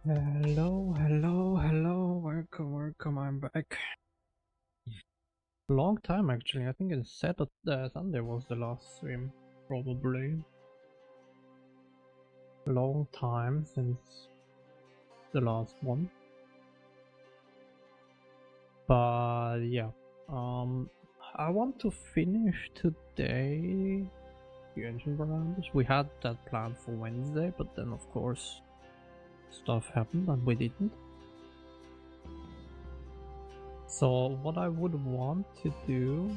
Hello, hello, hello, welcome, I'm back. Long time actually, I think it's Saturday, Sunday was the last stream, probably. Long time since the last one. But yeah, I want to finish today the engine variables. We had that planned for Wednesday, but then of course stuff happened and we didn't. So what I would want to do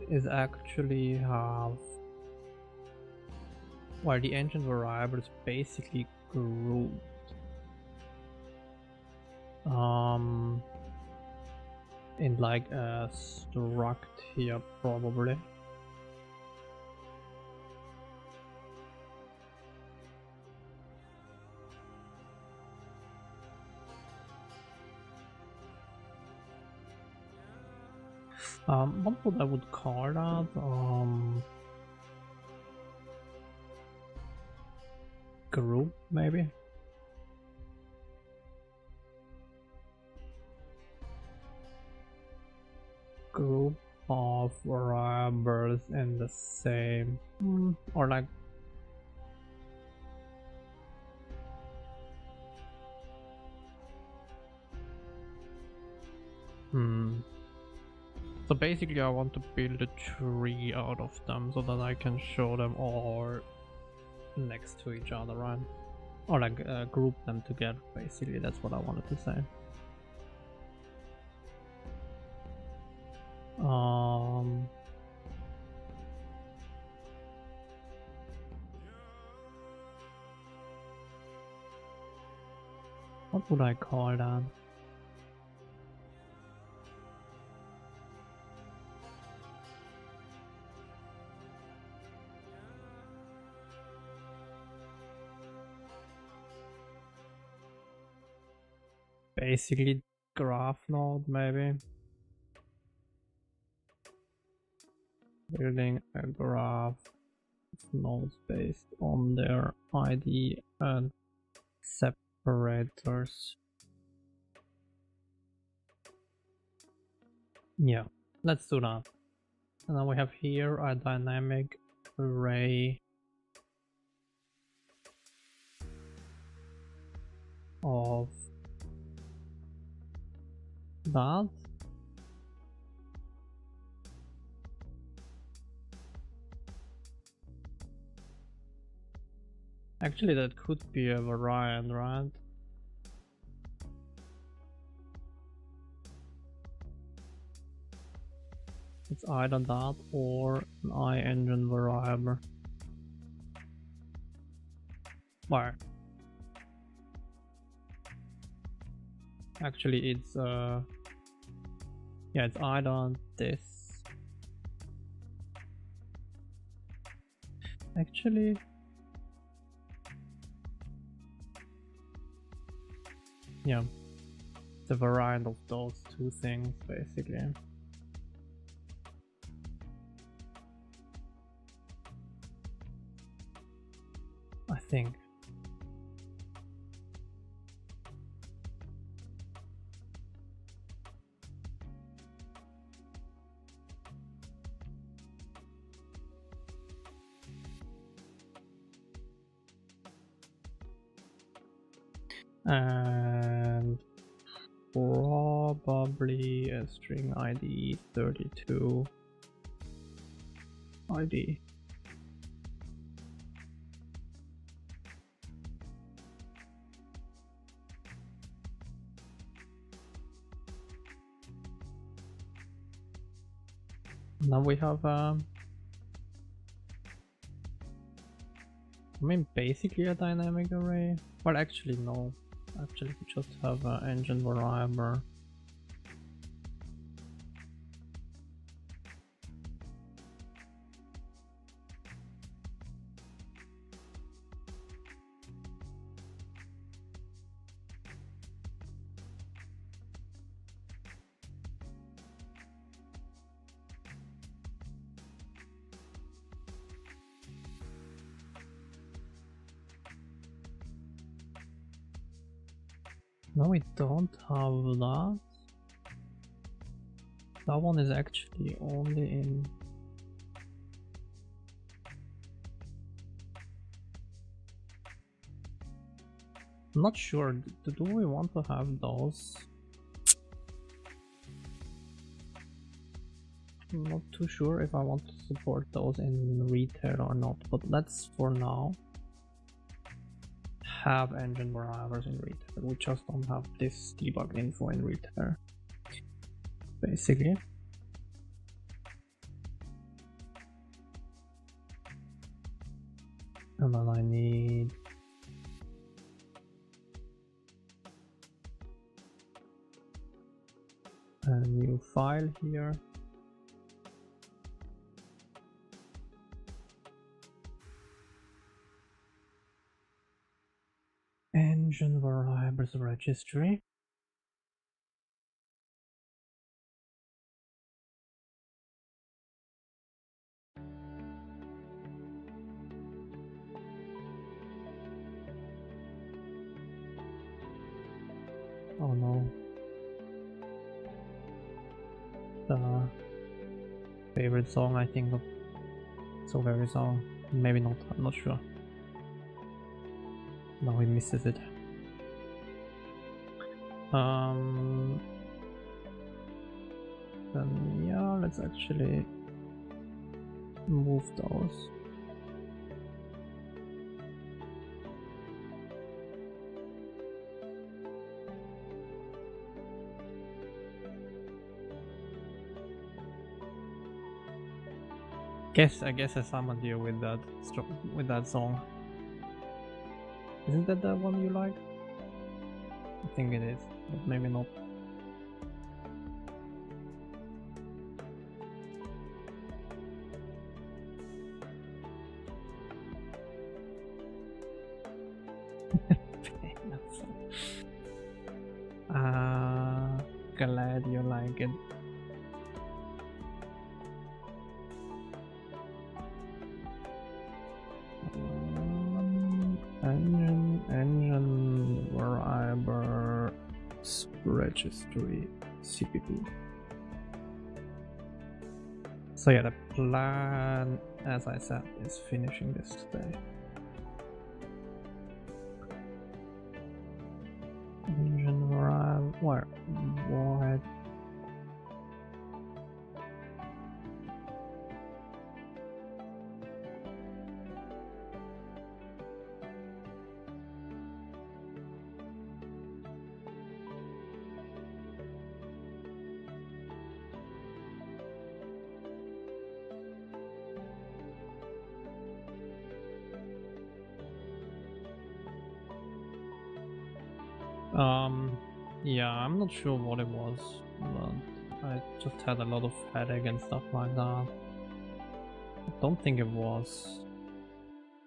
is actually have, well, the engine variables basically grouped in like a struct here probably. What would I would call that? Group maybe? Group of variables in the same, or like, so basically I want to build a tree out of them so that I can show them all next to each other, right? Or like group them together, basically. That's what I wanted to say. What would I call that? Basically graph node, maybe. Building a graph of nodes based on their ID and separators. Yeah, let's do that. And then we have here a dynamic array of that. Actually, that could be a variant, right? It's either that or an iEngine variable. Where? Actually, it's yeah, it's either this. Actually, yeah, it's a variant of those two things, basically. I think. And probably a string ID 32 ID. Now we have I mean basically a dynamic array. Well, actually no. Actually we just have an engine variable. No, we don't have that. That one is actually only in... I'm not sure. Do we want to have those? I'm not too sure if I want to support those in retail or not, but let's for now have engine drivers in retail. We just don't have this debug info in retail, basically. And then I need a new file here. Engine variables registry. Oh no. The favorite song I think of. So very song. Maybe not, I'm not sure. Now he misses it. Then yeah, let's actually move those. I guess I summoned you with that song. Isn't that the one you like? I think it is, but maybe not. Glad you like it. Engine variable registry CPP. So yeah, the plan, as I said, is finishing this today. Engine variable, where? What? Yeah, I'm not sure what it was, but I just had a lot of headache and stuff like that. I don't think it was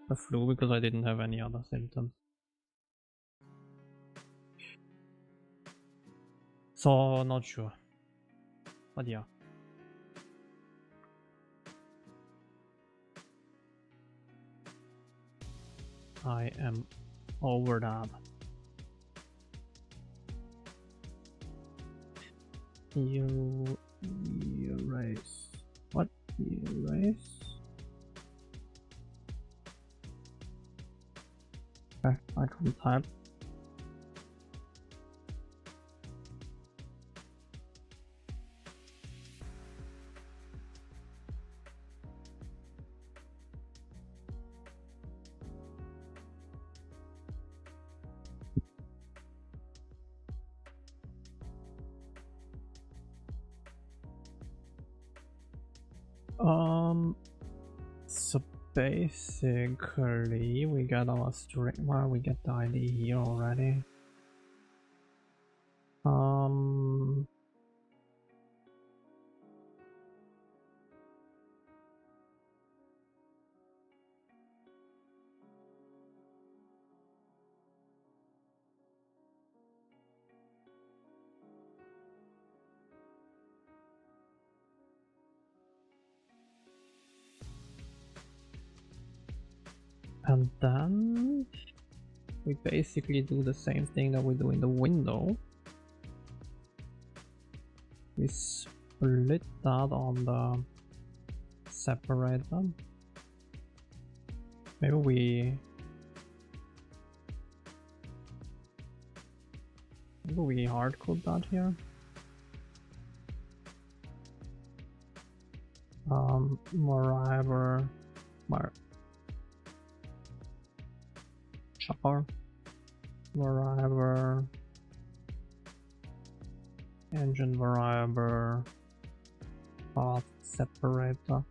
a flu because I didn't have any other symptoms. So, not sure. But yeah. I am over that. Erase. What? Erase? Okay, I couldn't type. So basically we got our string, well, we get the ID here already. And then we basically do the same thing that we do in the window. We split that on the separator. Maybe we hardcode that here. Driver char driver engine driver path separator.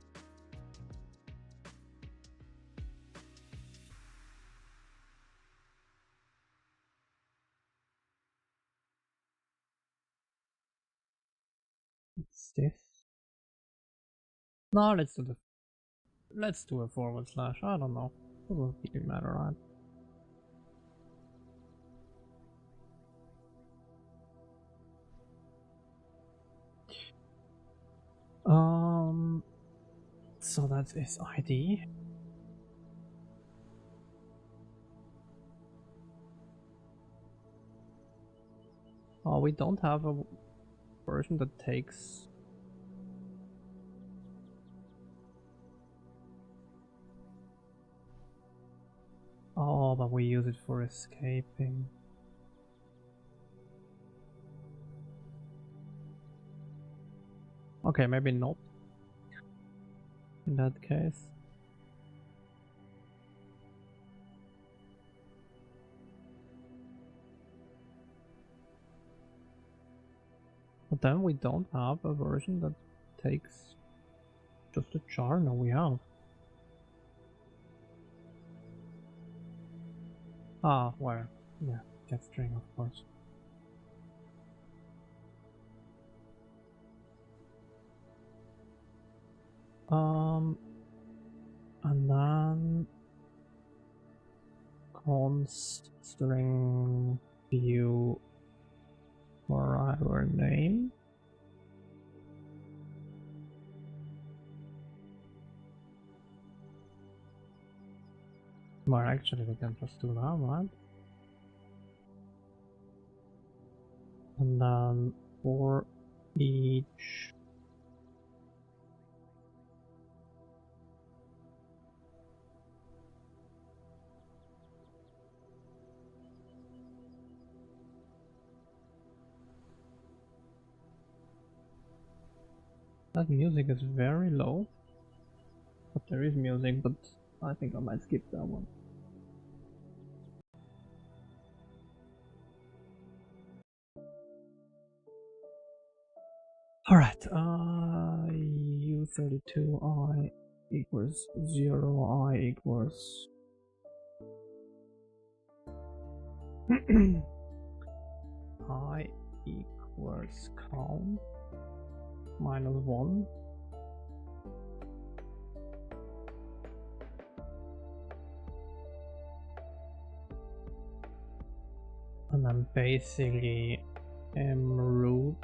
What's this? No, let's do a forward slash. I don't know. It doesn't really matter, right? So that is ID. Oh, we don't have a version that takes. Oh, but we use it for escaping. Okay, maybe not. In that case. But then we don't have a version that takes just a char. No, we have. Ah, where? Yeah, get string, of course. And then const string view driver name. Well, actually, we can just do that, right? And then for each that music is very low, but there is music, but I think I might skip that one. Alright, U32I equals 0, I equals I equals count minus 1. And then basically root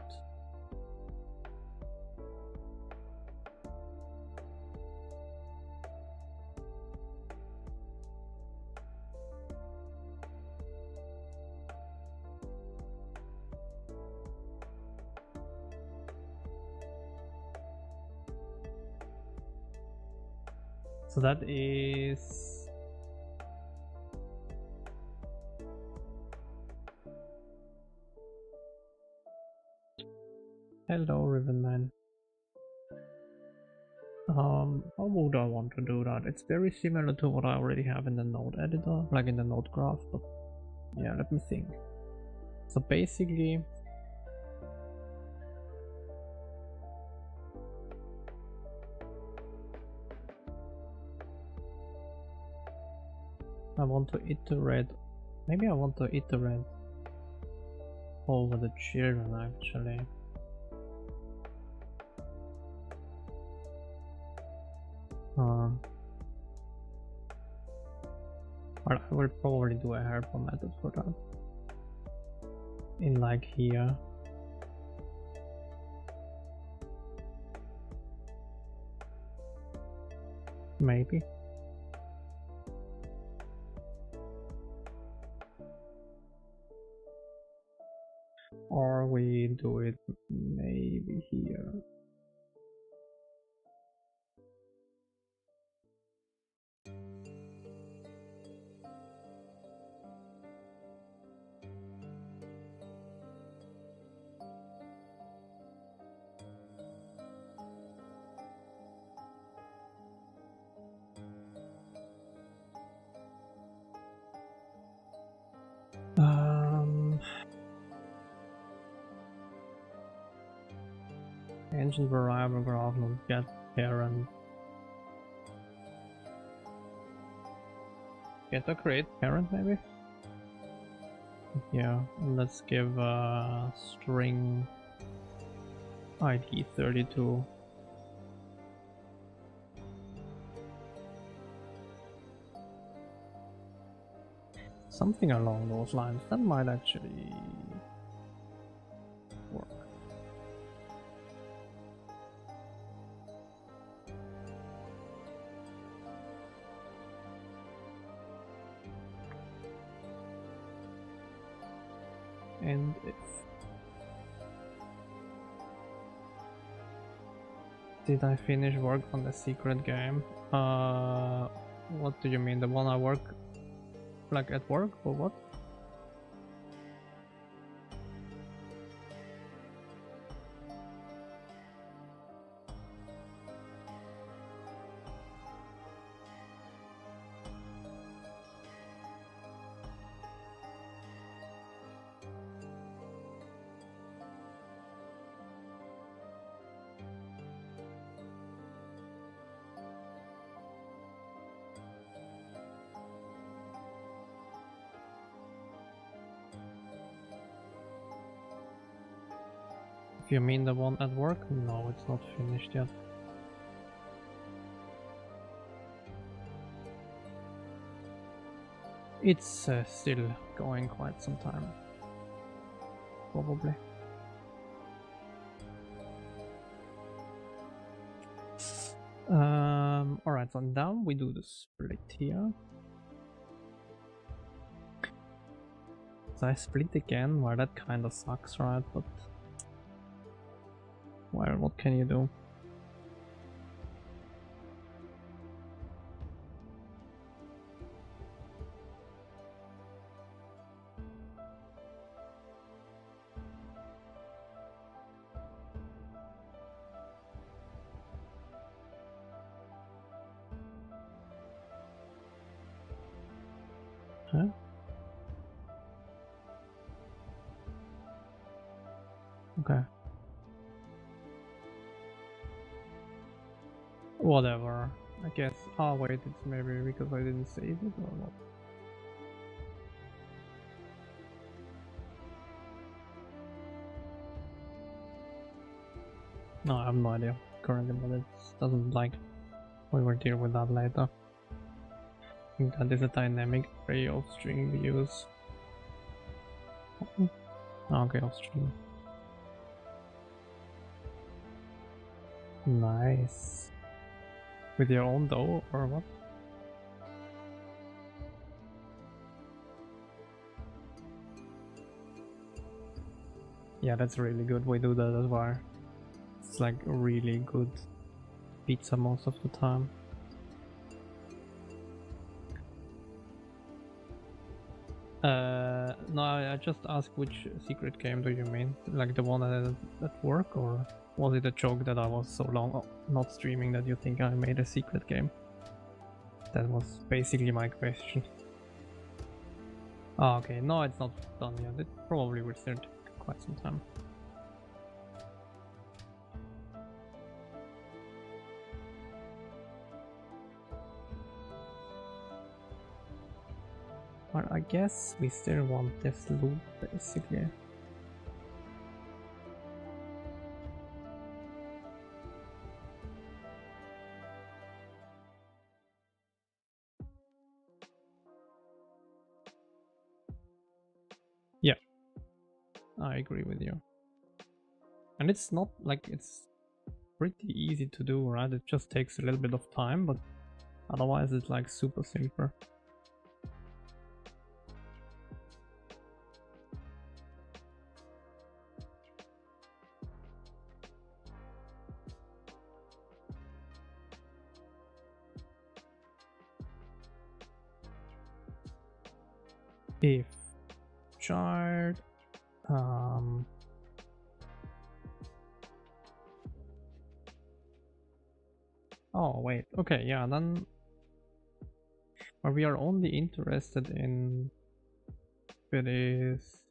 so that is hello Ribbonman. How would I want to do that? It's very similar to what I already have in the node editor, like in the node graph, but yeah, let me think. So basically I want to iterate, maybe I want to iterate over the children actually. Well, I will probably do a helper method for that. In like here. Maybe. Or we do it maybe here. Engine variable graph not get parent. Get a create parent maybe? Yeah, let's give string ID 32. Something along those lines. That might actually work. And if did I finish work on the secret game? What do you mean? The one I work like at work or what? If you mean the one at work? No, it's not finished yet. It's still going quite some time. Probably. Alright, so now we do the split here. So I split again, well that kinda sucks, right? But well, what can you do? Huh? Okay. Whatever. I guess. Oh wait, it's maybe because I didn't save it or what? No, I have no idea currently, but it doesn't like we will deal with that later. I think that is a dynamic array of string views. Okay, of string. Nice. With your own dough or what? Yeah, that's really good. We do that as well. It's like really good pizza most of the time. No, I just asked which secret game do you mean? Like the one at work, or was it a joke that I was so long not streaming that you think I made a secret game? That was basically my question. Oh, okay, no, it's not done yet. It probably will still take quite some time. But I guess we still want this loop, basically. Yeah, I agree with you. And it's not like it's pretty easy to do, right? It just takes a little bit of time, but otherwise it's like super simple. If child oh wait, okay, yeah, then we are only interested in if it is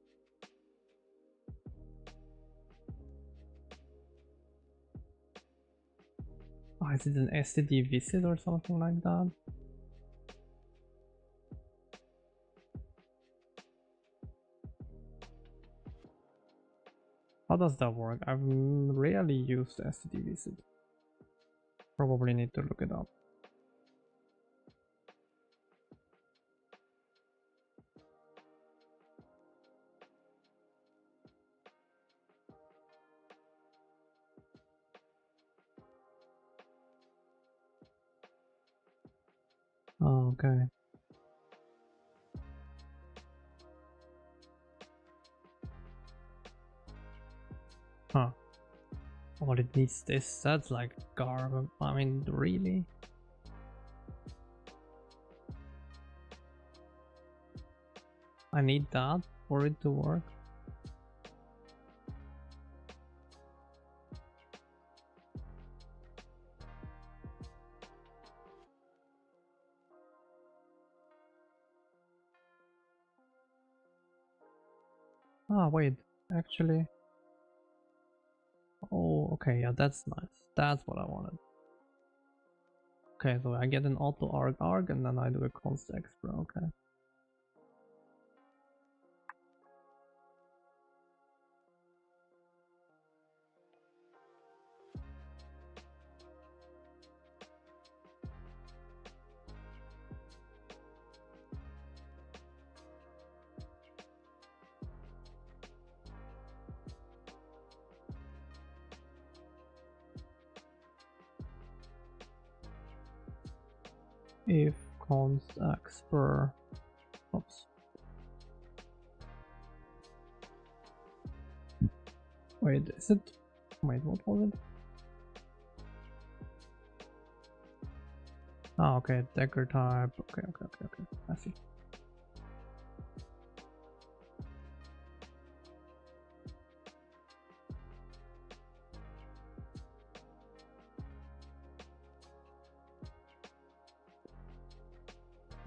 is it an STD visit or something like that? How does that work? I've rarely used STD visit. Probably need to look it up. Oh, okay. Huh. All it needs this, that's like garbage. I mean, really? I need that for it to work? Ah, wait, actually. Oh, okay, yeah, that's nice. That's what I wanted. Okay, so I get an auto arg and then I do a const expr, okay. If const expr, oops. Wait, is it, wait, what was it? Ah, okay, decker type, okay, I see.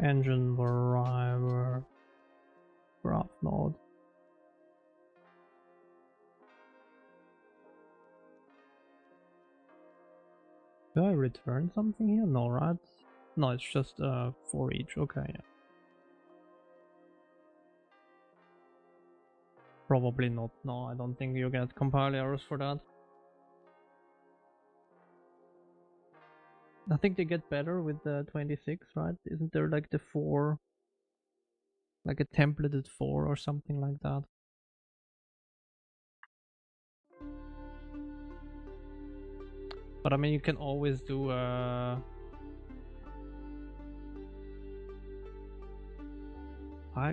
Engine driver graph node. Do I return something here? No, right? No, it's just for each. Okay, yeah. Probably not. No, I don't think you get compile errors for that. I think they get better with the 26, right? Isn't there like the 4, like a templated 4 or something like that? But I mean, you can always do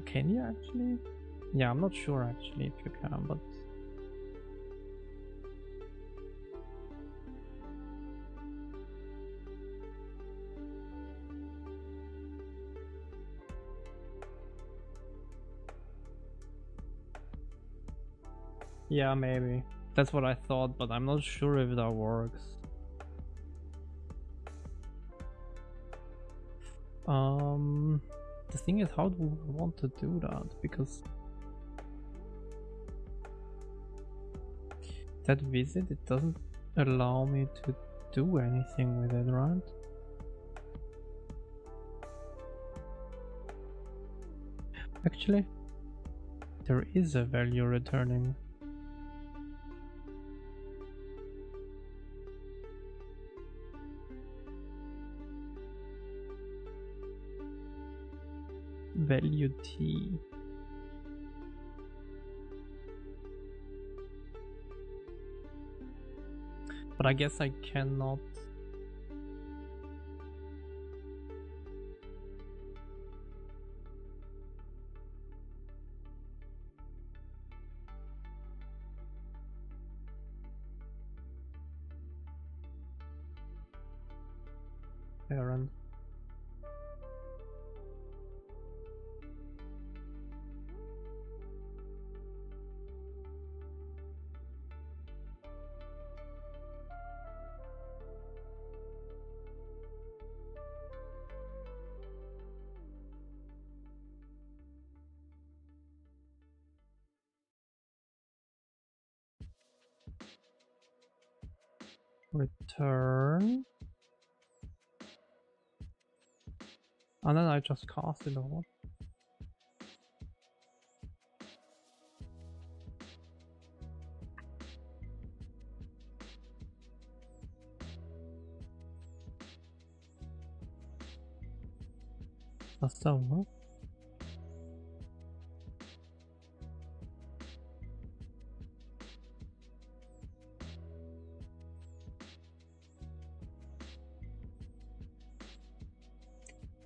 can you actually? Yeah, I'm not sure actually if you can, but yeah, maybe. That's what I thought, but I'm not sure if that works. The thing is, how do we want to do that? Because that visit, it doesn't allow me to do anything with it, right? Actually, there is a value returning. Value t. But I guess I cannot. Parent. return, and then I just cast it over. Does that work?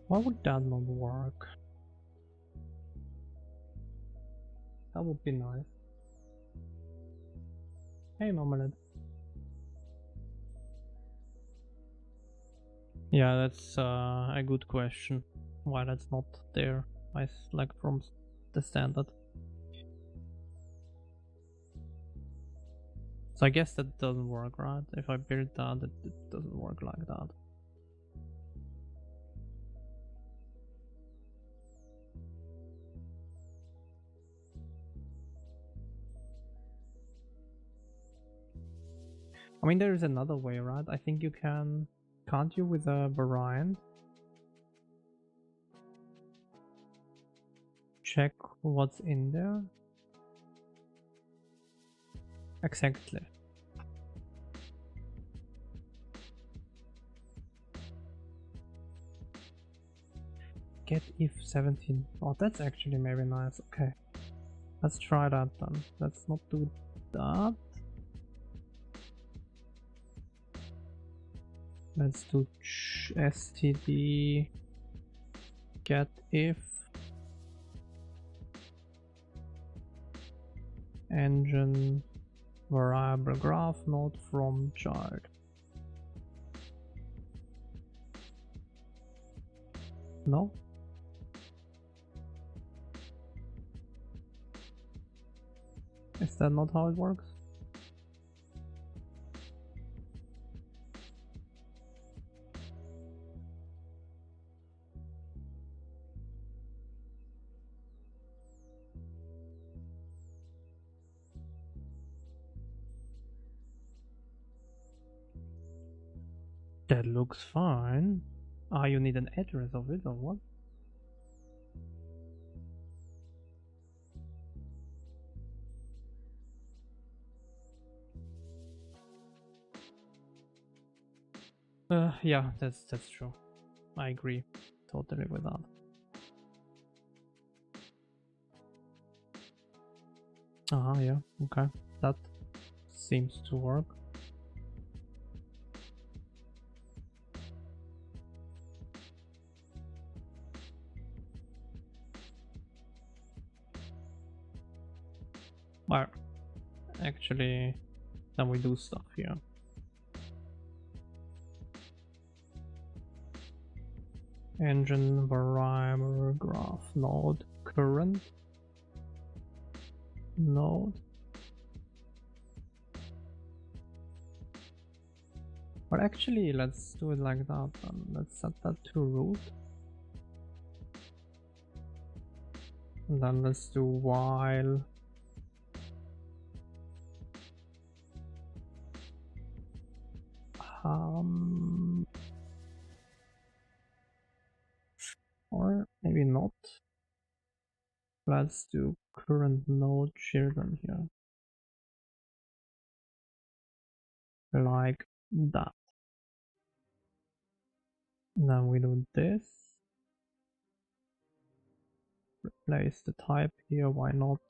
Why would that not work? That would be nice. Hey, Marmalade. Yeah, that's a good question. Why that's not there, like from the standard. So I guess that doesn't work, right? If I build that, it doesn't work like that. I mean, there is another way, right? I think you can't you with a variant check what's in there? Exactly. Get if 17. Oh, that's actually maybe nice. Okay, let's try that then. Let's not do that. Let's do std get if engine variable graph node from child. No? Is that not how it works? That looks fine. Ah, you need an address of it or what? Yeah, that's true. I agree totally with that. Yeah, okay. That seems to work. Well, actually, then we do stuff here. Engine variable graph node current node. But actually, let's do it like that. Let's set that to root. And then let's do while or maybe not. Let's do current node children here. Like that. Then we do this. Replace the type here, why not?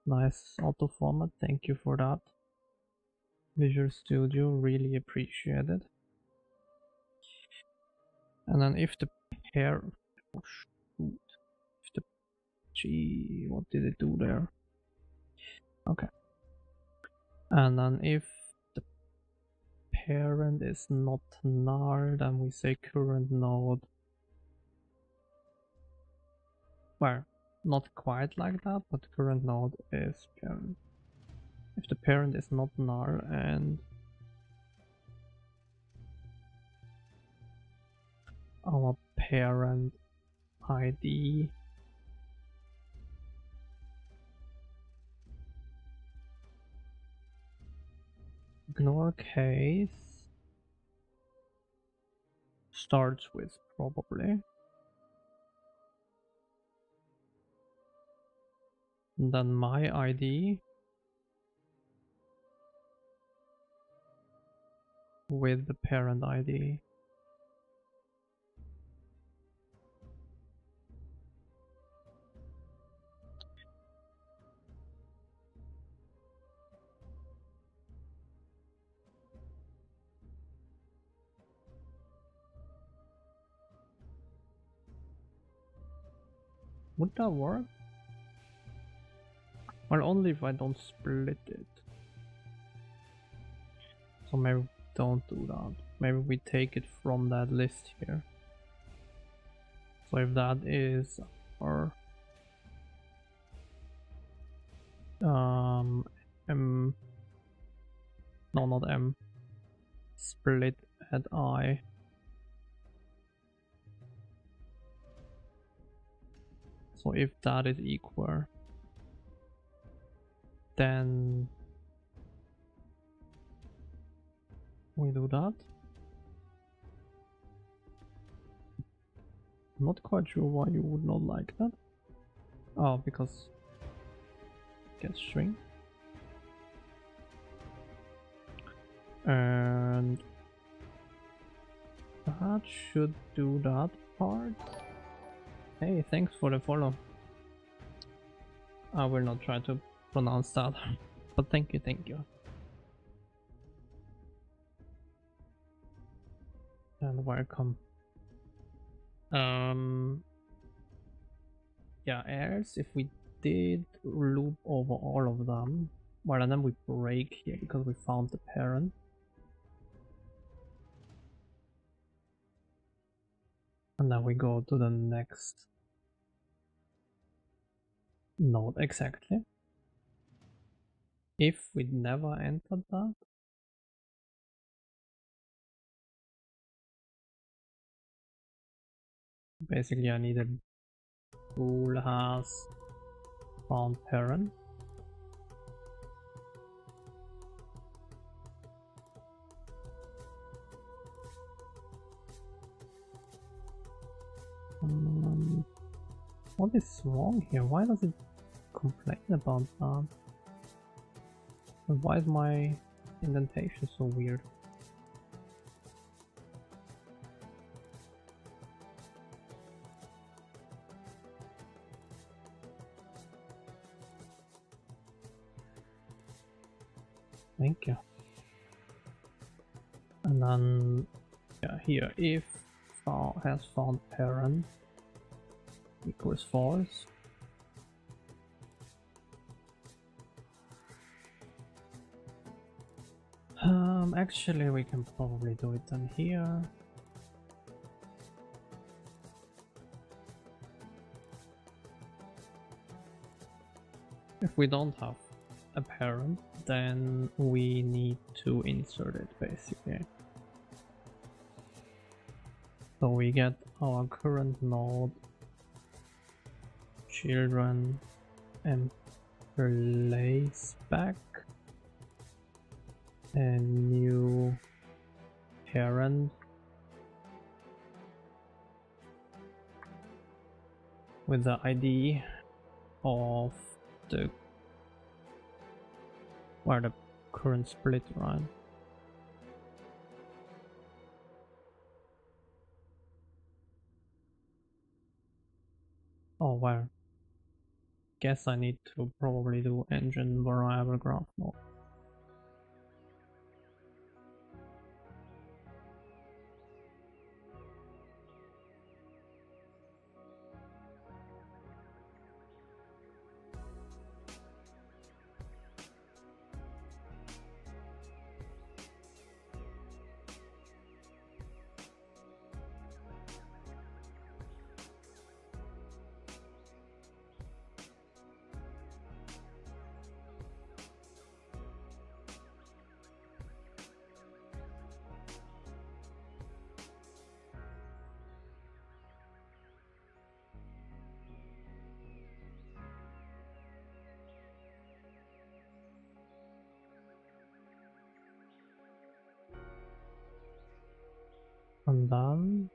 Nice auto format, thank you for that. Visual Studio, really appreciate it. And then if the pair, oh shoot, if the, gee, what did it do there? Okay. And then if the parent is not null, then we say current node. Well, not quite like that, but current node is parent. If the parent is not null and our parent ID Ignore case. Starts with probably. And then my ID with the parent ID. Would that work? Well, only if I don't split it. So maybe we don't do that. Maybe we take it from that list here. So if that is our M, no, not M, split at I. So if that is equal, then we do that. I'm not quite sure why you would not like that. Oh, because it gets shrink. And that should do that part. Hey, thanks for the follow. I will not try to pronounce that, but thank you, thank you. And welcome. Yeah, else if we did loop over all of them, well, and then we break here because we found the parent. And then we go to the next node exactly. If we never entered that, basically I needed tool has found parent. What is wrong here? Why does it complain about that? And why is my indentation so weird? Thank you. And then, yeah, here, if has found parent equals false. Actually, we can probably do it then here. If we don't have a parent, then we need to insert it basically. So we get our current node, children, and place back a new parent with the ID of the where the current split, right? Oh well, guess I need to probably do engine variable graph mode. And then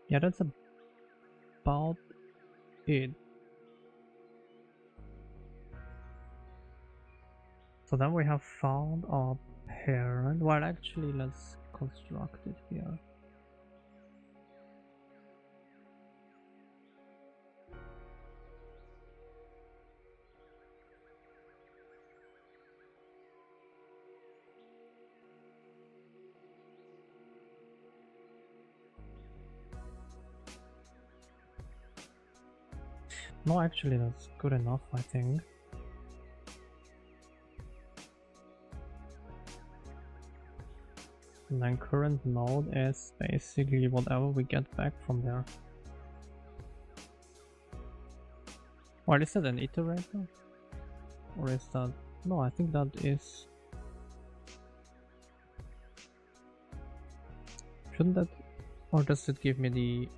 yeah, that's about it. So then we have found our parent. Well, actually, let's construct it here. No, actually, that's good enough, I think. And then current node is basically whatever we get back from there. Or is that an iterator? Or is that... No, I think that is... Shouldn't that... Or does it give me the...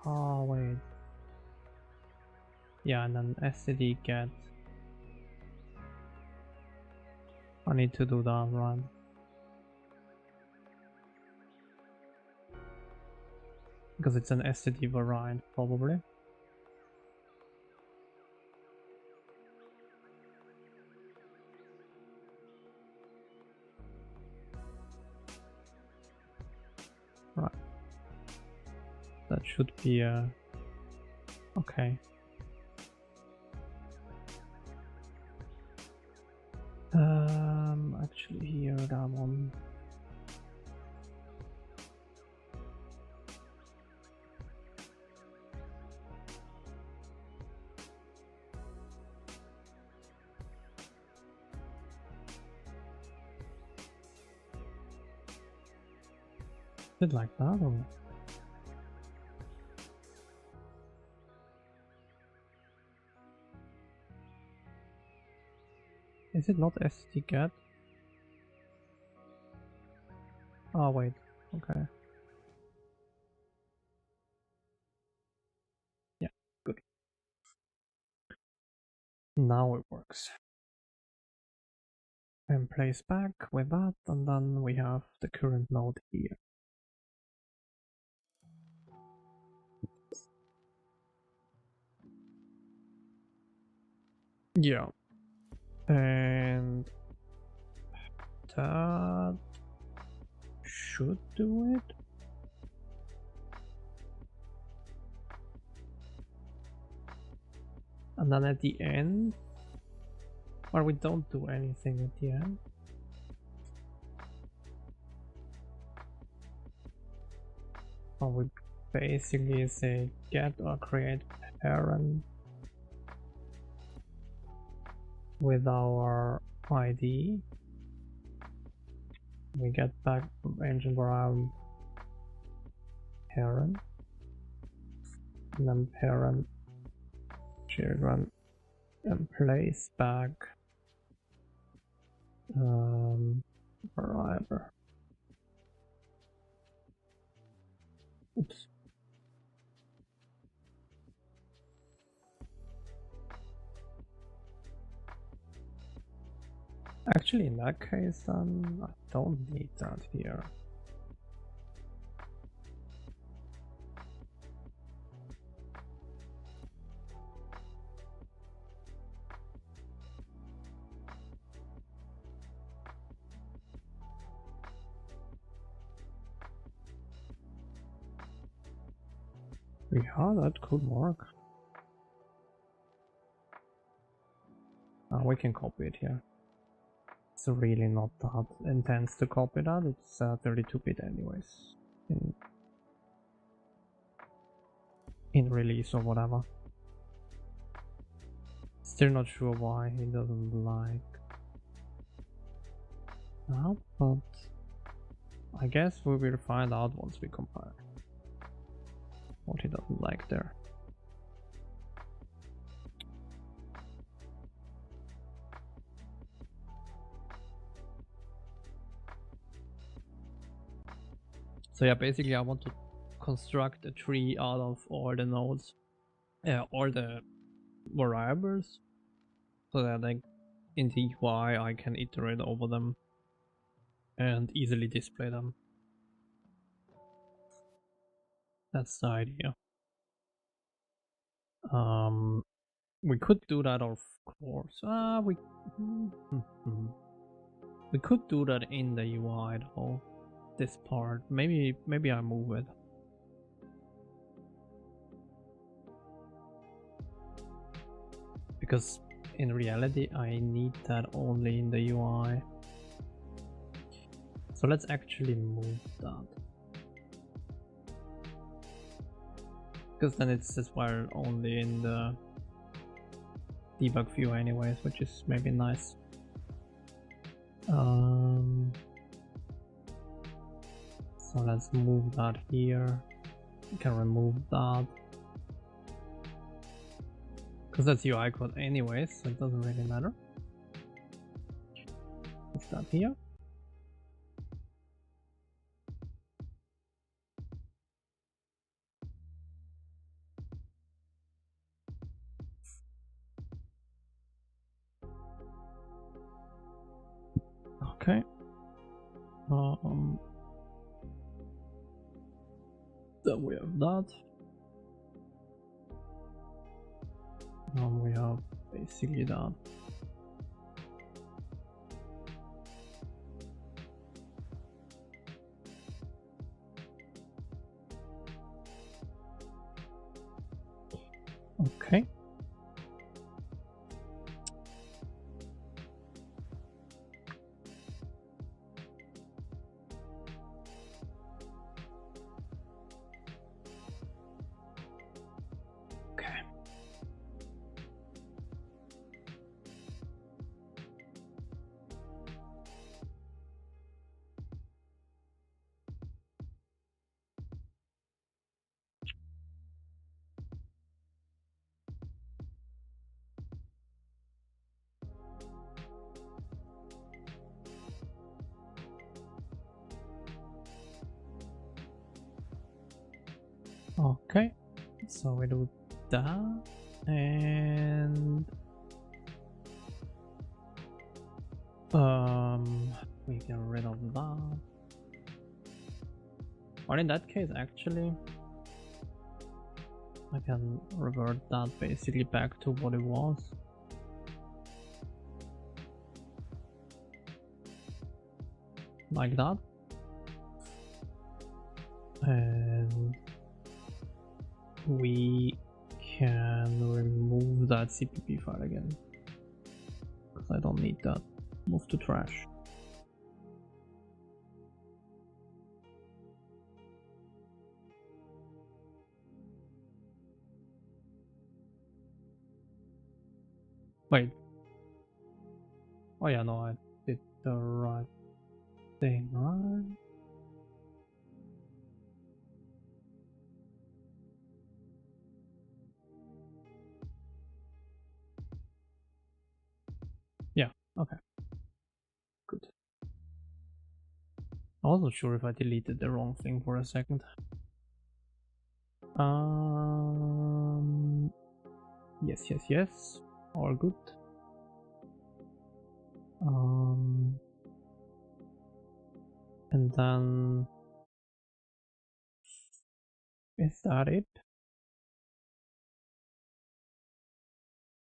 Oh, wait. Yeah, and then std get... I need to do that, right? Because it's an std variant, probably. Right. That should be okay. Actually here that one. Is it like that or? Is it not std get? Oh wait, okay. Yeah, good. Now it works. And place back with that, and then we have the current node here. Yeah. And that should do it. And then at the end, or we don't do anything at the end. Or we basically say get or create parent with our ID. We get back from engine variable parent, and then parent children, and place back variable. Oops. Actually, in that case, I don't need that here. Yeah, that could work. We can copy it here. It's really not that intense to copy that. It's 32-bit anyways in release or whatever. Still not sure why he doesn't like that, but I guess we will find out once we compile what he doesn't like there. So yeah, basically I want to construct a tree out of all the nodes, all the variables, so that in the UI I can iterate over them and easily display them. That's the idea. We could do that, of course. We could do that in the UI though. This part, maybe I move it. Because in reality, I need that only in the UI. So let's actually move that. Because then it's as well only in the debug view anyways, which is maybe nice. So let's move that here. We can remove that. Because that's UI code anyways, so it doesn't really matter. Move that here. Okay. Then we have that. And we have basically that. Okay. Okay, so we do that, and we get rid of that. Or in that case, actually, I can revert that basically back to what it was. Like that. And we can remove that CPP file again, because I don't need that. Move to trash. Wait. Oh yeah, no, I did the right thing, right? Yeah, okay. Good. I wasn't sure if I deleted the wrong thing for a second. Yes. All good. And then is that it?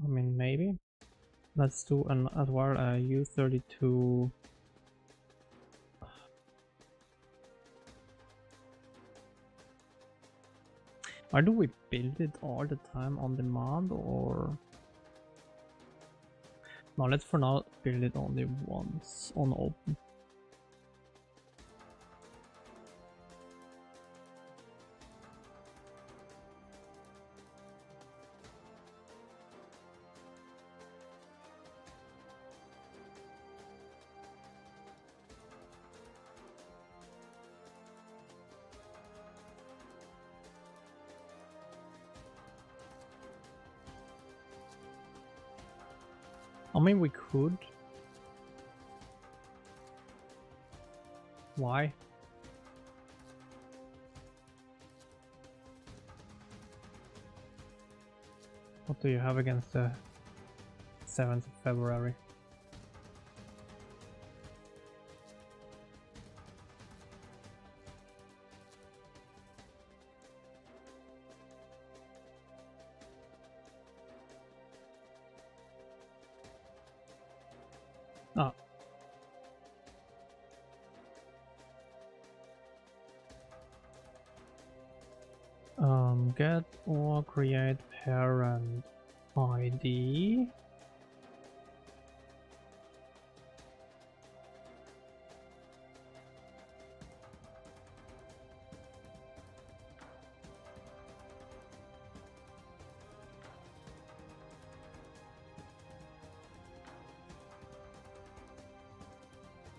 I mean, maybe. Let's do an as well a U32. Or do we build it all the time on demand, or no? Let's for now build it only once on open. I mean, we could. Why? What do you have against the 7th of February? Get or create parent ID.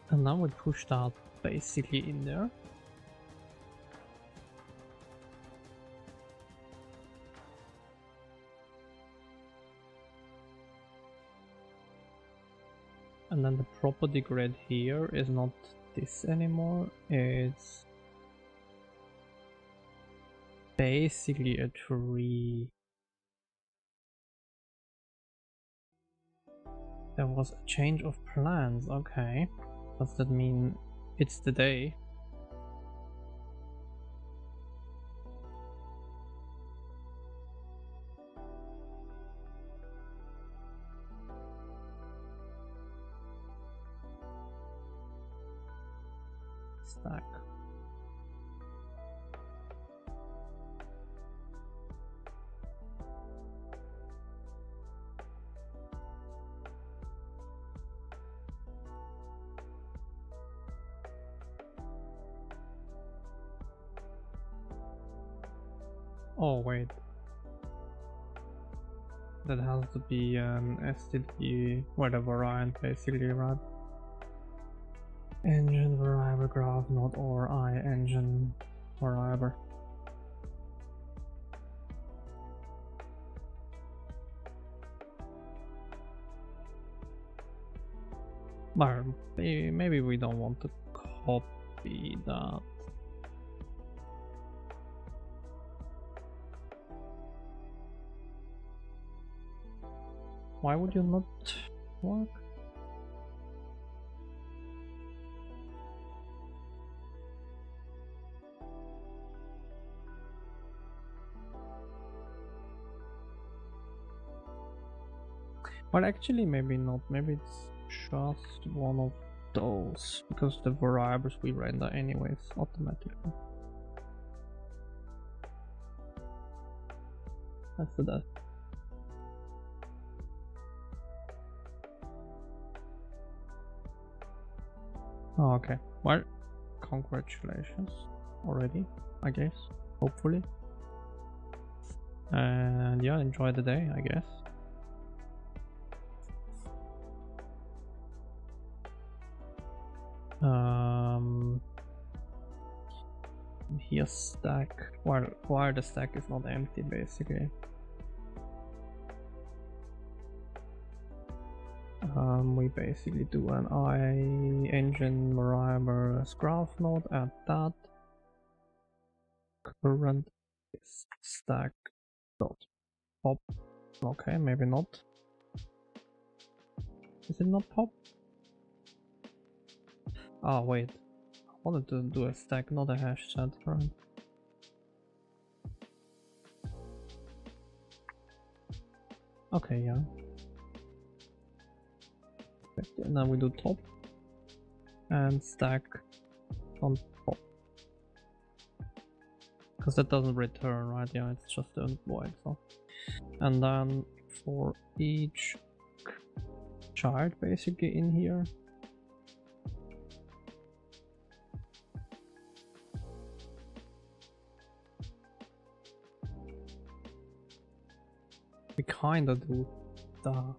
And now we push that basically in there. And then the property grid here is not this anymore, it's basically a tree. There was a change of plans, okay. Does that mean it's the day? Stack. Oh wait, that has to be an STD, whatever variant basically, right? Engine variable graph node or I engine variable. Well, maybe we don't want to copy that. Why would you not work? Well, actually, maybe not. Maybe it's just one of those, because the variables we render anyways automatically. Let's do that. Oh, okay. Well, congratulations already, I guess. Hopefully. And yeah, enjoy the day, I guess. Here stack. While the stack is not empty, basically. We basically do an I engine variable graph node at that. Current is stack dot pop. Okay, maybe not. Is it not pop? Oh wait, I wanted to do a stack, not a hash chat, right? Okay, yeah. Now we do top and stack on top, because that doesn't return, right? Yeah, it's just a void. So, and then for each child basically in here, we kinda do the.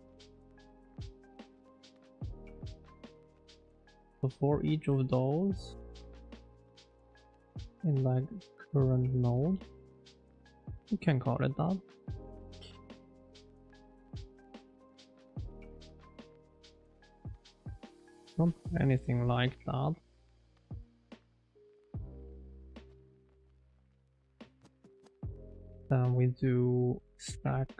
So for each of those in like current node, you can call it that. Not anything like that. Then we do stack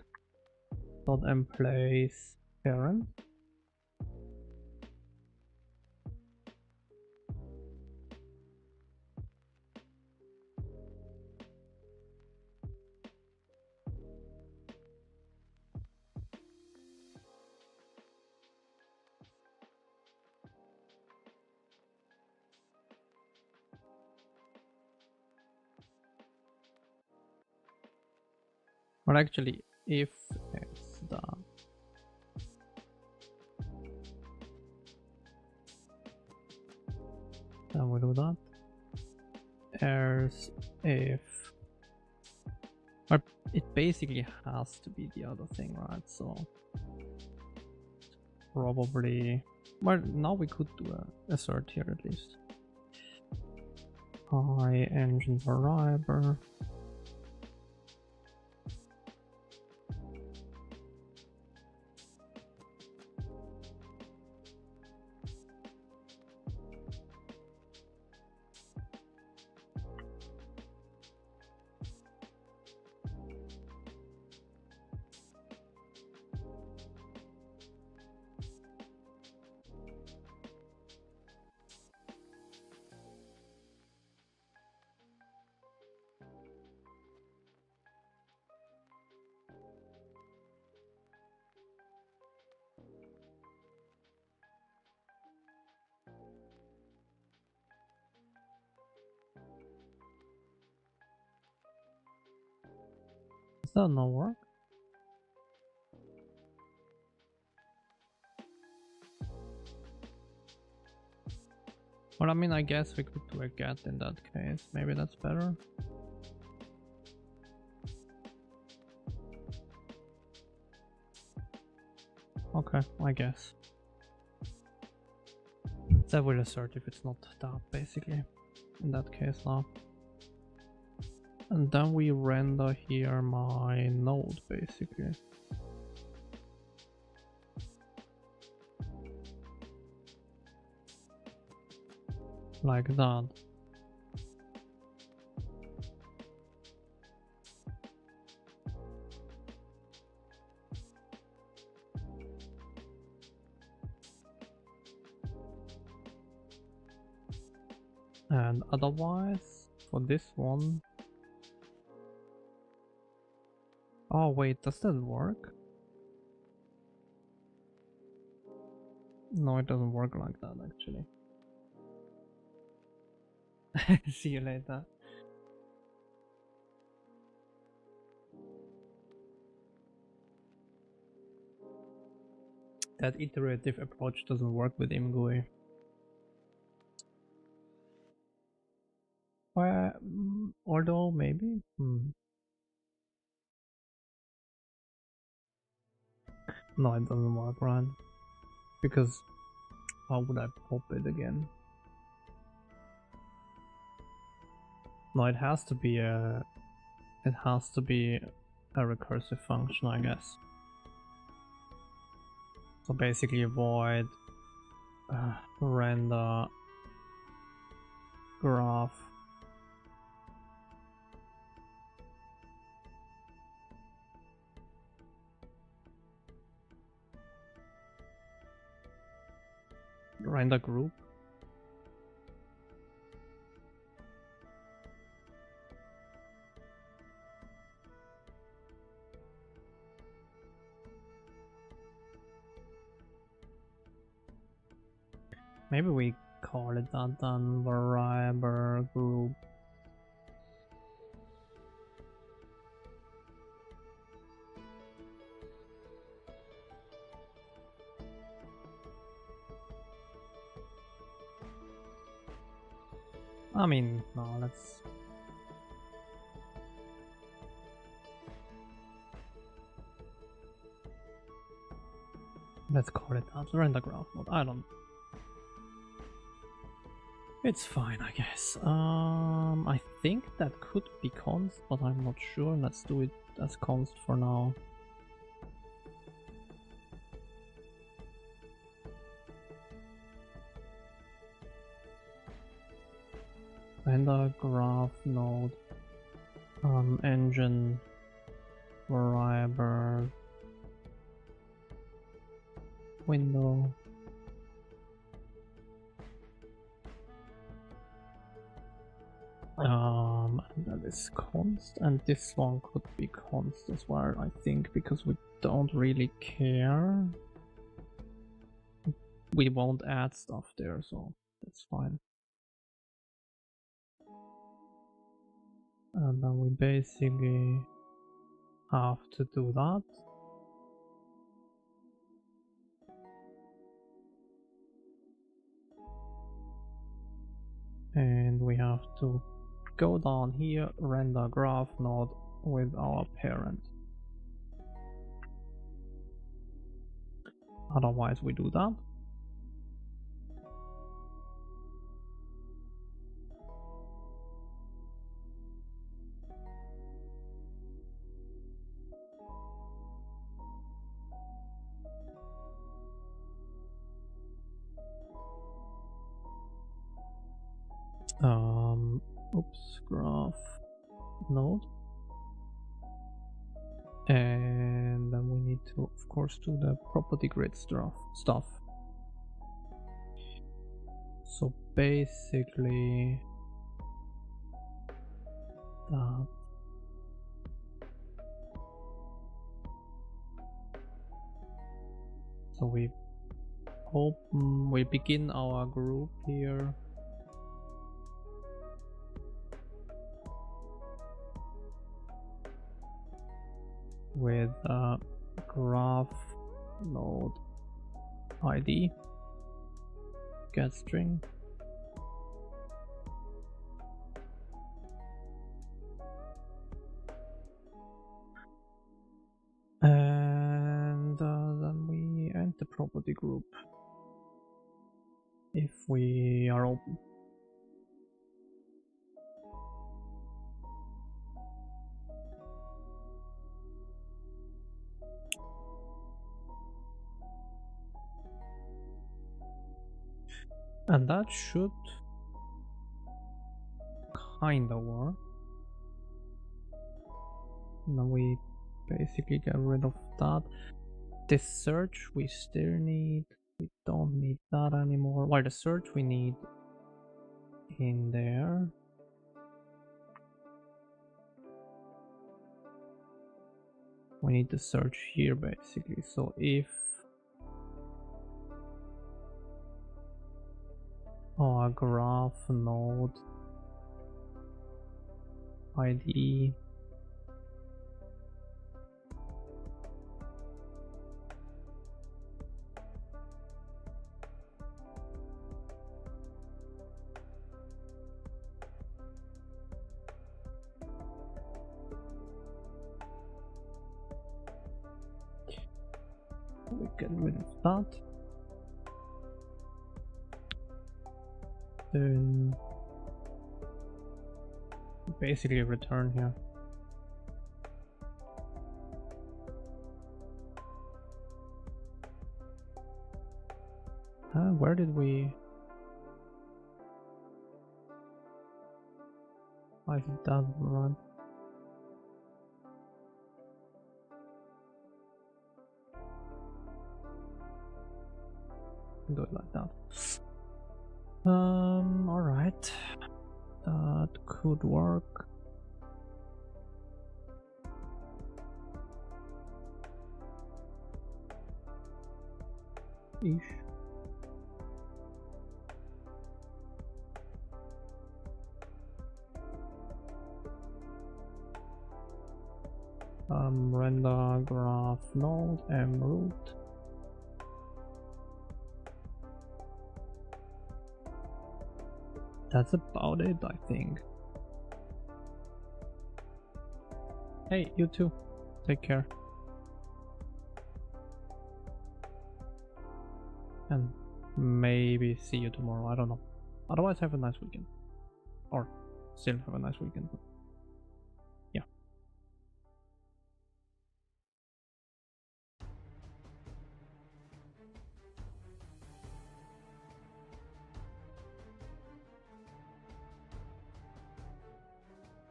dot emplace parent. Or actually, if it's that, then we do that. Else if, or it basically has to be the other thing, right? So probably, well, now we could do a assert here at least. High engine variable. Does that not work? Well, I mean, I guess we could do a get in that case. Maybe that's better. Okay, I guess. That will assert if it's not that, basically. In that case now. And then we render here my node, basically. Like that. And otherwise, for this one... Oh wait, does that work? No, it doesn't work like that, actually. See you later. That iterative approach doesn't work with ImGUI. Although maybe? No, it doesn't work, right? Because how would I pop it again? No, it has to be a recursive function, I guess. So basically void render graph render group. Maybe we call it that then, variable group. I mean, no, let's call it that, render graph mode. I don't. It's fine, I guess. I think that could be const, but I'm not sure. Let's do it as const for now. Render graph node engine variable window. And that is const, and this one could be const as well, I think, because we don't really care. We won't add stuff there, so that's fine. And then we basically have to do that. And we have to go down here, render graph node with our parent. Otherwise we do that. Oops, graph node. And then we need to, of course, do the property grid stuff. So basically, that. So we begin our group here. With a graph node ID get string. And then we end the property group if we are open. And that should kinda work. Now we basically get rid of that. This search we still need. We don't need that anymore. Well, the search we need in there. We need the search here basically. So if our graph node ID we get rid of that. Then basically return here. Where did we? Why is it that run? Do it like that. Alright. That could work. Ish. Render graph node mroot. That's about it, I think. Hey, you too. Take care. And maybe see you tomorrow, I don't know. Otherwise, have a nice weekend. Or still have a nice weekend. Yeah.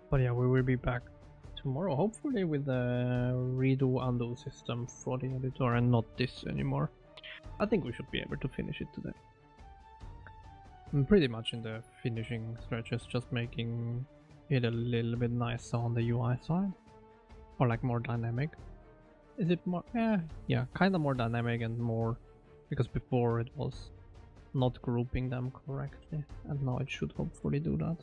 But yeah, we will be back tomorrow, hopefully with the redo undo system for the editor and not this anymore. I think we should be able to finish it today. I'm pretty much in the finishing stretches, just making it a little bit nicer on the UI side. Or like more dynamic. Is it more? Yeah, kind of more dynamic and more, because before it was not grouping them correctly, and now it should hopefully do that.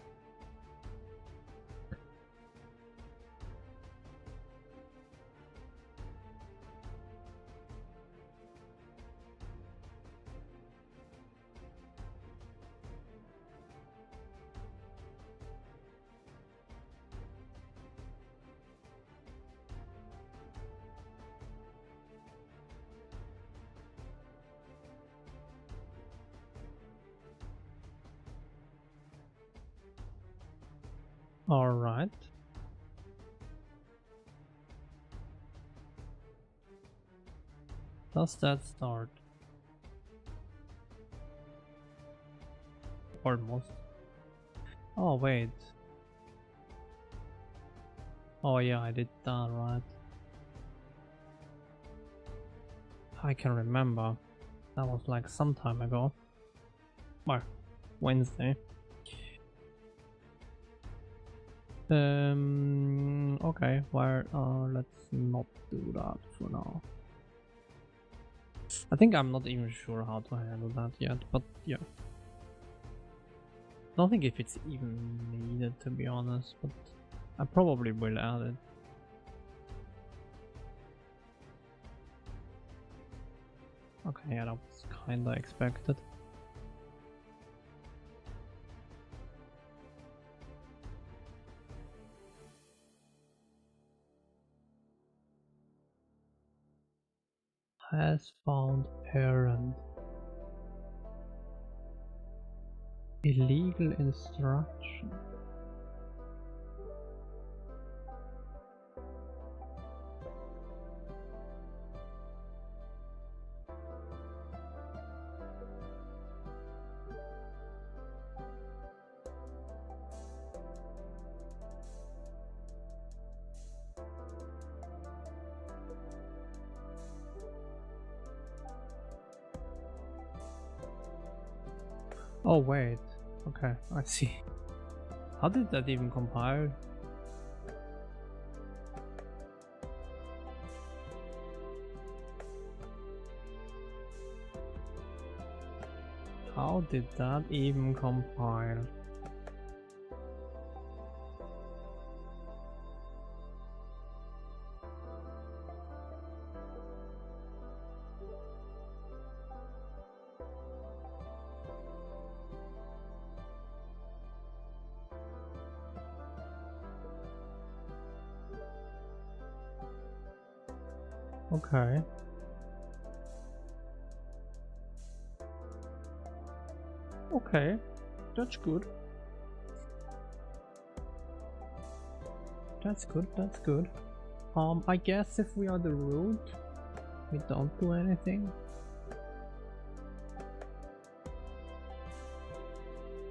All right. Does that start? Almost. Oh wait. Oh yeah, I did that right. I can remember. That was like some time ago. Well, Wednesday. Okay, well, let's not do that for now. I think I'm not even sure how to handle that yet, but yeah. I don't think if it's even needed, to be honest, but I probably will add it. Okay, yeah, that was kinda expected. Has found parent. Illegal instruction. Oh wait, okay, I see. How did that even compile? How did that even compile? Okay. Okay, that's good. That's good, that's good. I guess if we are the root, we don't do anything.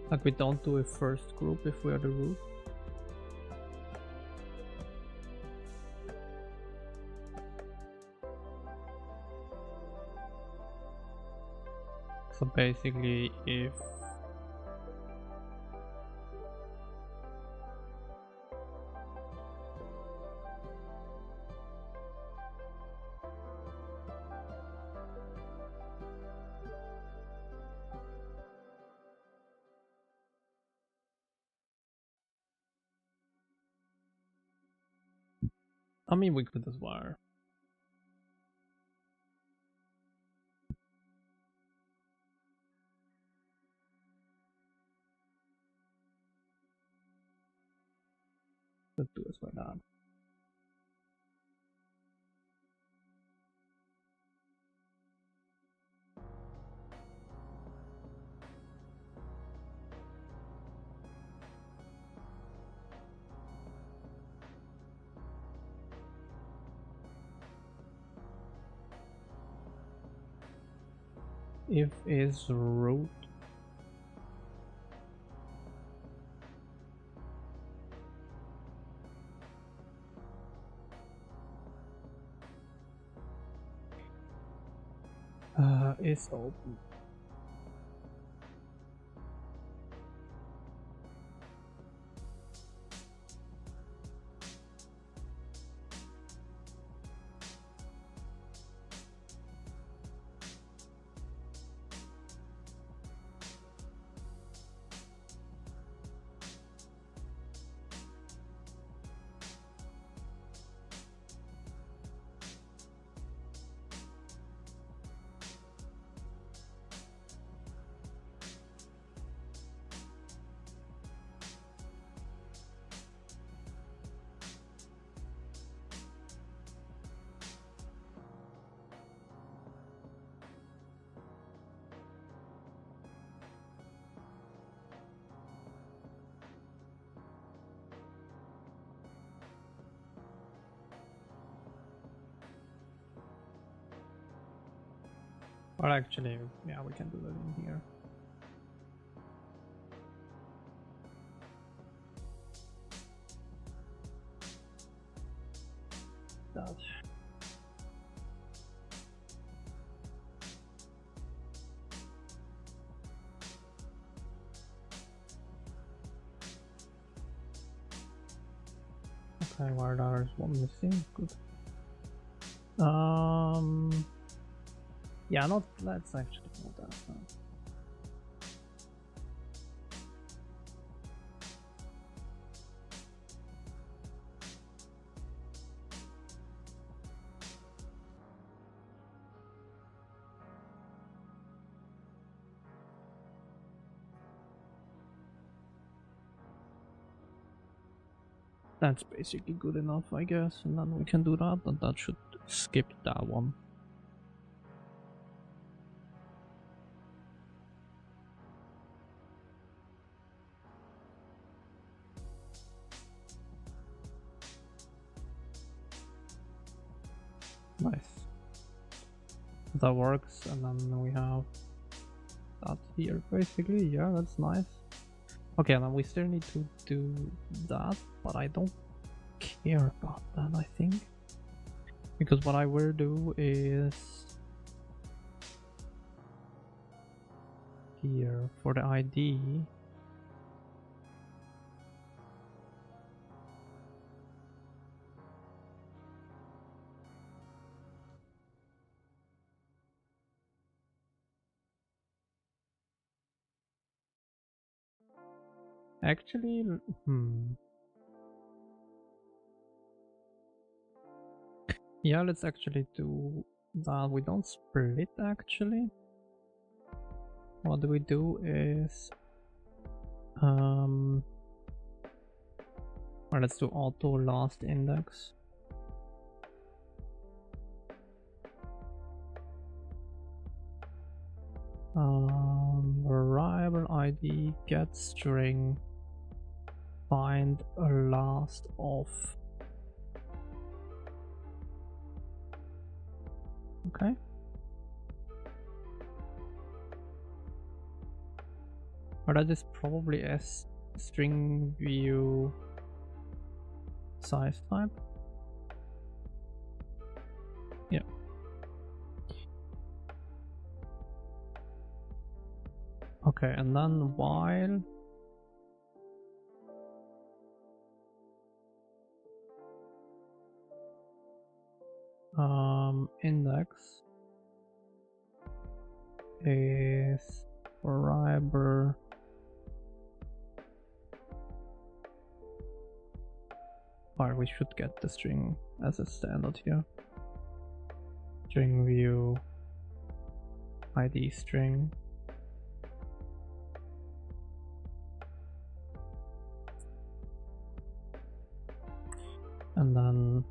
Like we don't do a first group if we are the root. So basically if I mean we could as well. Let's do as well that. If is root is open. Or actually, yeah, we can do that in here. That. Okay, where there's one missing. Good. Yeah, not. Let's actually do that now. That's basically good enough, I guess, and then we can do that, and that should skip that one. Nice. That works, and then we have that here, basically. Yeah, that's nice. Okay, then we still need to do that, but I don't care about that, I think. Because what I will do is here for the ID. Actually, yeah, let's actually do that. We don't split actually. What we do is or let's do auto last index. Variable ID get string find a last of. Okay. But that is probably a string view size type. Yeah. Okay, and then while index is variable or we should get the string as a standard here. String view ID string. And then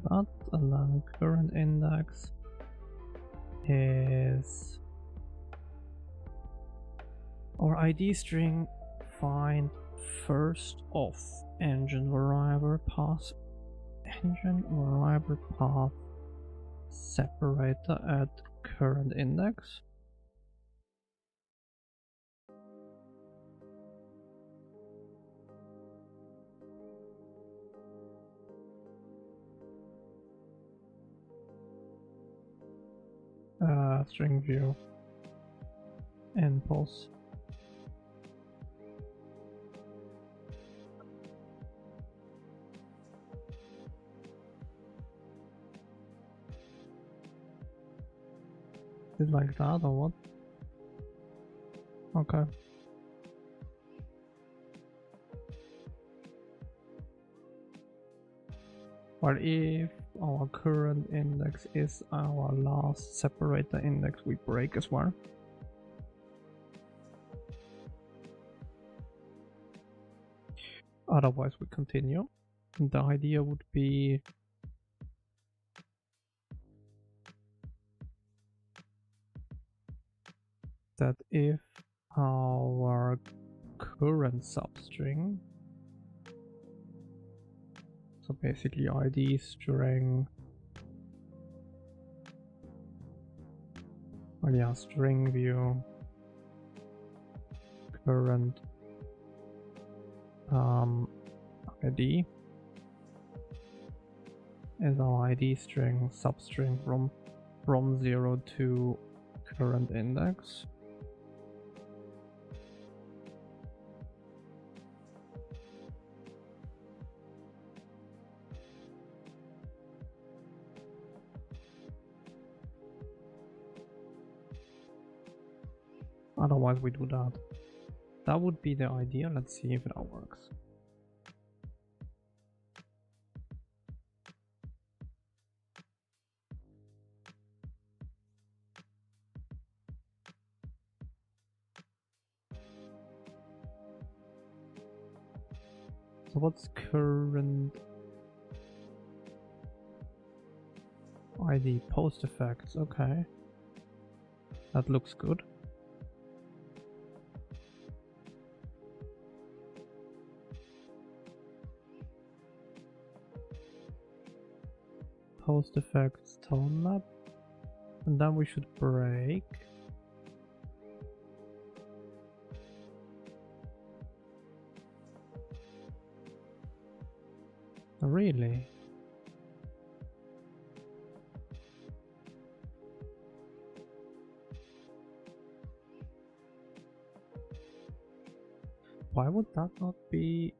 that, and then current index is our ID string find first of engine variable path separator at current index. String view impulse. Is it like that or what? Okay. But if our current index is our last separator index, we break as well. Otherwise we continue. The idea would be that if our current substring. So basically ID string, or yeah, string view current ID is our ID string substring from 0 to current index. Otherwise we do that. That would be the idea. Let's see if it all works. So what's current ID post effects? Okay, that looks good. Post effects tone map, and then we should break. Really? Why would that not be?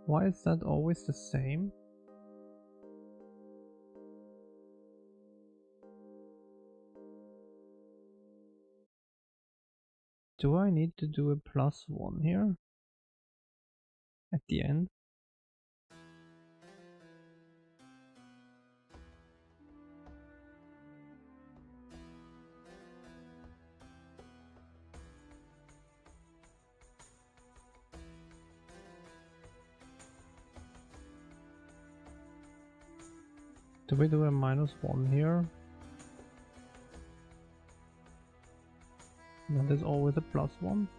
Why is that always the same? Do I need to do a +1 here at the end? Do we do a -1 here? And there's always a +1.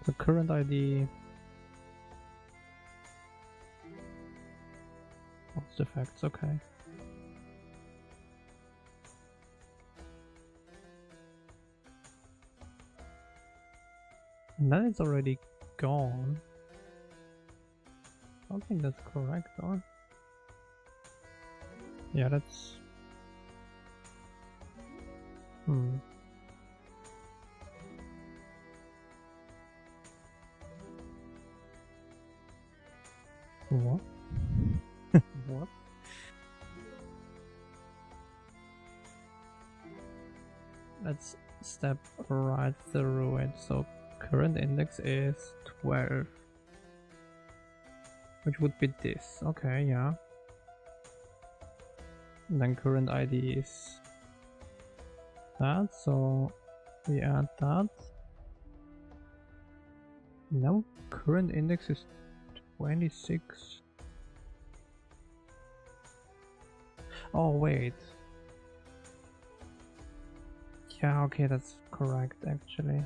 The current ID post effects, okay. And then it's already gone. I don't think that's correct, though. Yeah, that's... What? What? Let's step right through it. So current index is 12, which would be this. Okay, yeah. And then current ID is that, so we add that. Now current index is 26. Oh wait. Yeah, okay, that's correct actually.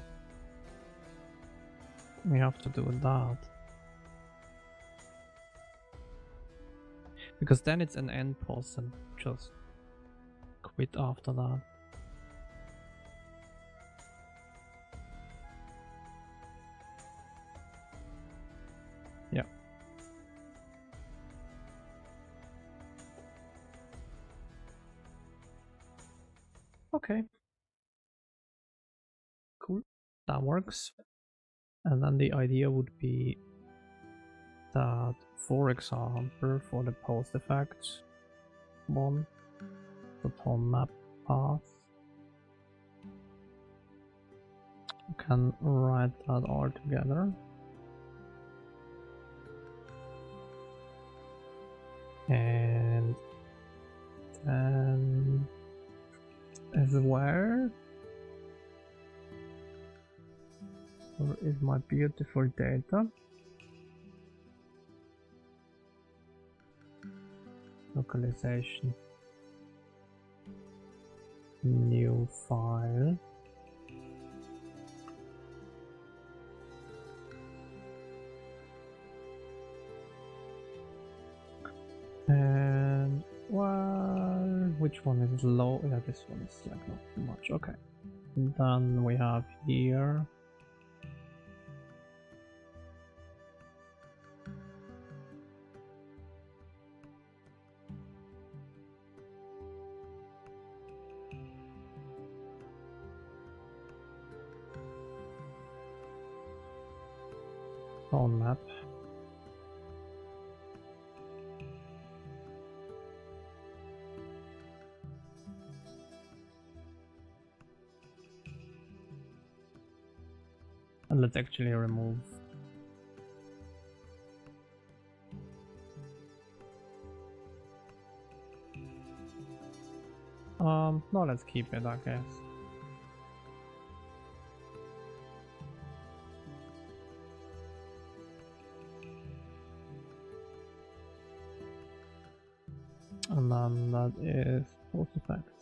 We have to do that. Because then it's an end pause and just quit after that. Yeah. Okay. Cool. That works. And then the idea would be that, for example, for the post effects one, the tone map path, you can write that all together. And then as well, where is my beautiful data? Localization, new file. And well, which one is low? Yeah, this one is like not too much. Okay. And then we have here tone map. And let's actually remove no, let's keep it, I guess. And then that is post effects.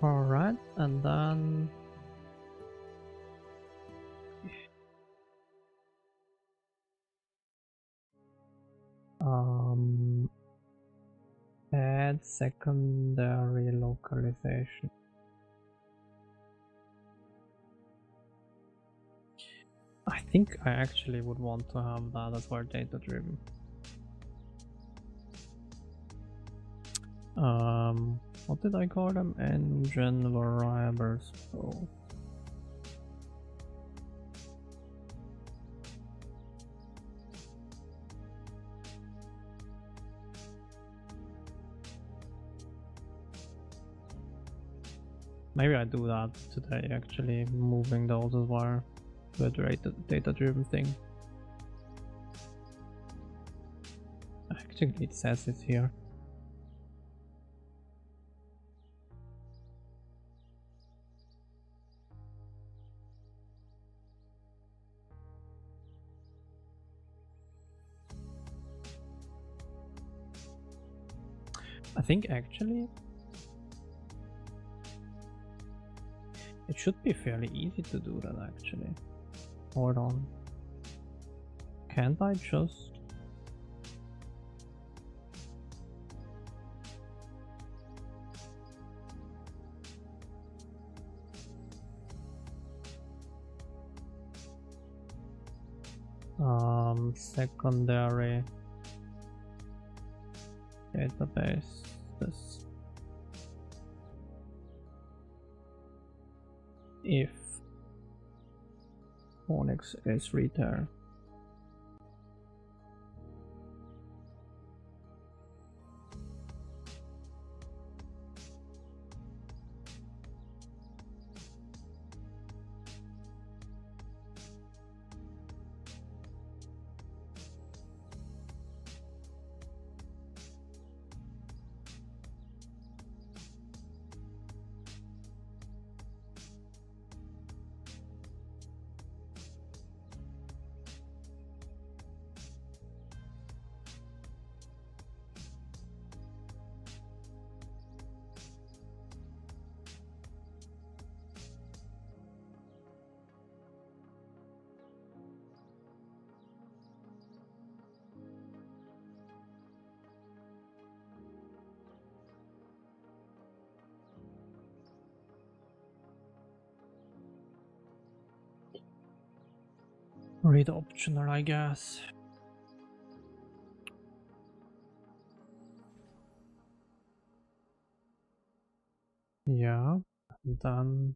Alright, and then add secondary localization. I think I actually would want to have that as well data driven. What did I call them? Engine variables. Oh. Maybe I do that today, actually, moving those as well to a data-driven thing. Actually, it says it here. I think actually it should be fairly easy to do that actually. Hold on. Can't I just... secondary database, this if Onyx is returned. Read optional, I guess. Yeah, and then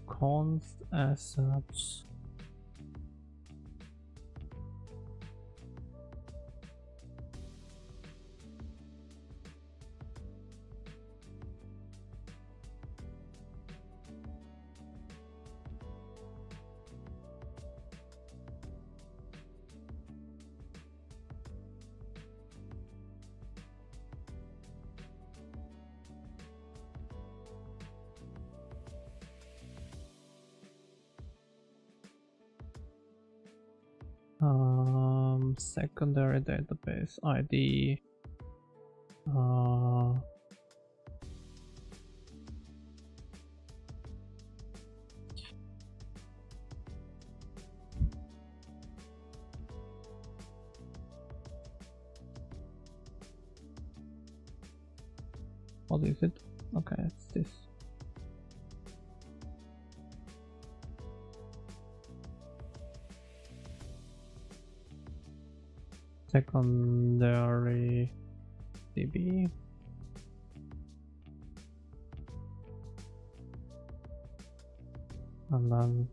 const assets. Secondary database ID. What is it? Okay, it's this. Secondary DB. And then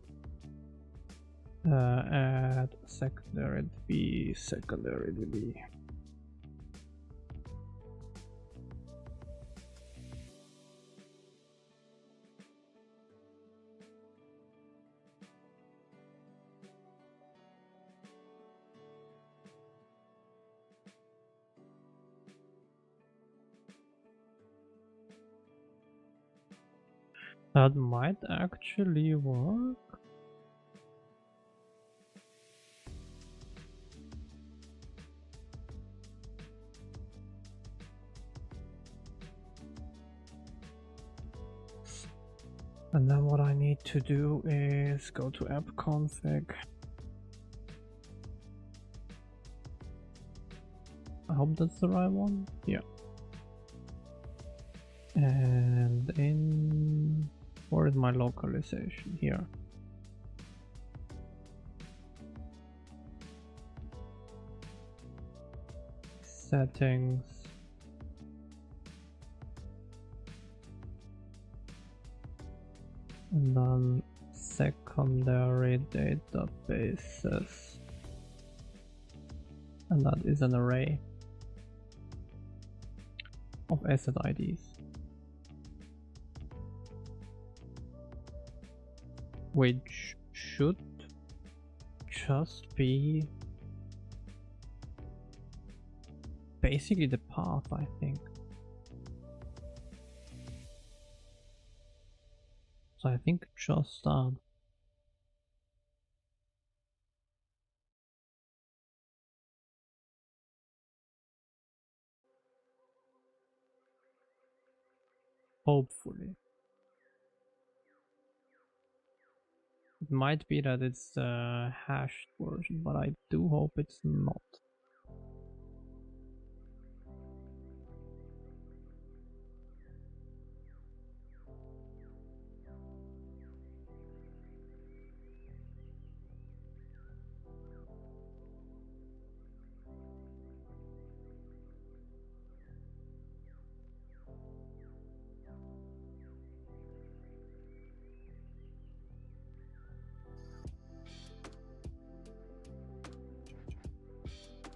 add secondary DB, secondary DB. That might actually work. And then what I need to do is go to app config. I hope that's the right one. Yeah. And in, where is my localization? Here. Settings. And then secondary databases. And that is an array of asset IDs, which should just be basically the path, I think. So I think just that. Hopefully. It might be that it's a hashed version, but I do hope it's not.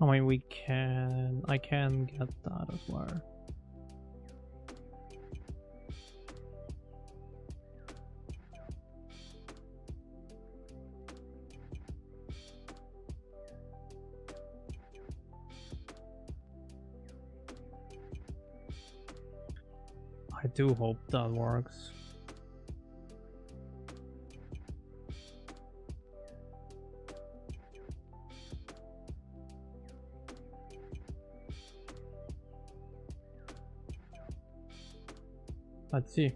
I mean, I can get that as well. I do hope that works. Let's see.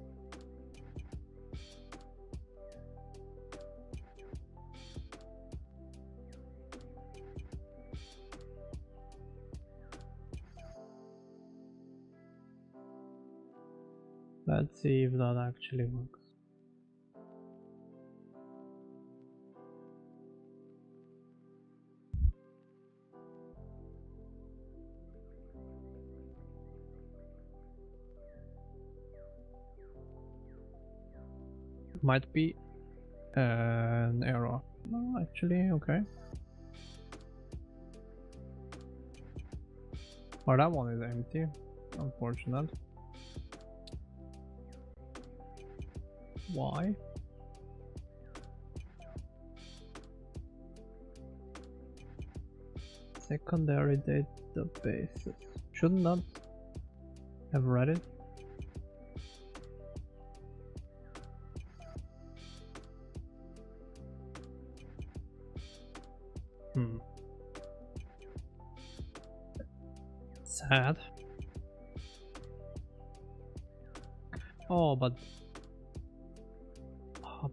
Let's see if that actually works. Might be an error. No, actually, okay. Oh, that one is empty. Unfortunate. Why? Secondary databases. Shouldn't that have read it? Sad. Oh, but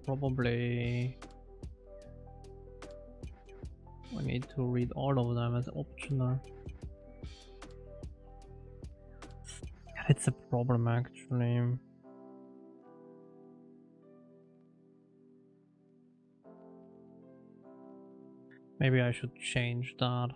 probably I need to read all of them as optional. It's a problem actually. Maybe I should change that.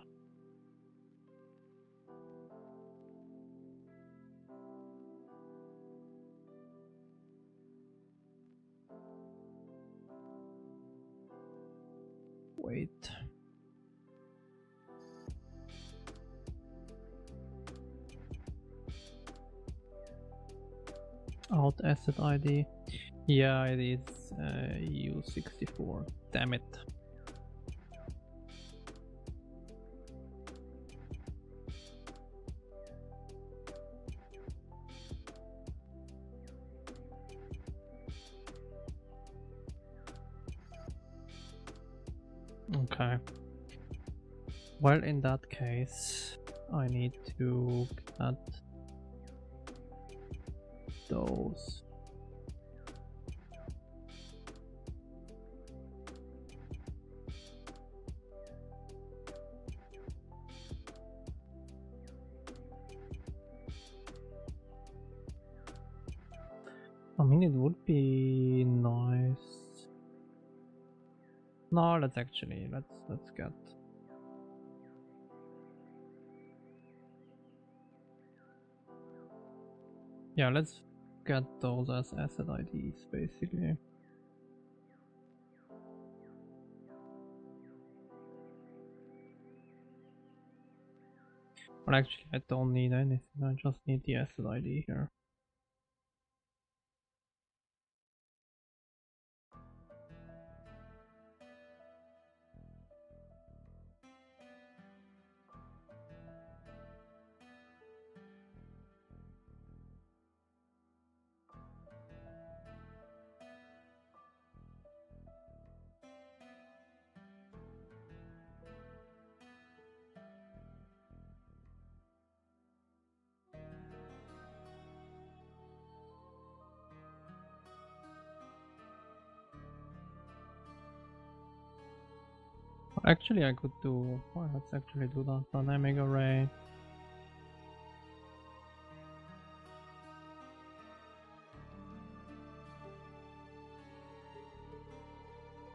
Wait. Out asset ID. Yeah, it is U64. Damn it. Okay. Well, in that case, I need to get those. I mean, it would be nice. No, let's get. Yeah, let's get those as asset IDs basically. But actually, I don't need anything. I just need the asset ID here. Actually, I could do. Well, let's actually do that dynamic array.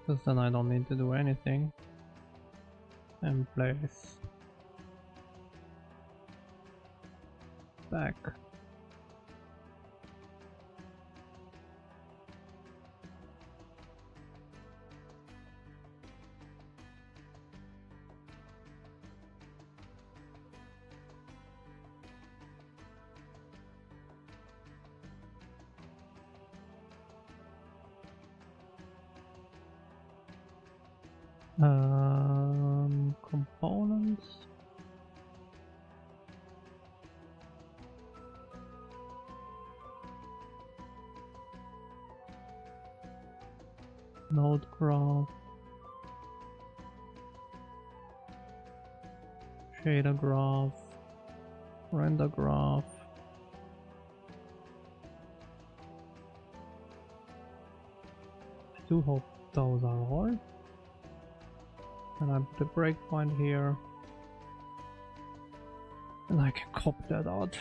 Because then I don't need to do anything. And place back. Components. Node graph. Shader graph. Render graph. do hope those are all. And I put a breakpoint here. And I can copy that out.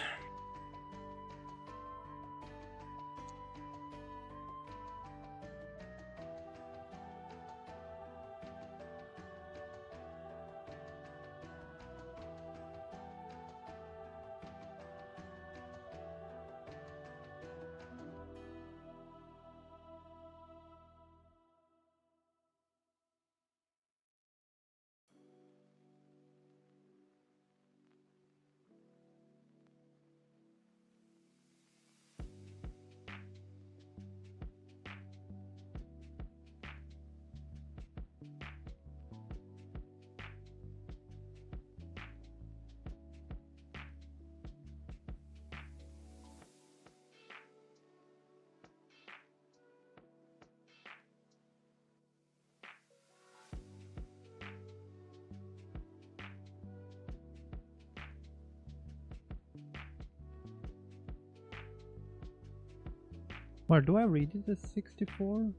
Where do I read it as 64?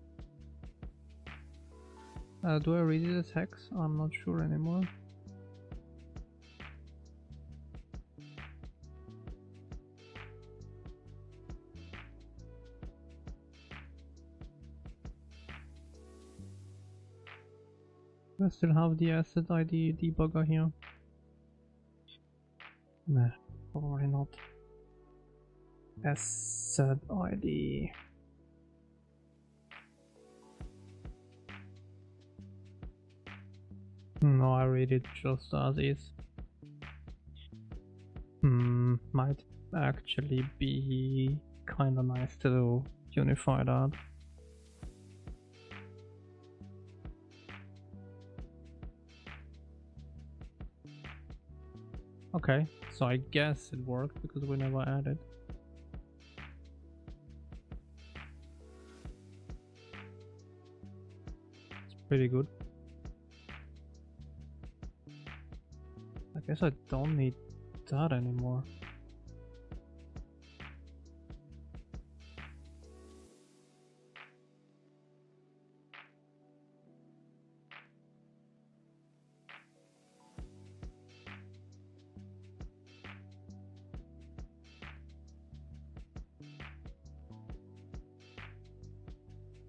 Do I read it as hex? I'm not sure anymore. I still have the asset ID debugger here. Nah, probably not. Asset ID. No, I read it just as is. Might actually be kinda nice to unify that. Okay, so I guess it worked because we never added. It's pretty good. I guess I don't need that anymore.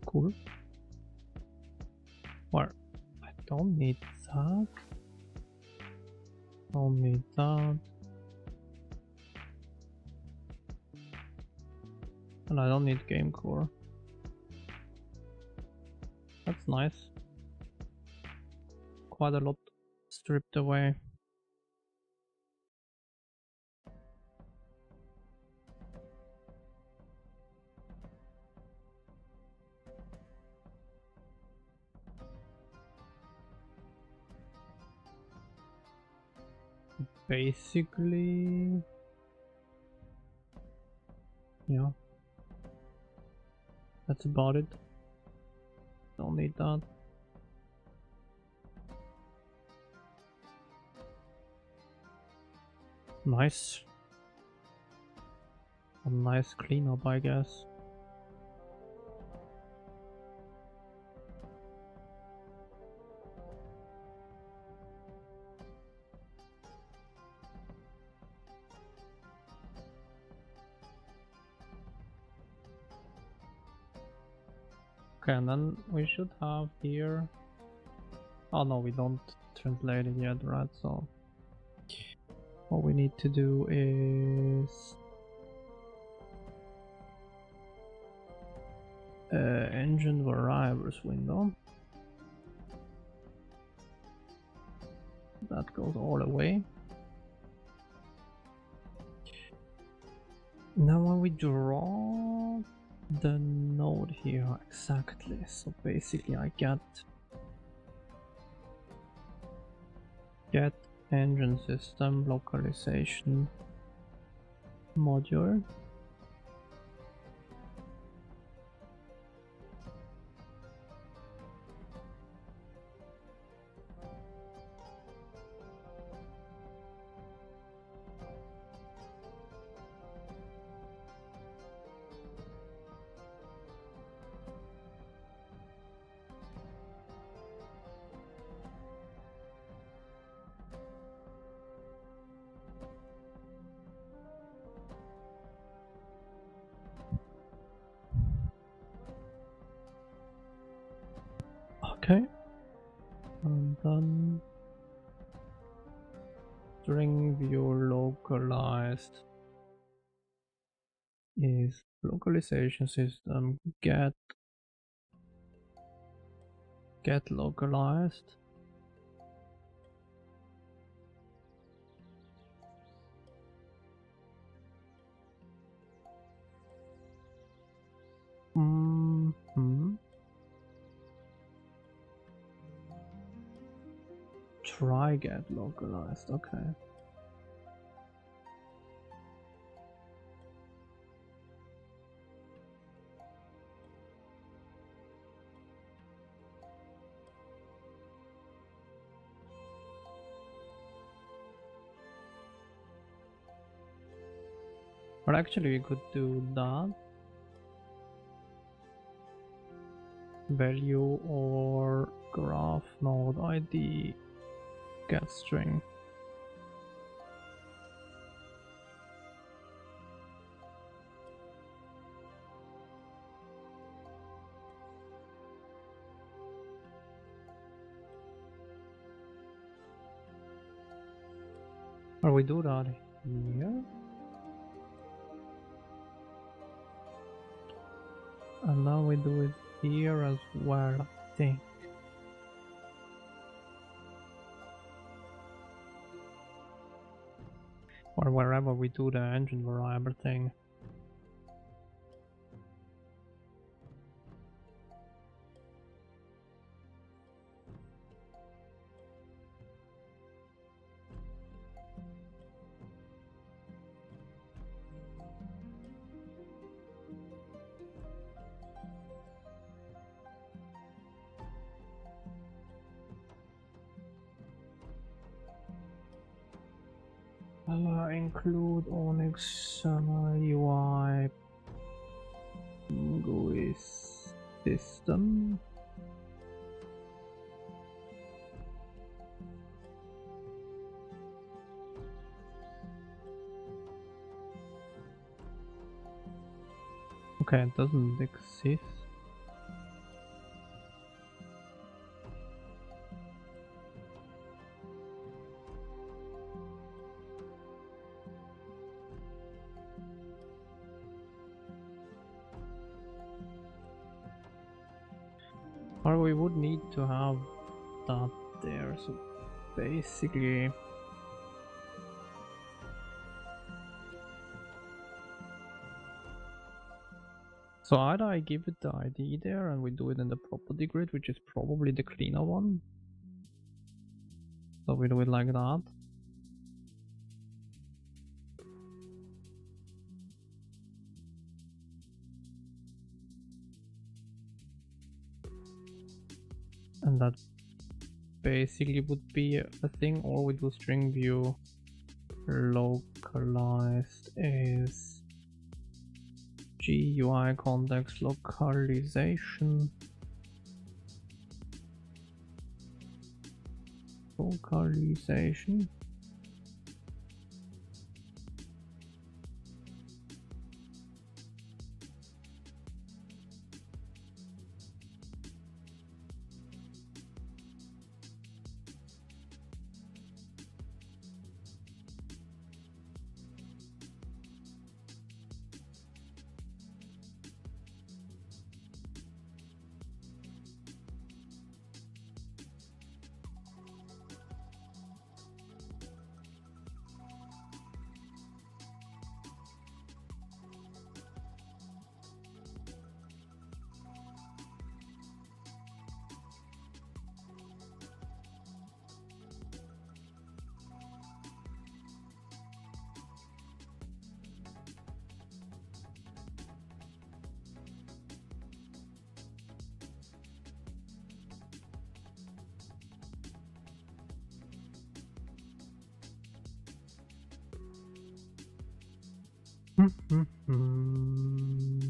Cool. Well, I don't need that. Don't need that. And I don't need game core. That's nice. Quite a lot stripped away. Basically, yeah, that's about it. Don't need that. Nice. A nice cleanup, I guess. Okay, and then we should have here. Oh no, we don't translate it yet, right? So what we need to do is engine variables window. That goes all the way. Now when we draw the node here exactly, so basically I get engine system localization module. button. String view localized is localization system get localized. Try get localized, okay. But actually we could do that. Value or graph node ID get string. Or we do that here. And now we do it here as well, I think. Or wherever we do the engine variable thing. Include Onyx UI GUI system. Okay, it doesn't exist. Or we would need to have that there, so basically so either I give it the ID there and we do it in the property grid, which is probably the cleaner one. So we do it like that. And that basically would be a thing, or we do string view localized is GUI context localization. Localization.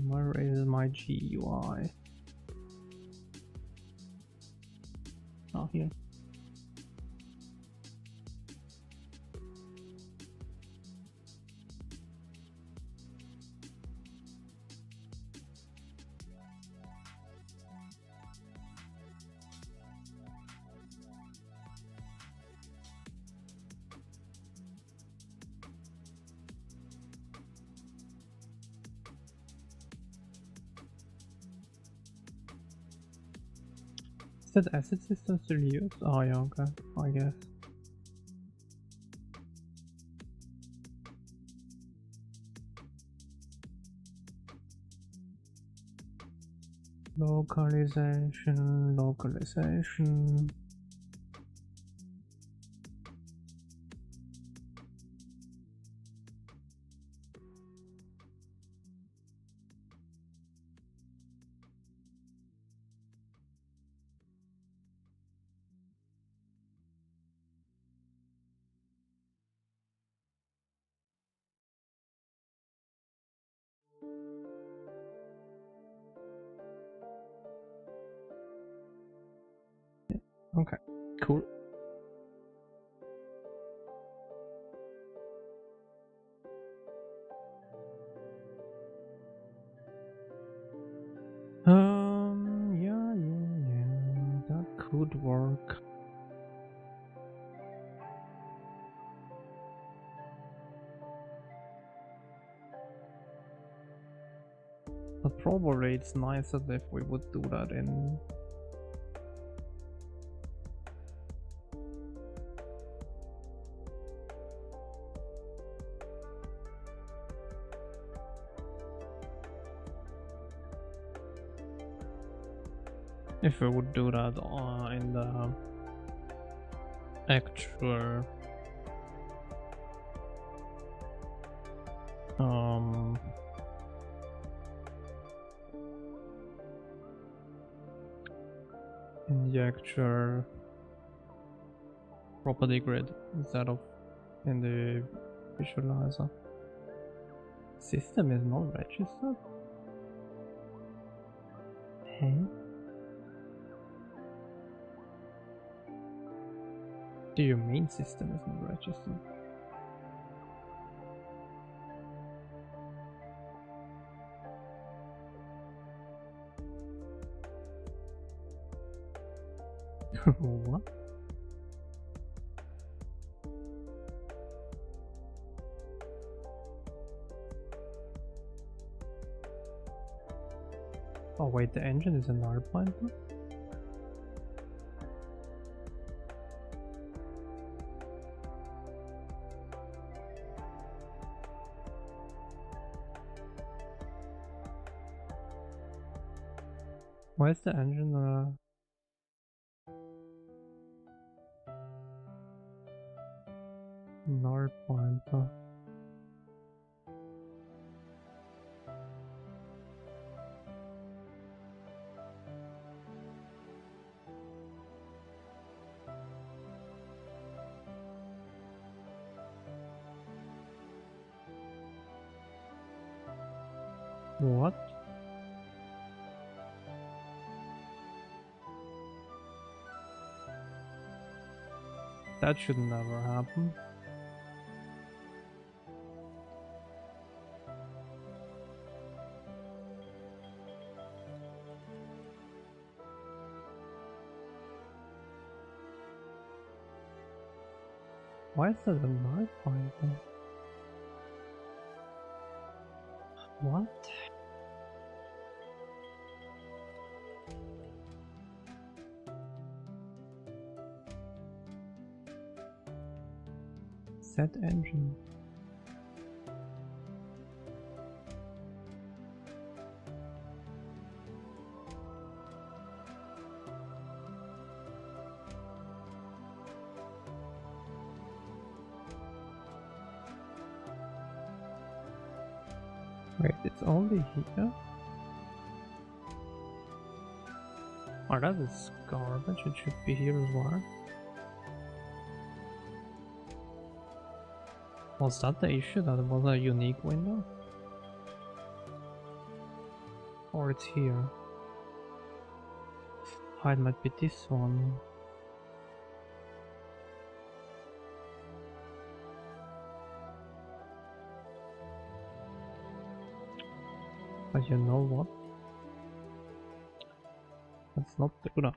Where is my GUI? Oh, here. that acid system still used? Oh yeah, okay, I guess. Localization, localization. Okay, cool. Yeah, that could work. But probably it's nicer if we would do that in... If we would do that in the actual in the actual property grid instead of in the visualizer. System is not registered? Hey? Do you mean system is not registered? What? Oh wait, the engine is a null pointer? Why is the engine null pointer? What? That should never happen. Why is that a null pointer? What? Set engine. Wait, it's only here? Oh, that is garbage. It should be here as well. Was that the issue? That it was a unique window? Or it's here? Oh, it might be this one. But you know what? Let's not do that.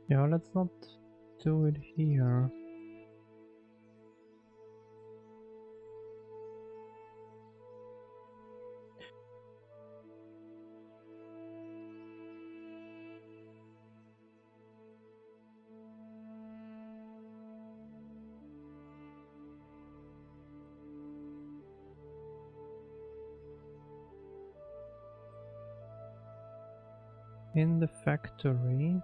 Yeah, let's not do it here. in the factory.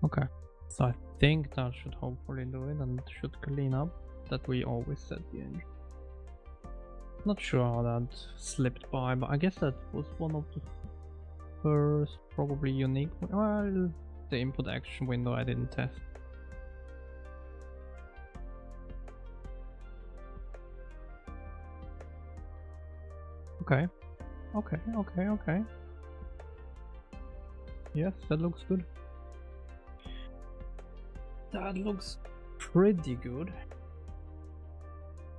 Okay, so I think that should hopefully do it, and it should clean up that we always set the engine. Not sure how that slipped by, but I guess that was one of the first probably unique. Well, the input action window I didn't test. Okay, okay. Yes, that looks good. That looks pretty good.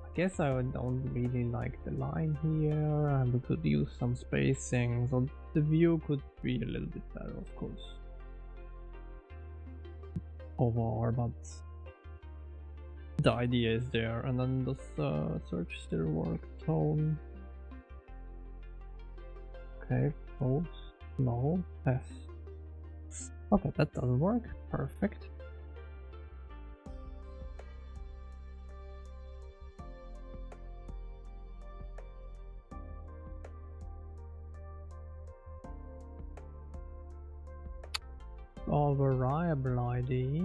I guess I don't really like the line here, and we could use some spacing, so the view could be a little bit better, of course. Overall, but the idea is there. And then does search still work? Tone. Okay, pose. No, test. Okay, that doesn't work. Perfect. All variable ID.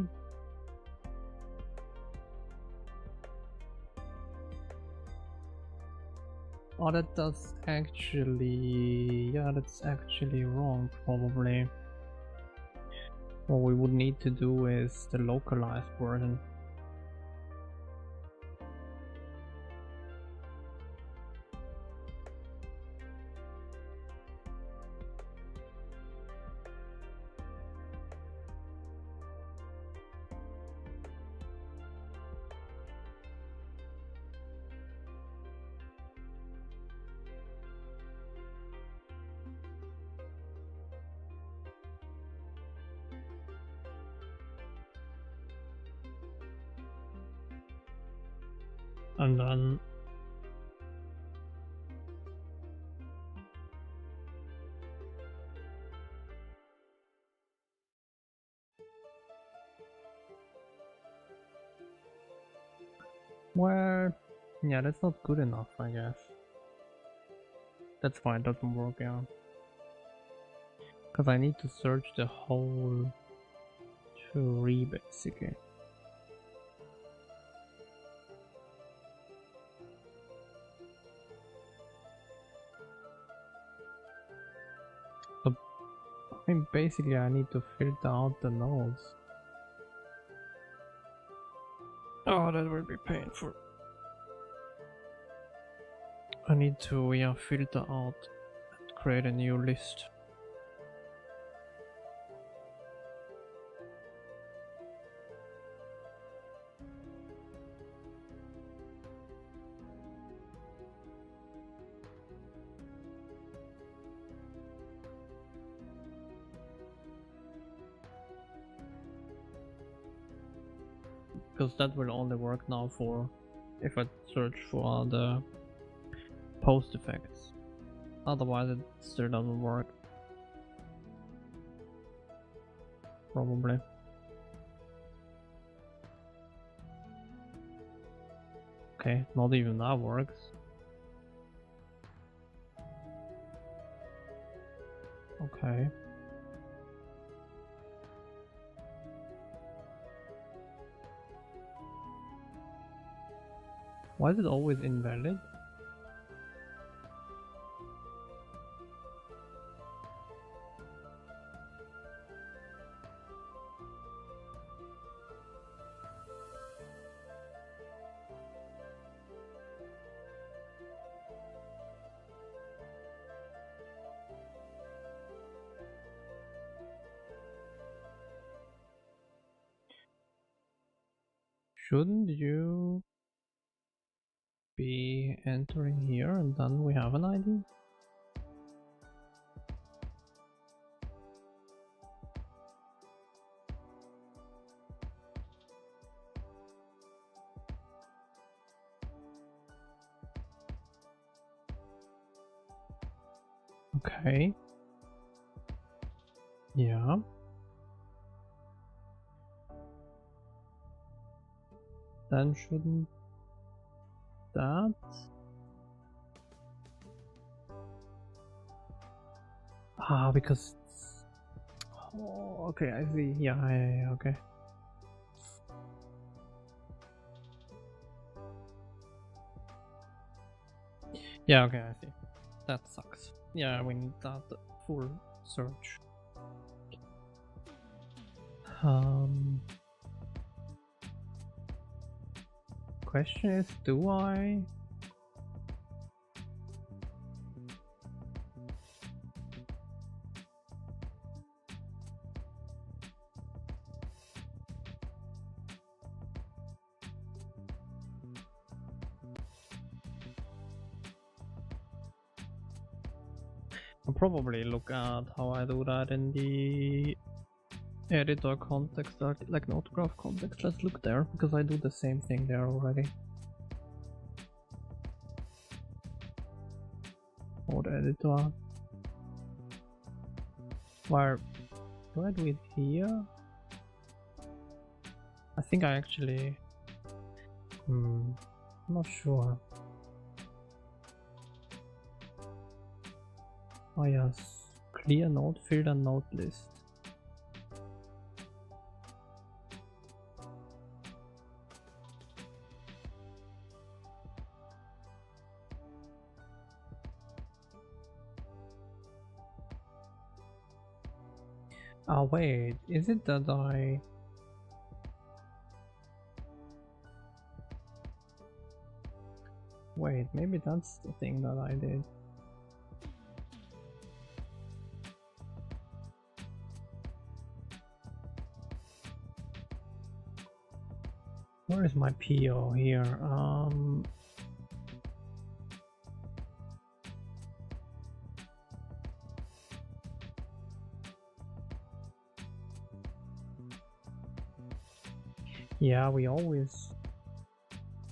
Oh, that does actually, yeah, that's actually wrong, probably. What we would need to do is the localized version. And then well, yeah, that's not good enough, I guess. That's why it doesn't work out. Because I need to search the whole tree, basically. So, I mean, basically I need to filter out the nodes. Oh, that will be painful. I need to, yeah, filter out and create a new list. Because that will only work now for if I search for the post effects. Otherwise it still doesn't work. Probably. Okay, not even that works. Okay. Why is it always invalid? Shouldn't you be entering here and then we have an ID? Okay. Yeah. Then shouldn't that? Ah, because it's... Oh, okay, I see. Yeah, okay. Yeah, okay, I see. That sucks. Yeah, we need that full search. Question is, do I? I'll probably look at how I do that in the editor context, like node graph context. Let's look there, because I do the same thing there already. Node editor. Where do I do it here? I think I actually... I'm not sure. Oh yes, clear node field and node list. Ah wait, is it that I... Wait, maybe that's the thing that I did. Where is my PO here? Yeah, we always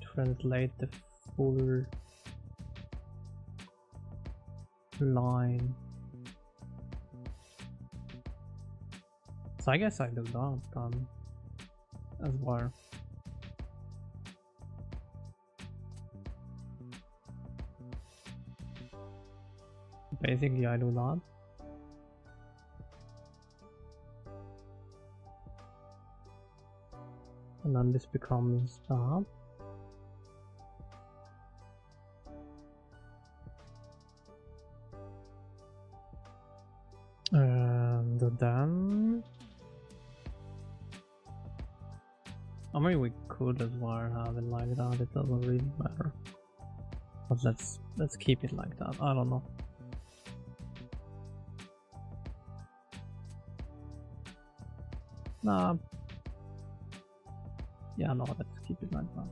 translate the full line. So I guess I do that then as well. Basically I do that. And then this becomes that. And then... I mean, we could as well have it like that, it doesn't really matter. But let's keep it like that, I don't know. Nah. Yeah, no, let's keep it like that.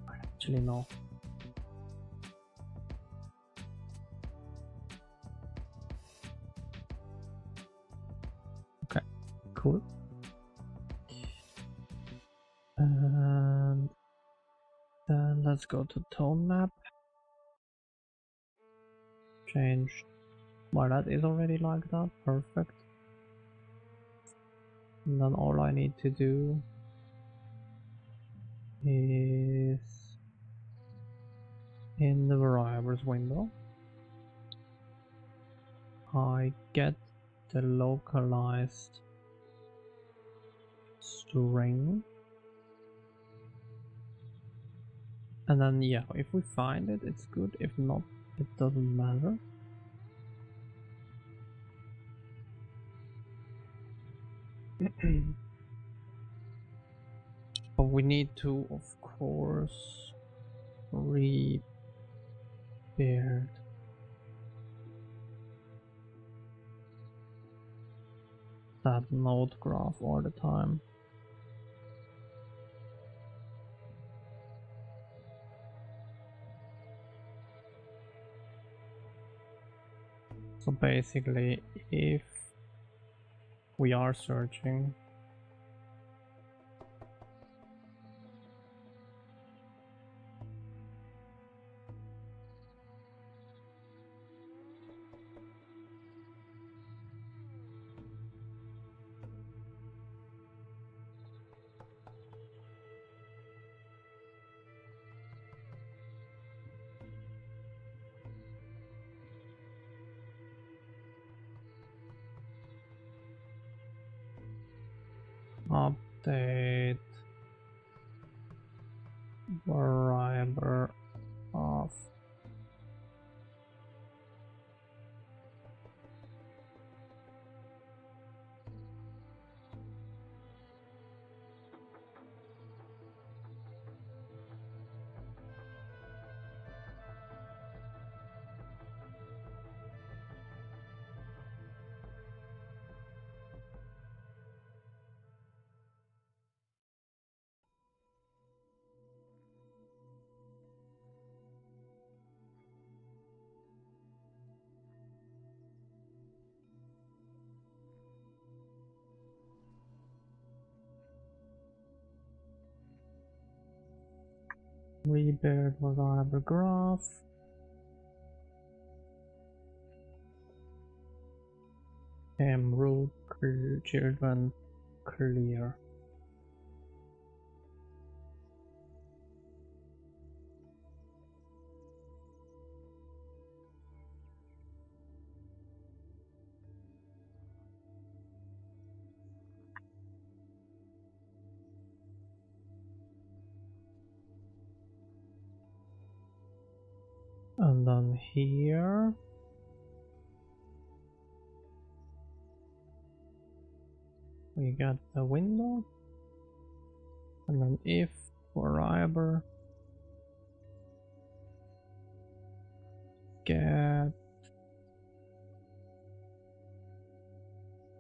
Actually no. Okay, Cool. And then let's go to tone map. Change. Well, that is already like that. Perfect. And then all I need to do is in the variables window, I get the localized string, and then yeah, if we find it, it's good. If not, it doesn't matter. But we need to, of course, rebuild that node graph all the time. So basically, if we are searching, update variable of rebuild variable graph. Root children clear. And then here we get the window, and then if variable get,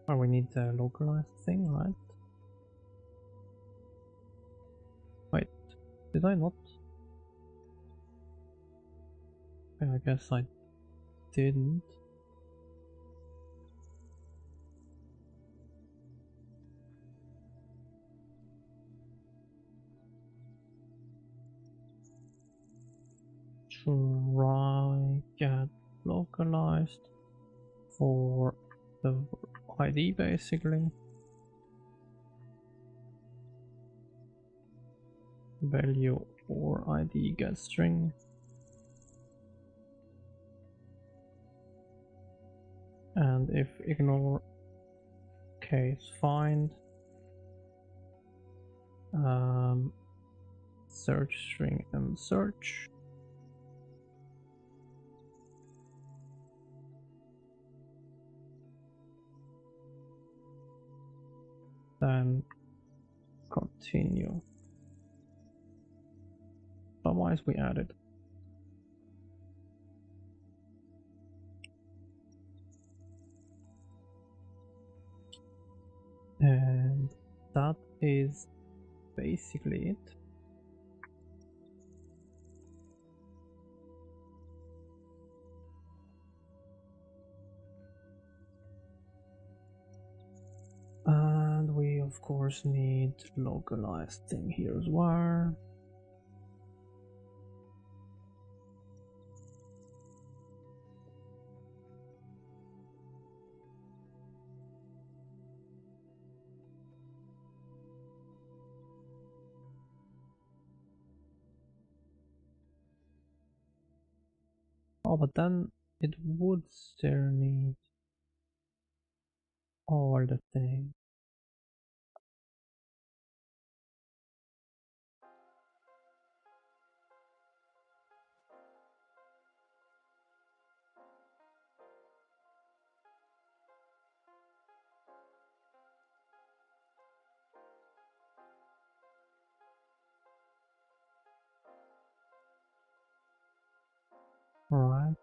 oh, we need the localized thing, right? Wait, did I not? I guess I didn't. Try get localized for the ID basically. Value or ID get string. And if ignore case find, search string and search. Then continue. Otherwise we add it. And that is basically it. of course need localized thing here as well. Oh, but then it would still need all the things. Right.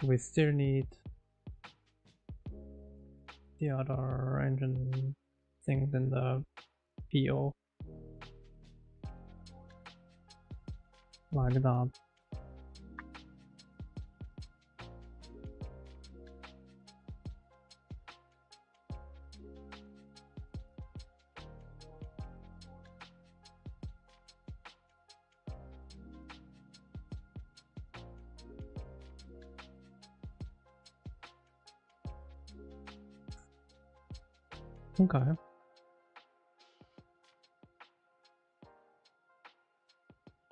We still need the other engine things in the PO. Like that. Okay. I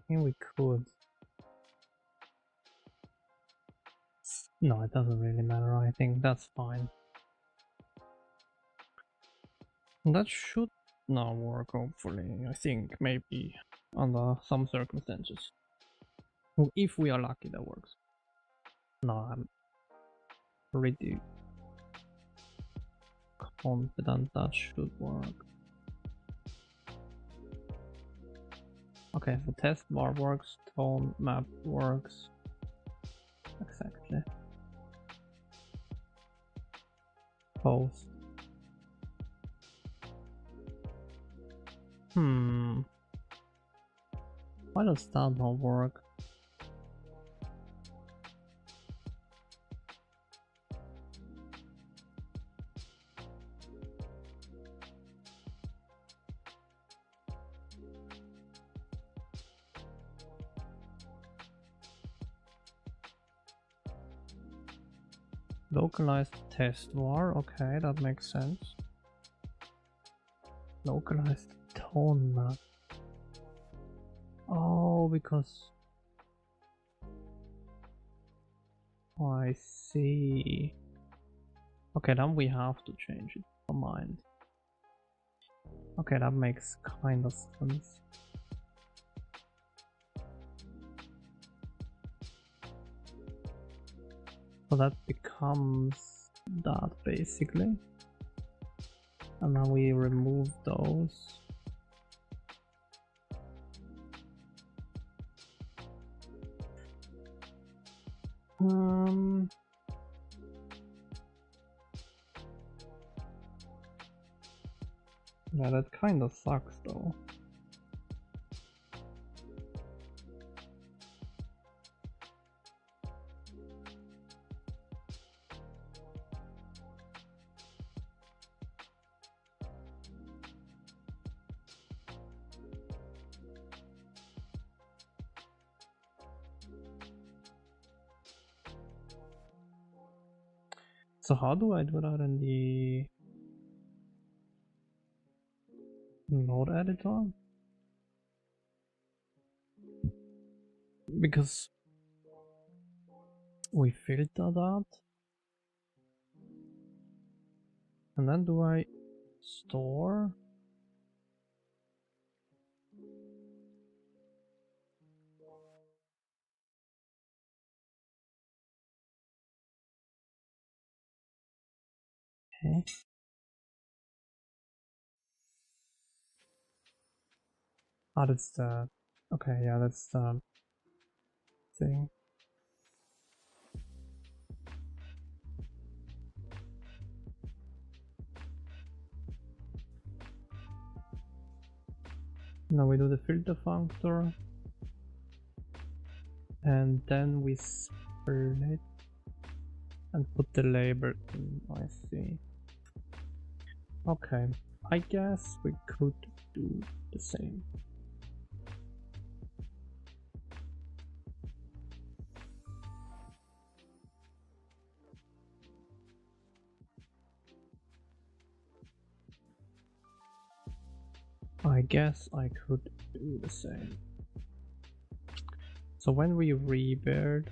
think we could. No, it doesn't really matter. I think that's fine. That should now work, hopefully. I think maybe under some circumstances. If we are lucky, that works. No, I'm pretty confident that should work. Okay, so test bar works, tone map works. Exactly. Post. Why does that not work? Localized test var, okay, that makes sense. Localized tone map. Oh, because I see. Okay, then we have to change it. Never mind. Okay, that makes kind of sense. So that becomes that basically. And now we remove those. Yeah, that kind of sucks though. So how do I do that in the node editor? Because we filter that. And then do I store? Okay. Ah, that's the... Okay, yeah, that's the thing. Now we do the filter functor, and then we split and put the label in. I see. Okay, I guess we could do the same. I guess I could do the same. So when we rebuild,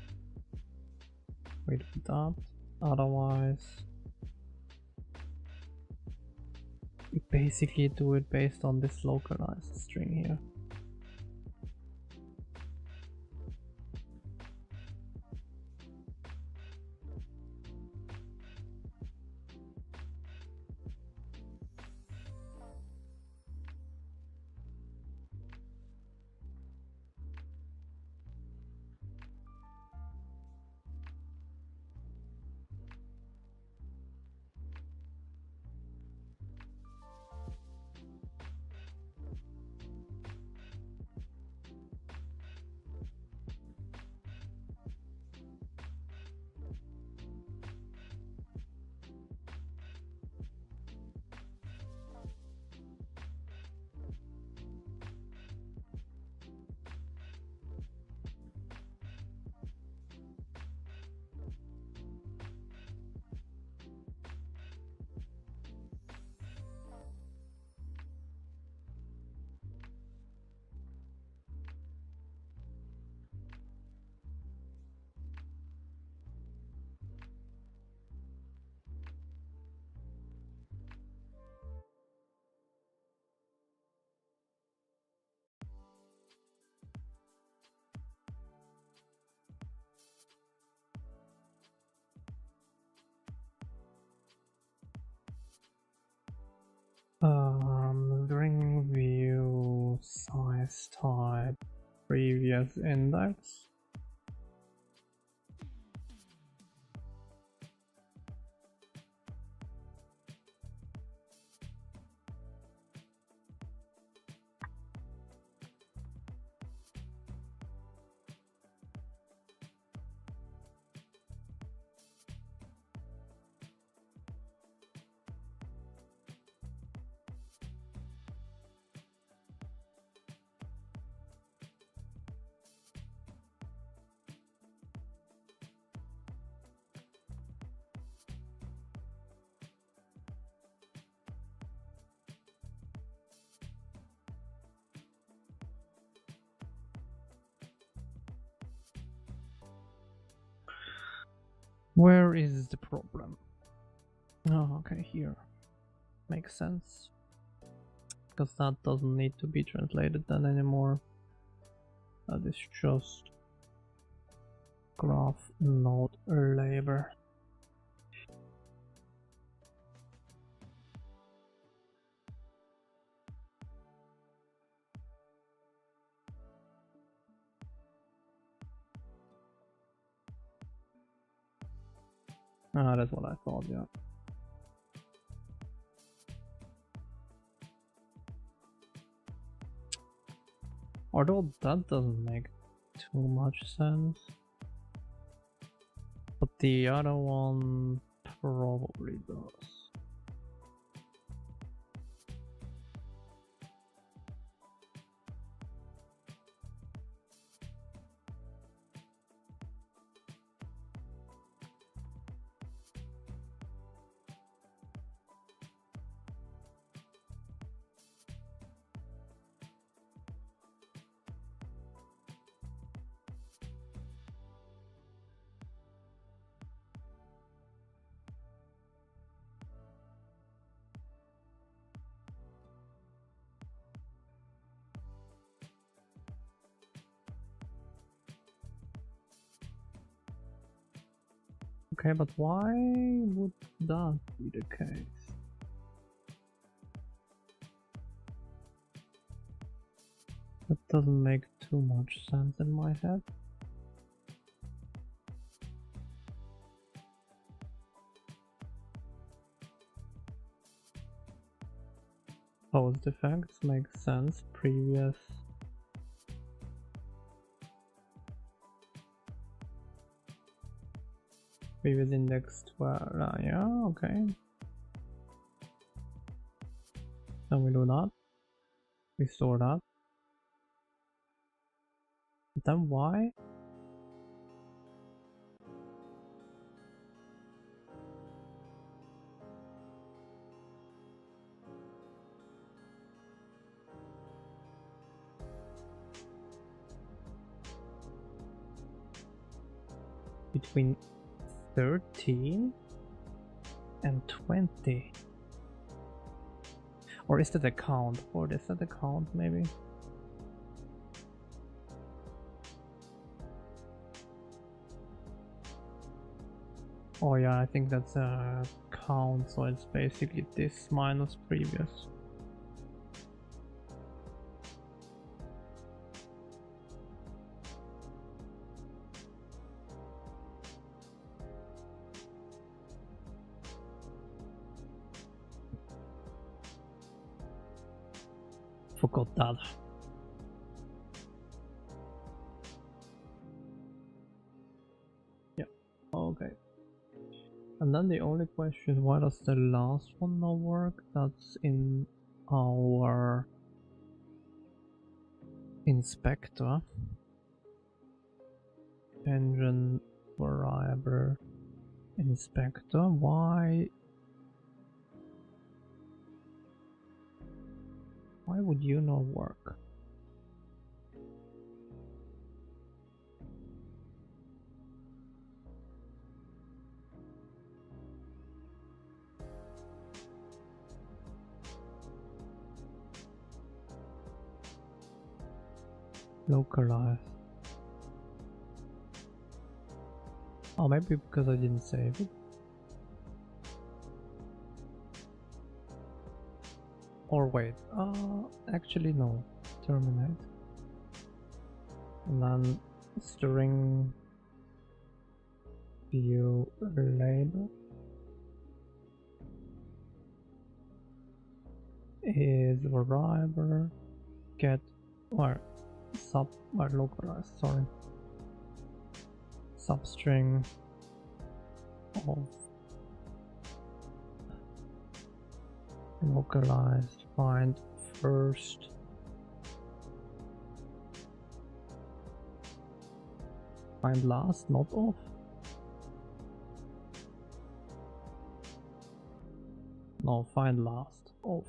we do that. Otherwise, we basically do it based on this localized string here. Ring view size type previous index. Where is the problem? Oh, okay, here. Makes sense. Because that doesn't need to be translated then anymore. That is just graph node label. Ah, that's what I thought, yeah. Although that doesn't make too much sense. But the other one probably does. Okay, but why would that be the case? That doesn't make too much sense in my head. Post effects makes sense. Previous index 12. Yeah, okay. Then we do that. We store that. Then why? Between 13 and 20. Or is that a count? Or is that a count maybe? Oh yeah, I think that's a count, so it's basically this minus previous. Forgot that. Yeah, okay. And then the only question, why does the last one not work? That's in our inspector. Engine variable inspector. Why would you not work? Localize. Oh, maybe because I didn't save it. Or wait, actually no. Terminate. And then string view label is variable get or sub or localize, sorry. Substring of localized find first find last, not off. No, find last off.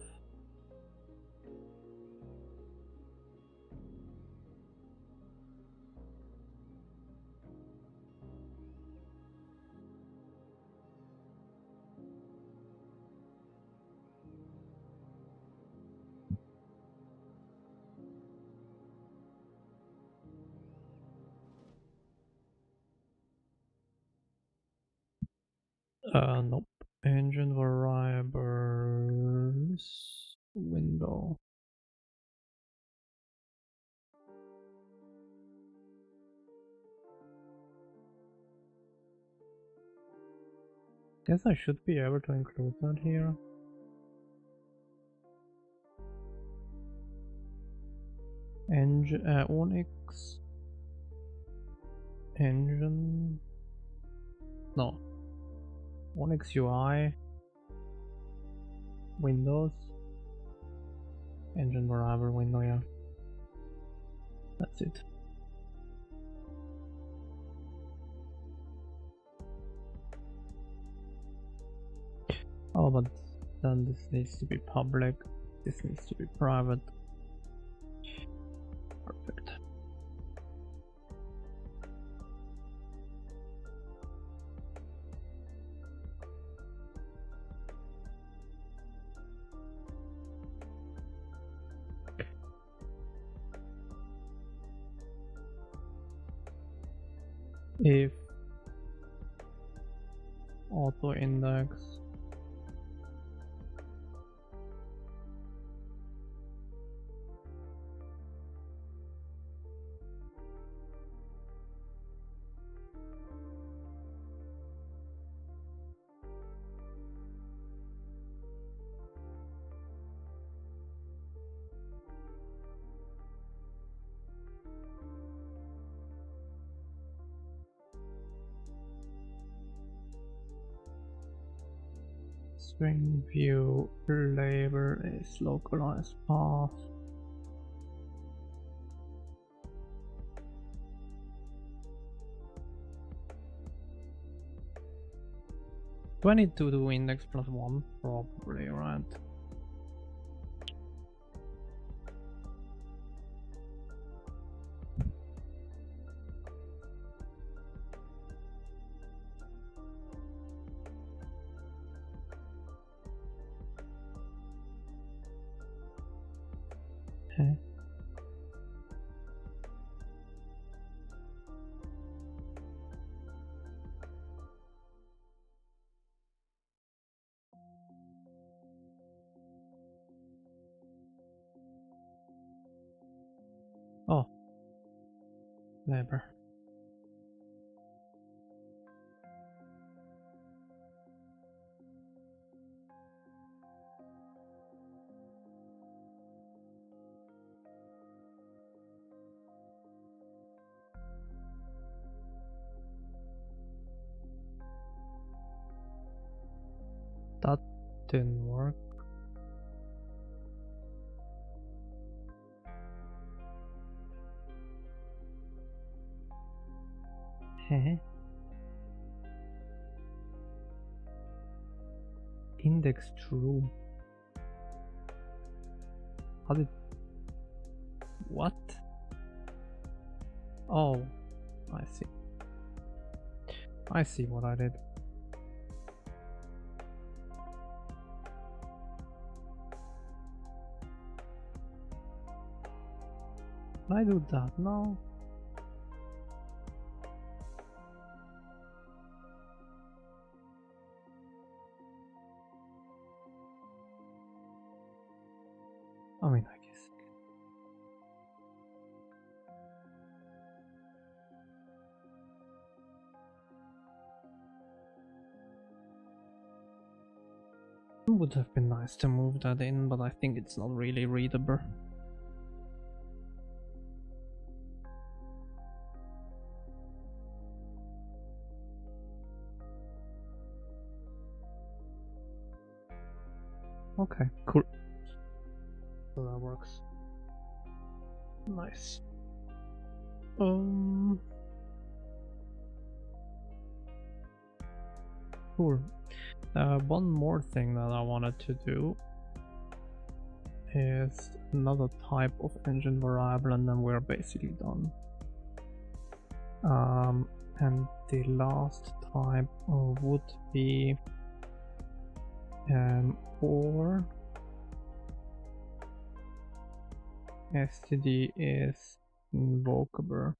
Nope. Engine variables window. Guess I should be able to include that here. Engine, Onyx Engine. No. Onyx UI. Windows. Engine variable window, yeah. That's it. Oh, but then this needs to be public. This needs to be private. Perfect. If auto index Swing view labor is localized path. Do I need to do index +1? Probably, right? Okay. Oh, labor. That didn't work. Heh. Index true. How did... What? Oh, I see. I see what I did. Can I do that now? I mean, I guess. It would have been nice to move that in, but I think it's not really readable. Okay, cool. So that works. Nice. Cool. One more thing that I wanted to do is another type of engine variable, and then we're basically done. And the last type would be or std is invocable.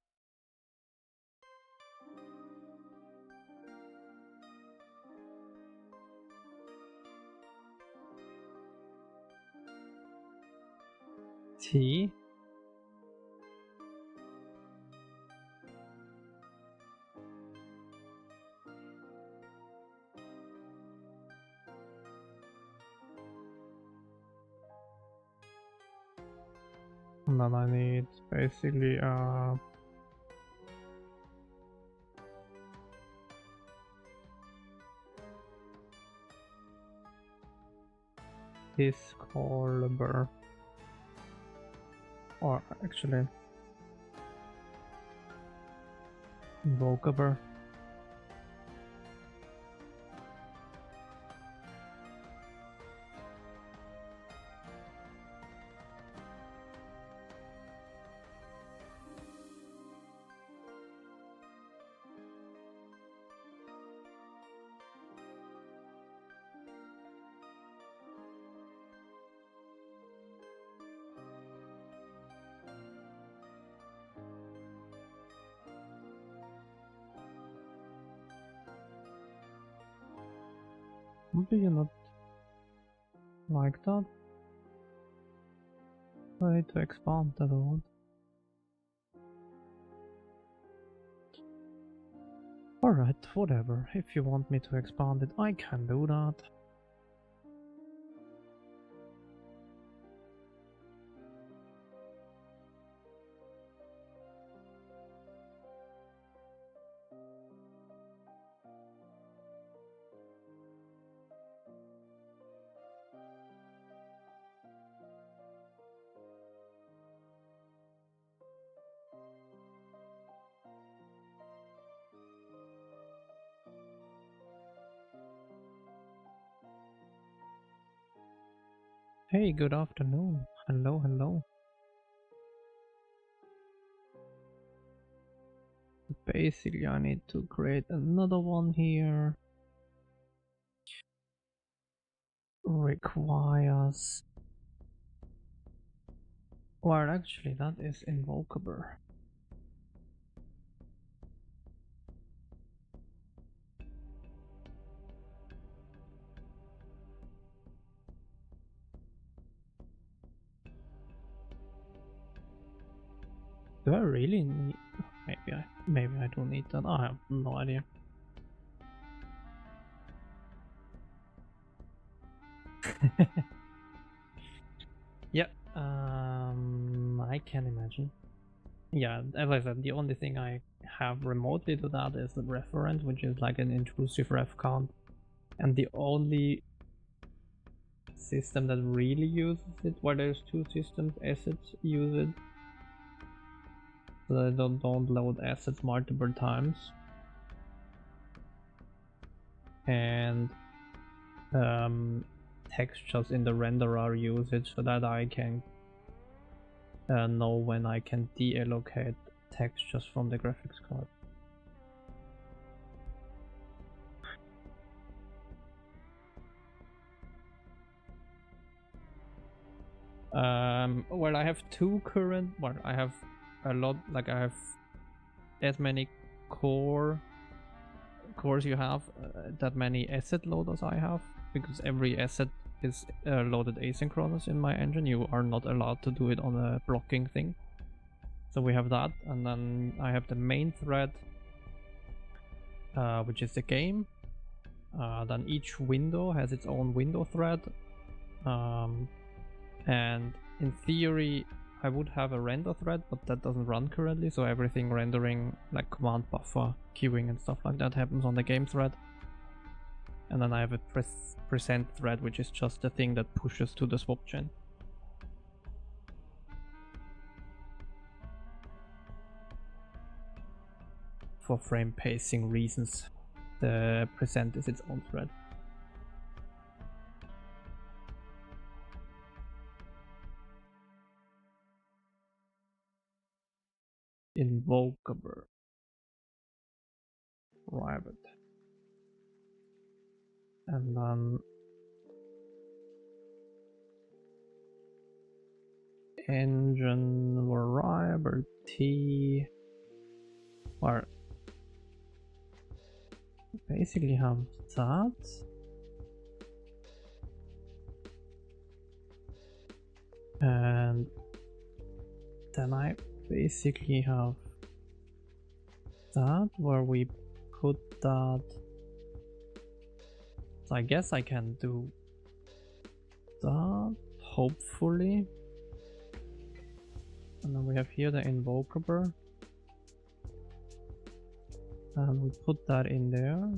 T and then I need basically this callable, or actually invocable. Do you not like that? I need to expand that one. Alright, whatever. If you want me to expand it, I can do that. Hey, good afternoon. Hello, hello. Basically, I need to create another one here. Requires... Well, actually, that is invocable. Do I really need... Maybe I don't need that. I have no idea. Yeah, I can imagine. Yeah, as I said, the only thing I have remotely to that is the reference, which is like an intrusive ref count. And the only system that really uses it, where there's two systems, assets use it. So they don't load assets multiple times. And textures in the renderer use it so that I can know when I can deallocate textures from the graphics card. Well, I have two current. Well, I have a lot. Like I have as many cores you have, that many asset loaders I have, because every asset is loaded asynchronous in my engine. You are not allowed to do it on a blocking thing. So we have that, and then I have the main thread, which is the game. Then each window has its own window thread, and in theory I would have a render thread, but that doesn't run currently, so everything rendering, like command buffer, queuing and stuff like that, happens on the game thread. And then I have a present thread, which is just the thing that pushes to the swap gen. For frame pacing reasons, the present is its own thread. Invocable. Private. And then engine variable t, or basically have that. And then I basically have that where we put that. So I guess I can do that, hopefully. And then we have here the invocable. And we put that in there.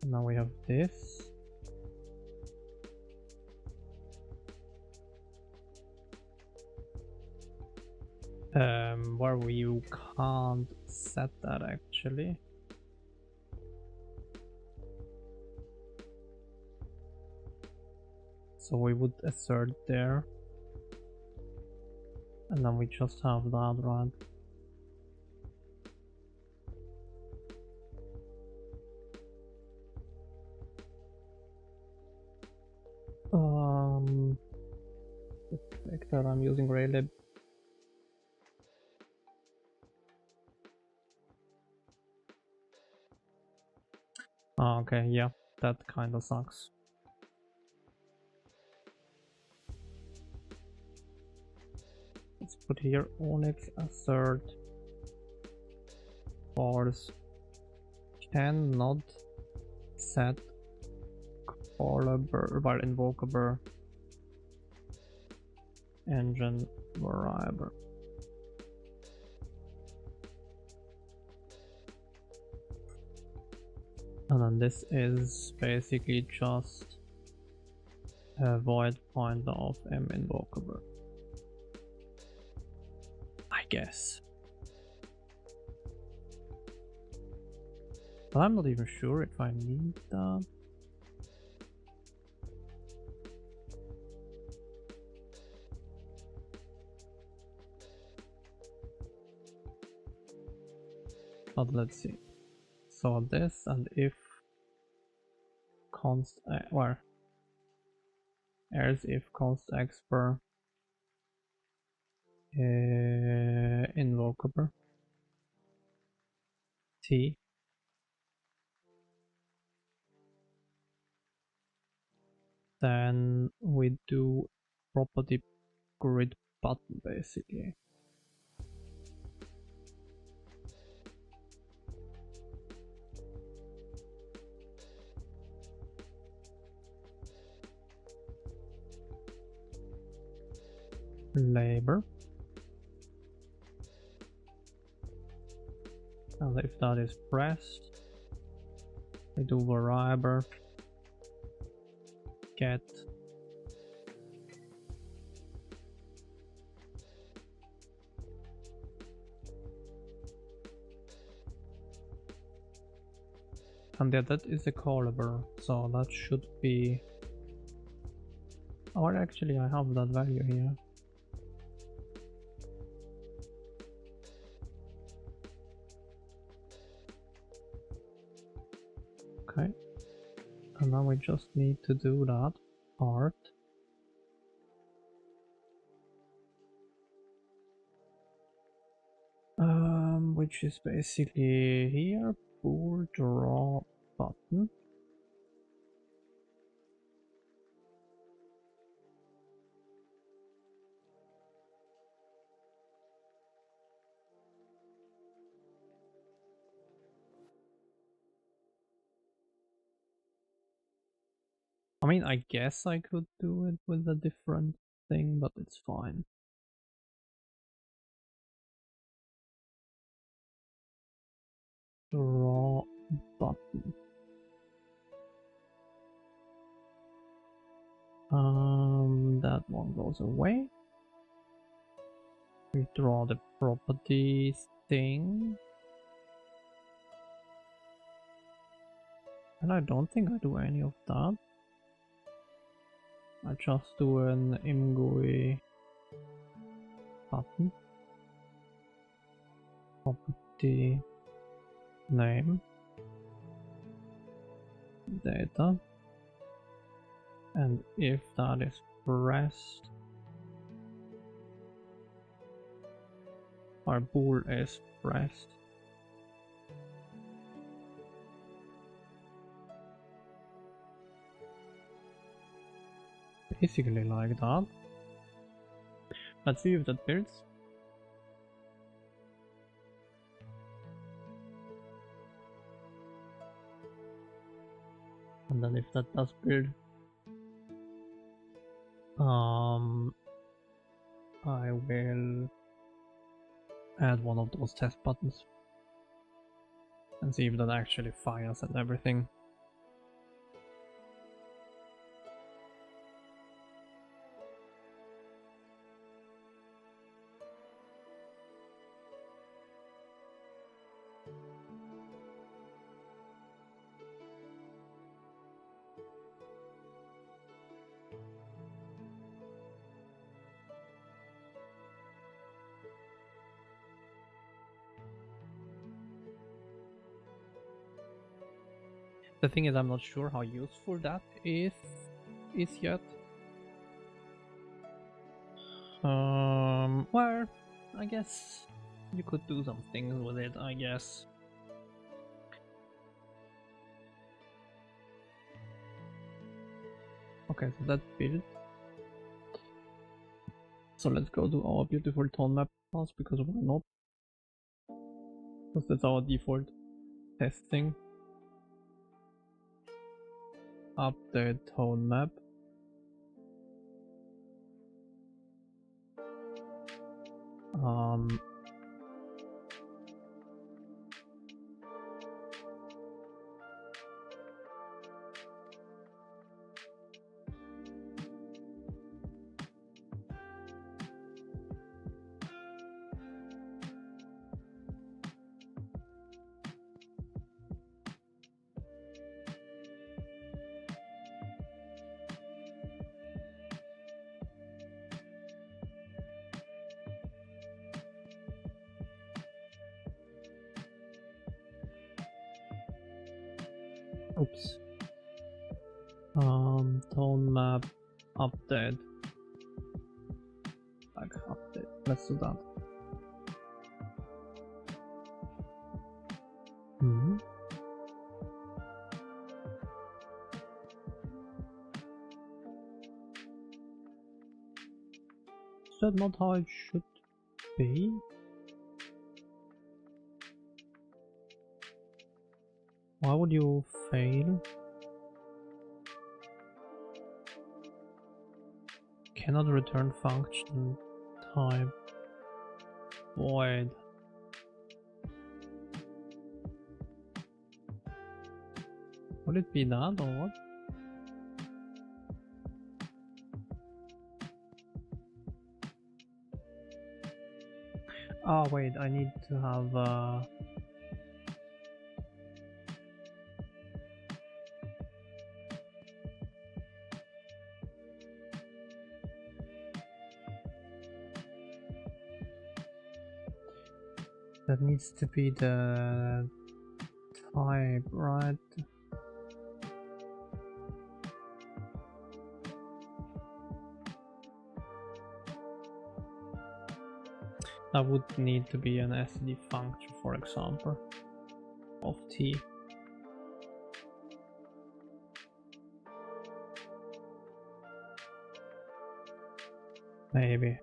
And now we have this. Where you can't set that actually. So we would assert there. And then we just have that, right? The fact that I'm using Raylib. Oh, okay, yeah, that kind of sucks. Let's put here Onyx assert force cannot set callable while invocable engine variable. And then this is basically just a void pointer of m-invocable, I guess. But I'm not even sure if I need that. But let's see. So this, and if const where else if const expr invocable t, then we do property grid button basically. Labor, and if that is pressed, we do variable get and yeah, that is a callable, so that should be, or actually I have that value here. Okay, and now we just need to do that part. Which is basically here, bool draw button. I mean, I guess I could do it with a different thing, but it's fine. Draw button. That one goes away. We draw the properties thing. And I don't think I do any of that. I just do an imgui button. Property name. Data. And if that is pressed, our bool is pressed, basically like that. Let's see if that builds. And then if that does build, I will add one of those test buttons and see if that actually fires and everything. The thing is, I'm not sure how useful that is yet. Well, I guess you could do some things with it, I guess. Okay, so that's built. So let's go to our beautiful tone map class, because why not? Because that's our default testing. Update tone map. Oops. Tone map update. Like update. Let's do that. Is that not how it should be? Why would you fail? Cannot return function type void. Would it be that or what? Oh wait, I need to have that needs to be the type, right? That would need to be an SED function, for example, of T. Maybe.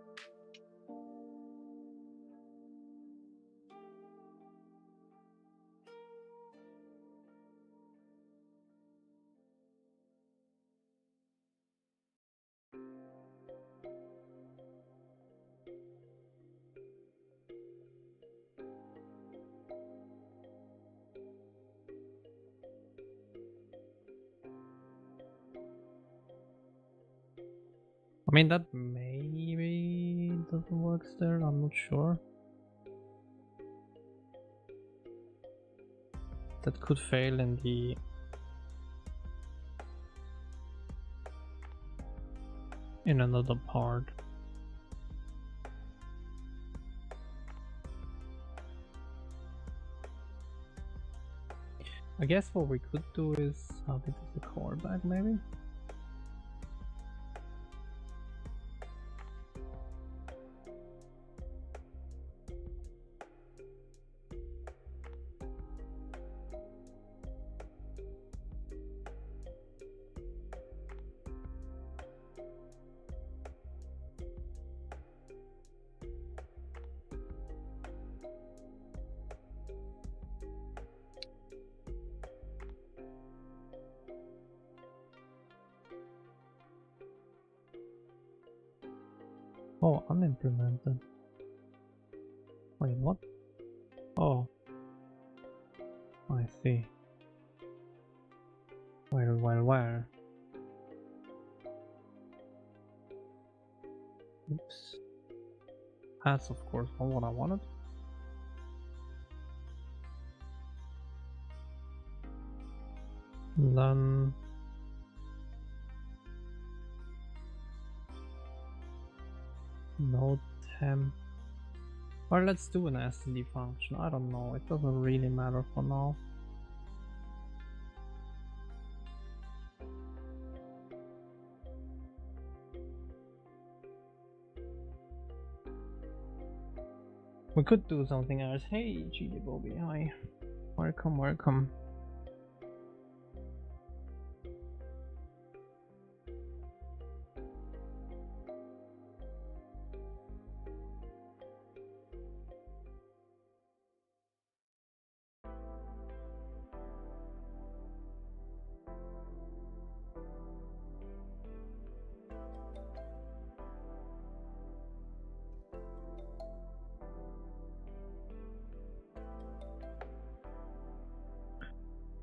I mean, that maybe doesn't work there, I'm not sure. That could fail in the in another part. I guess what we could do is have it as a callback, maybe. Oh, unimplemented. Wait, what? Oh, I see. Where? Oops. That's of course not what I wanted. And then no temp. Or let's do an STD function. I don't know. It doesn't really matter for now. We could do something else. Hey, GD Bobby, hi. Welcome.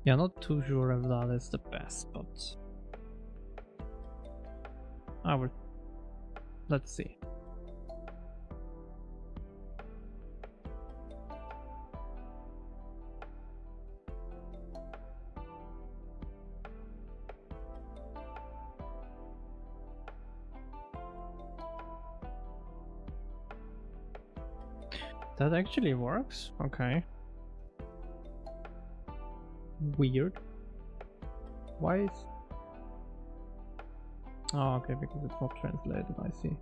Yeah, not too sure if that is the best, but I will. Let's see. That actually works. Okay. Weird. Why is... Oh, okay, because it's not translated, I see.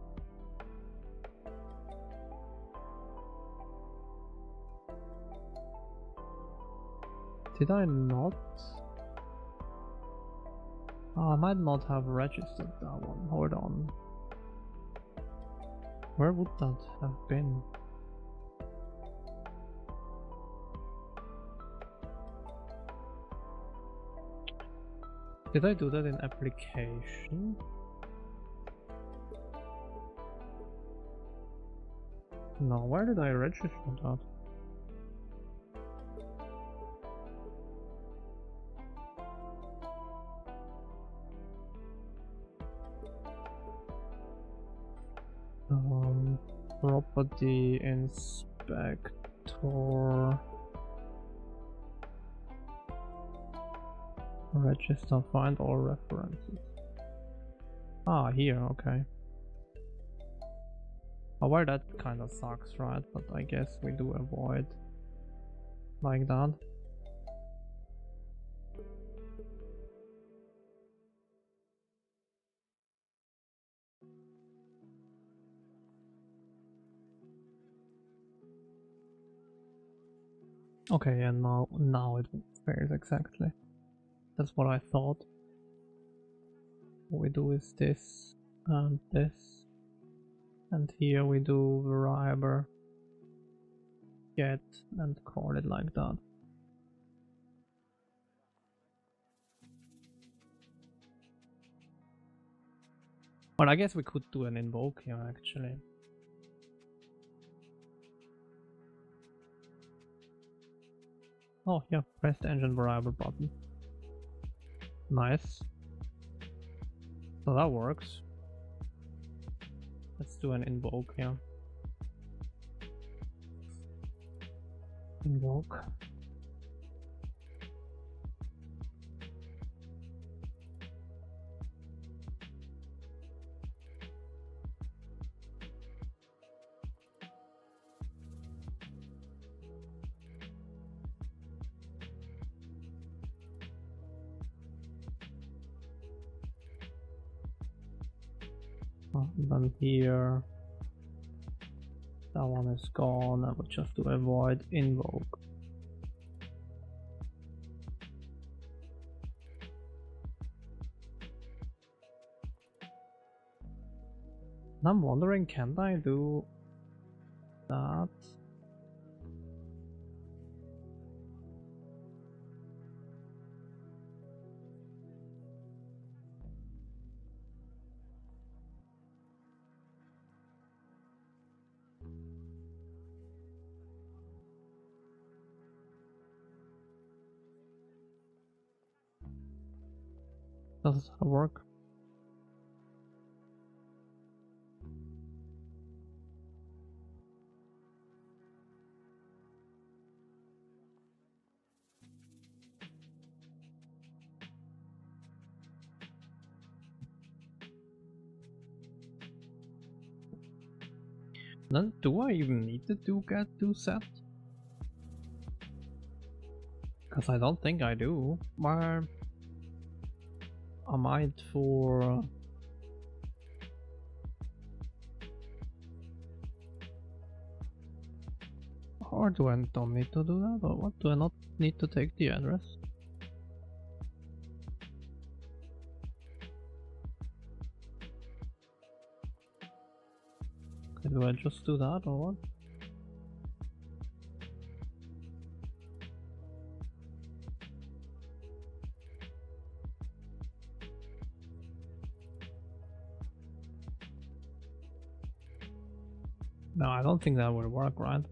Did I not? Oh, I might not have registered that one. Hold on. Where would that have been? Did I do that in application? No, where did I register that? Property inspector. Register, find all references. Ah, here, okay. Oh, well, that kind of sucks, right? But I guess we do avoid like that. Okay, and now it fails exactly. That's what I thought. What we do is this and this, and here we do variable get and call it like that. Well, I guess we could do an invoke here actually. Oh yeah, press the engine variable button. Nice. So that works. Let's do an invoke here. Invoke. Then here, that one is gone. I would just do avoid invoke. And I'm wondering, can I do that? Does it work? Then do I even need to do get to set? Because I don't think I do. Why I might for or do I don't need to do that, or what? Do I not need to take the address? Okay, do I just do that or what? No, I don't think that will work, right?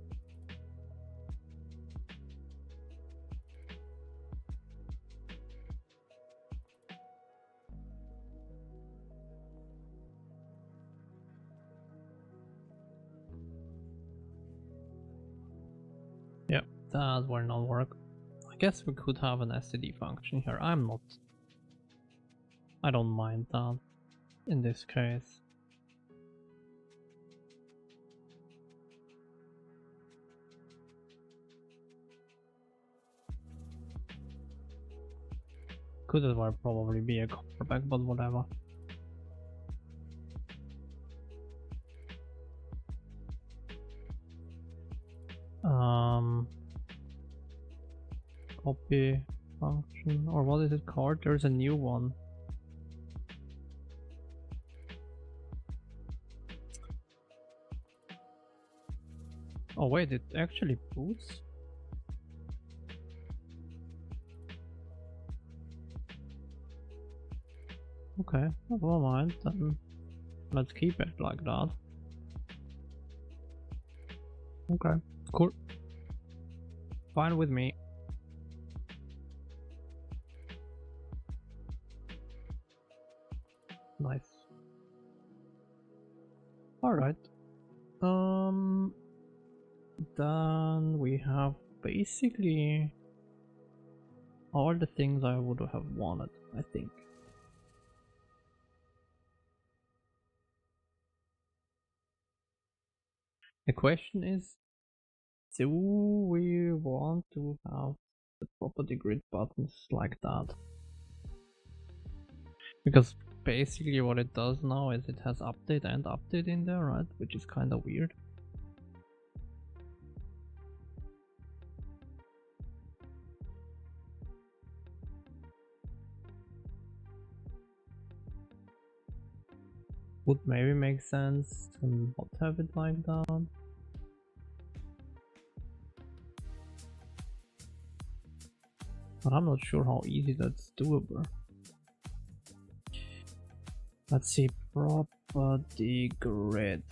Yeah, that will not work. I guess we could have an std function here. I don't mind that in this case. Could as well probably be a quarterback, but whatever. Copy function, or what is it called? There's a new one. Oh wait, it actually boots? Okay, never mind, then let's keep it like that. Okay, cool. Fine with me. Nice. Alright. Then we have basically all the things I would have wanted, I think. The question is, do we want to have the property grid buttons like that? Because basically what it does now is it has update and update in there, right? Which is kind of weird. Would maybe make sense to not have it like that. But I'm not sure how easy that's doable. Let's see, property grid.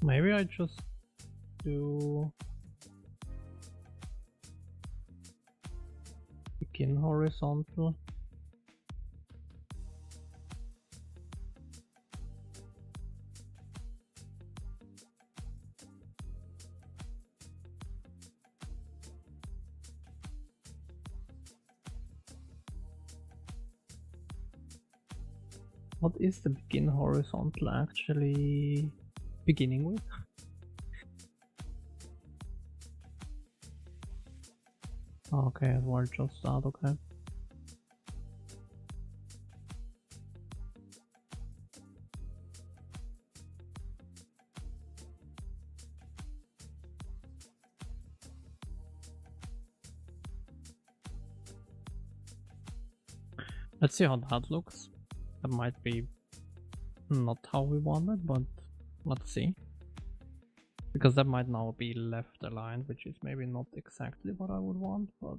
Maybe I just do begin horizontal. What is the begin horizontal actually beginning with? Okay, well, just that, okay. Let's see how that looks. That might be not how we want it, but let's see. Because that might now be left aligned, which is maybe not exactly what I would want, but...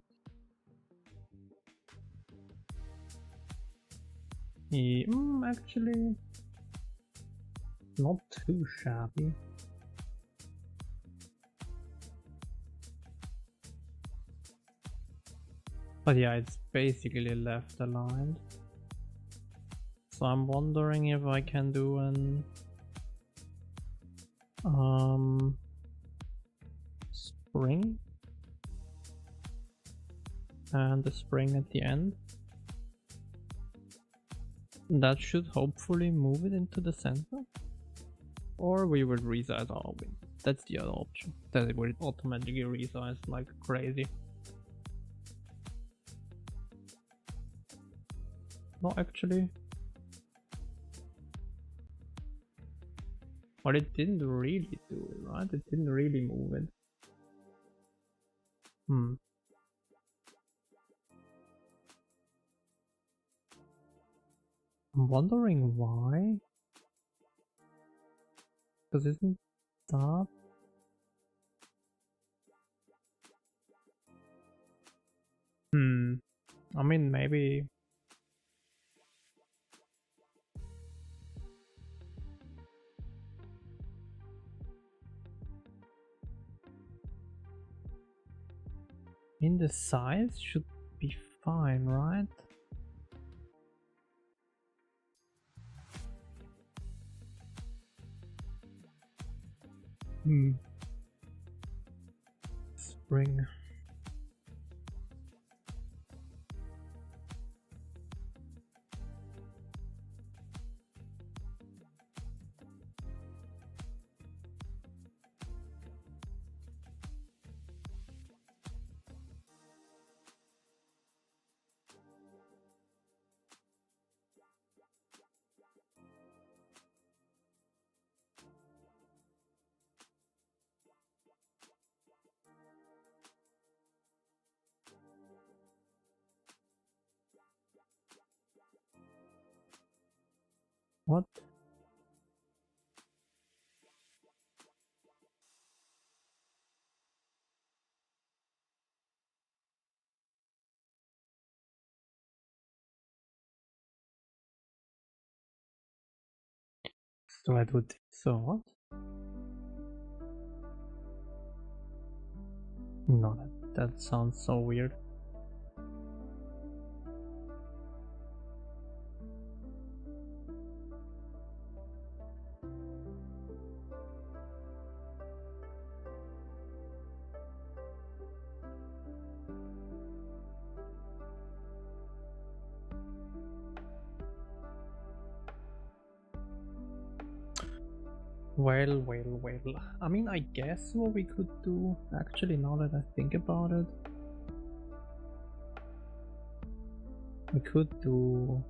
actually... not too shabby. But yeah, it's basically left aligned. So I'm wondering if I can do an spring and the spring at the end. That should hopefully move it into the center. Or we would resize our wing. That's the other option. That it will automatically resize like crazy. No, actually. But it didn't really do it, right? It didn't really move it. I'm wondering why. Because isn't that... I mean, maybe... in the size should be fine, right? Spring. What? So I do this. So what? No, that sounds so weird. Well. I mean, I guess what we could do, actually, now that I think about it, we could do...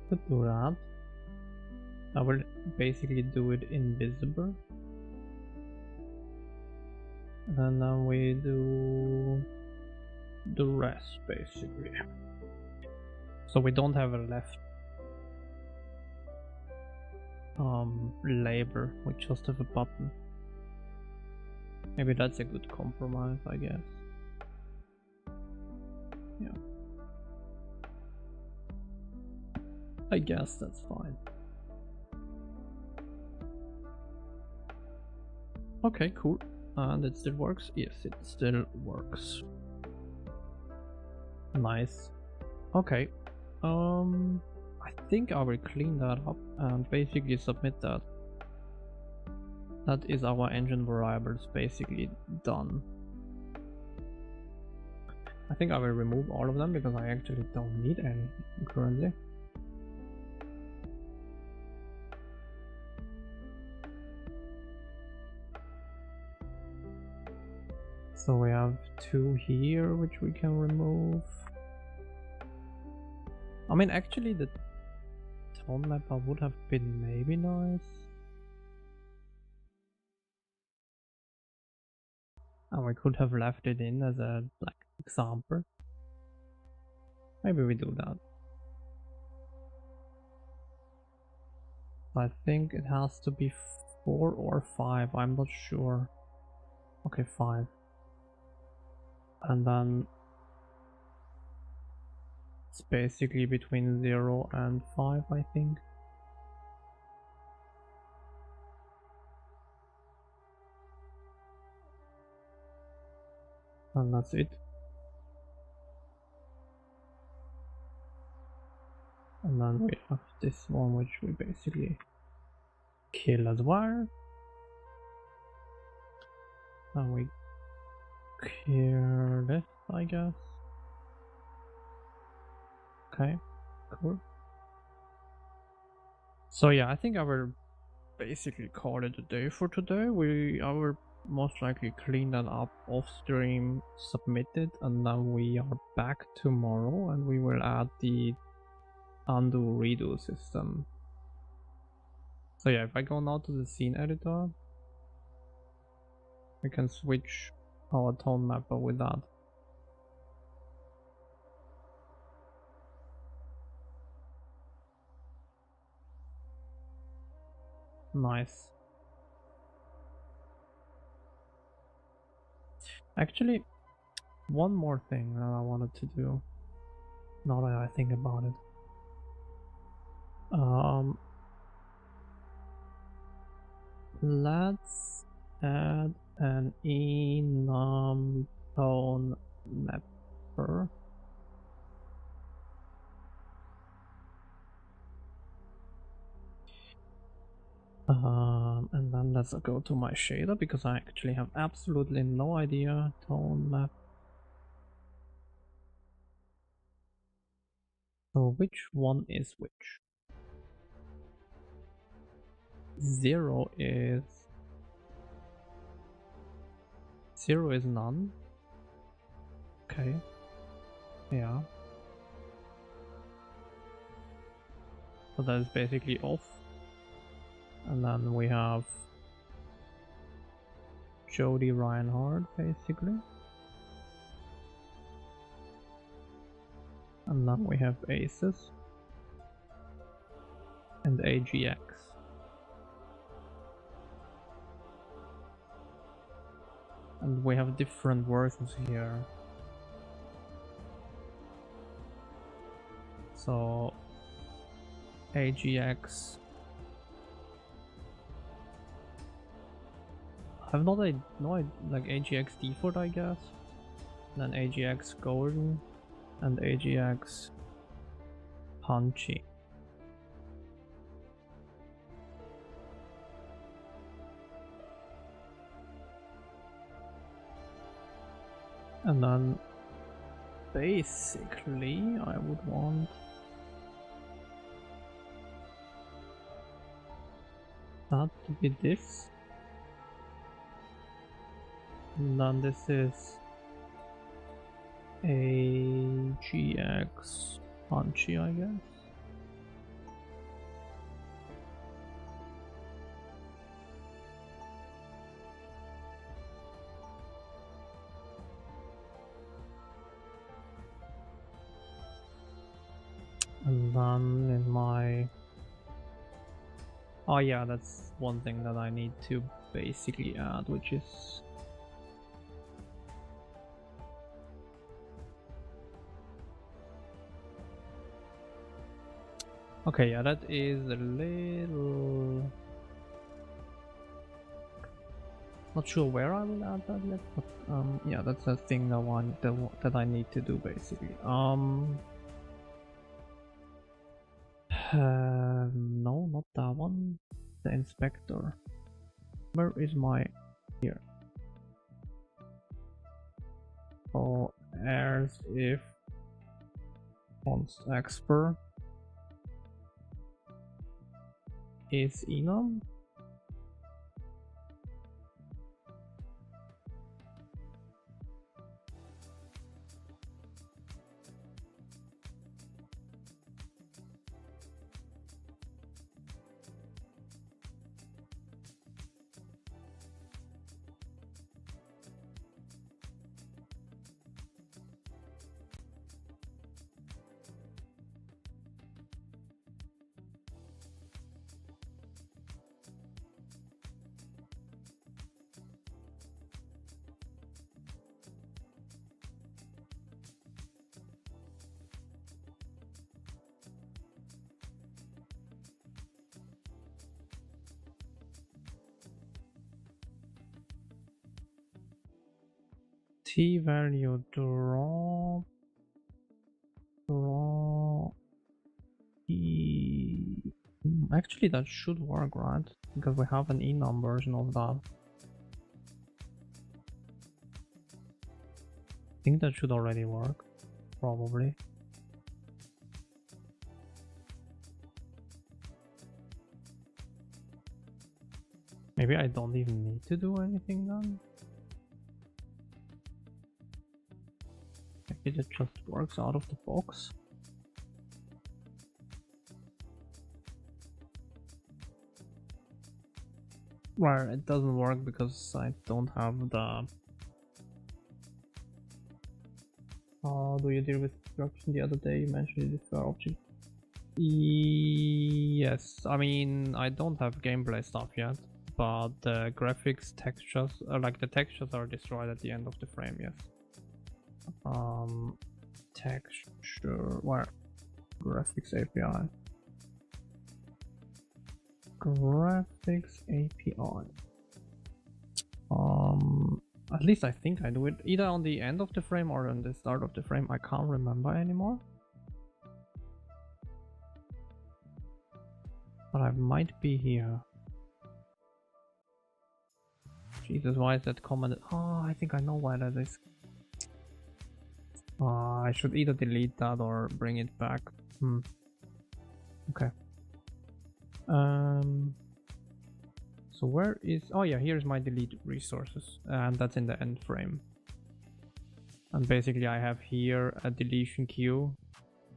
could do that. I will basically do it invisible. And then we do the rest, basically. So we don't have a left label, we just have a button. Maybe that's a good compromise, I guess. Yeah. I guess that's fine. Okay, cool. And it still works? Yes, it still works. Nice. Okay. I think I will clean that up and basically submit that. That is our engine variables basically done. I think I will remove all of them because I actually don't need any currently. So we have 2 here which we can remove. I mean, actually the tone mapper would have been maybe nice. And we could have left it in as a like example. Maybe we do that. I think it has to be 4 or 5, I'm not sure. Okay, 5. And then it's basically between 0 and 5, I think. And that's it. And then we have this one which we basically kill as well. And we clear this, I guess. Okay, cool. So yeah, I think I will basically call it a day for today. I will most likely clean that up off stream, submit it, and then we are back tomorrow and we will add the undo redo system. So yeah, if I go now to the scene editor, we can switch our tone mapper with that. Nice. Actually, one more thing that I wanted to do, now that I think about it. Let's add an enum tone mapper. And then let's go to my shader because I actually have absolutely no idea. Tone map. So which one is which? 0 is... 0 is none. Okay. Yeah. So that is basically off. And then we have Jody Reinhardt basically. And then we have Aces and AGX. And we have different versions here. So AGX. I have like AGX default, I guess. And then AGX golden and AGX punchy. And then basically I would want that to be this. And then this is AGX punchy, I guess. And then in my... oh yeah, that's one thing that I need to basically add, which is... okay, yeah, that is a little... not sure where I will add that yet, but yeah, that's a thing that I need to do basically. No, not that one. The inspector. Where is my... here. Oh, airs if const expert is enum. T value draw E. Actually, that should work, right? Because we have an enum version of that. I think that should already work, probably. Maybe I don't even need to do anything then. Maybe it just works out of the box. Well, it doesn't work because I don't have the... how do you deal with destruction? The other day you mentioned it for object. Yes, I mean, I don't have gameplay stuff yet, but the graphics, textures, like the textures are destroyed at the end of the frame, yes. Texture, where? Graphics API. Graphics API. At least I think I do it either on the end of the frame or on the start of the frame. I can't remember anymore. But I might be here. Jesus, why is that commented? Oh, I think I know why that is. I should either delete that or bring it back. Okay. So where is... oh yeah, here's my delete resources, and that's in the end frame. And basically I have here a deletion queue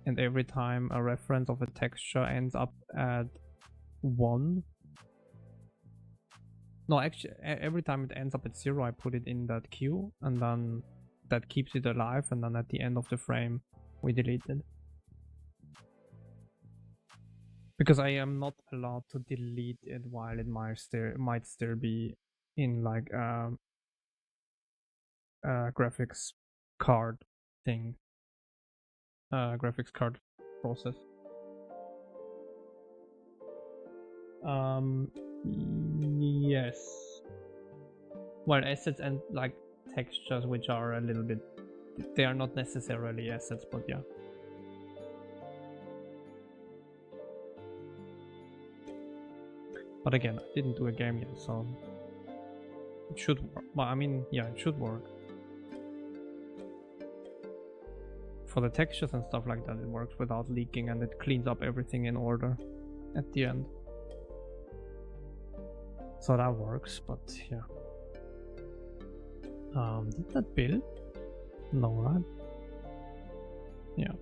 and every time a reference of a texture ends up at 1. No, actually, every time it ends up at 0, I put it in that queue, and then that keeps it alive, and then at the end of the frame, we delete it. Because I am not allowed to delete it while it might still be in like graphics card thing, graphics card process. Yes. Well, assets and like textures, which are a little bit, they are not necessarily assets, but yeah. But again, I didn't do a game yet, so it should work. Well, I mean, yeah, it should work. For the textures and stuff like that, it works without leaking, and it cleans up everything in order at the end. So that works, but yeah. Did that build? No, right? Yeah.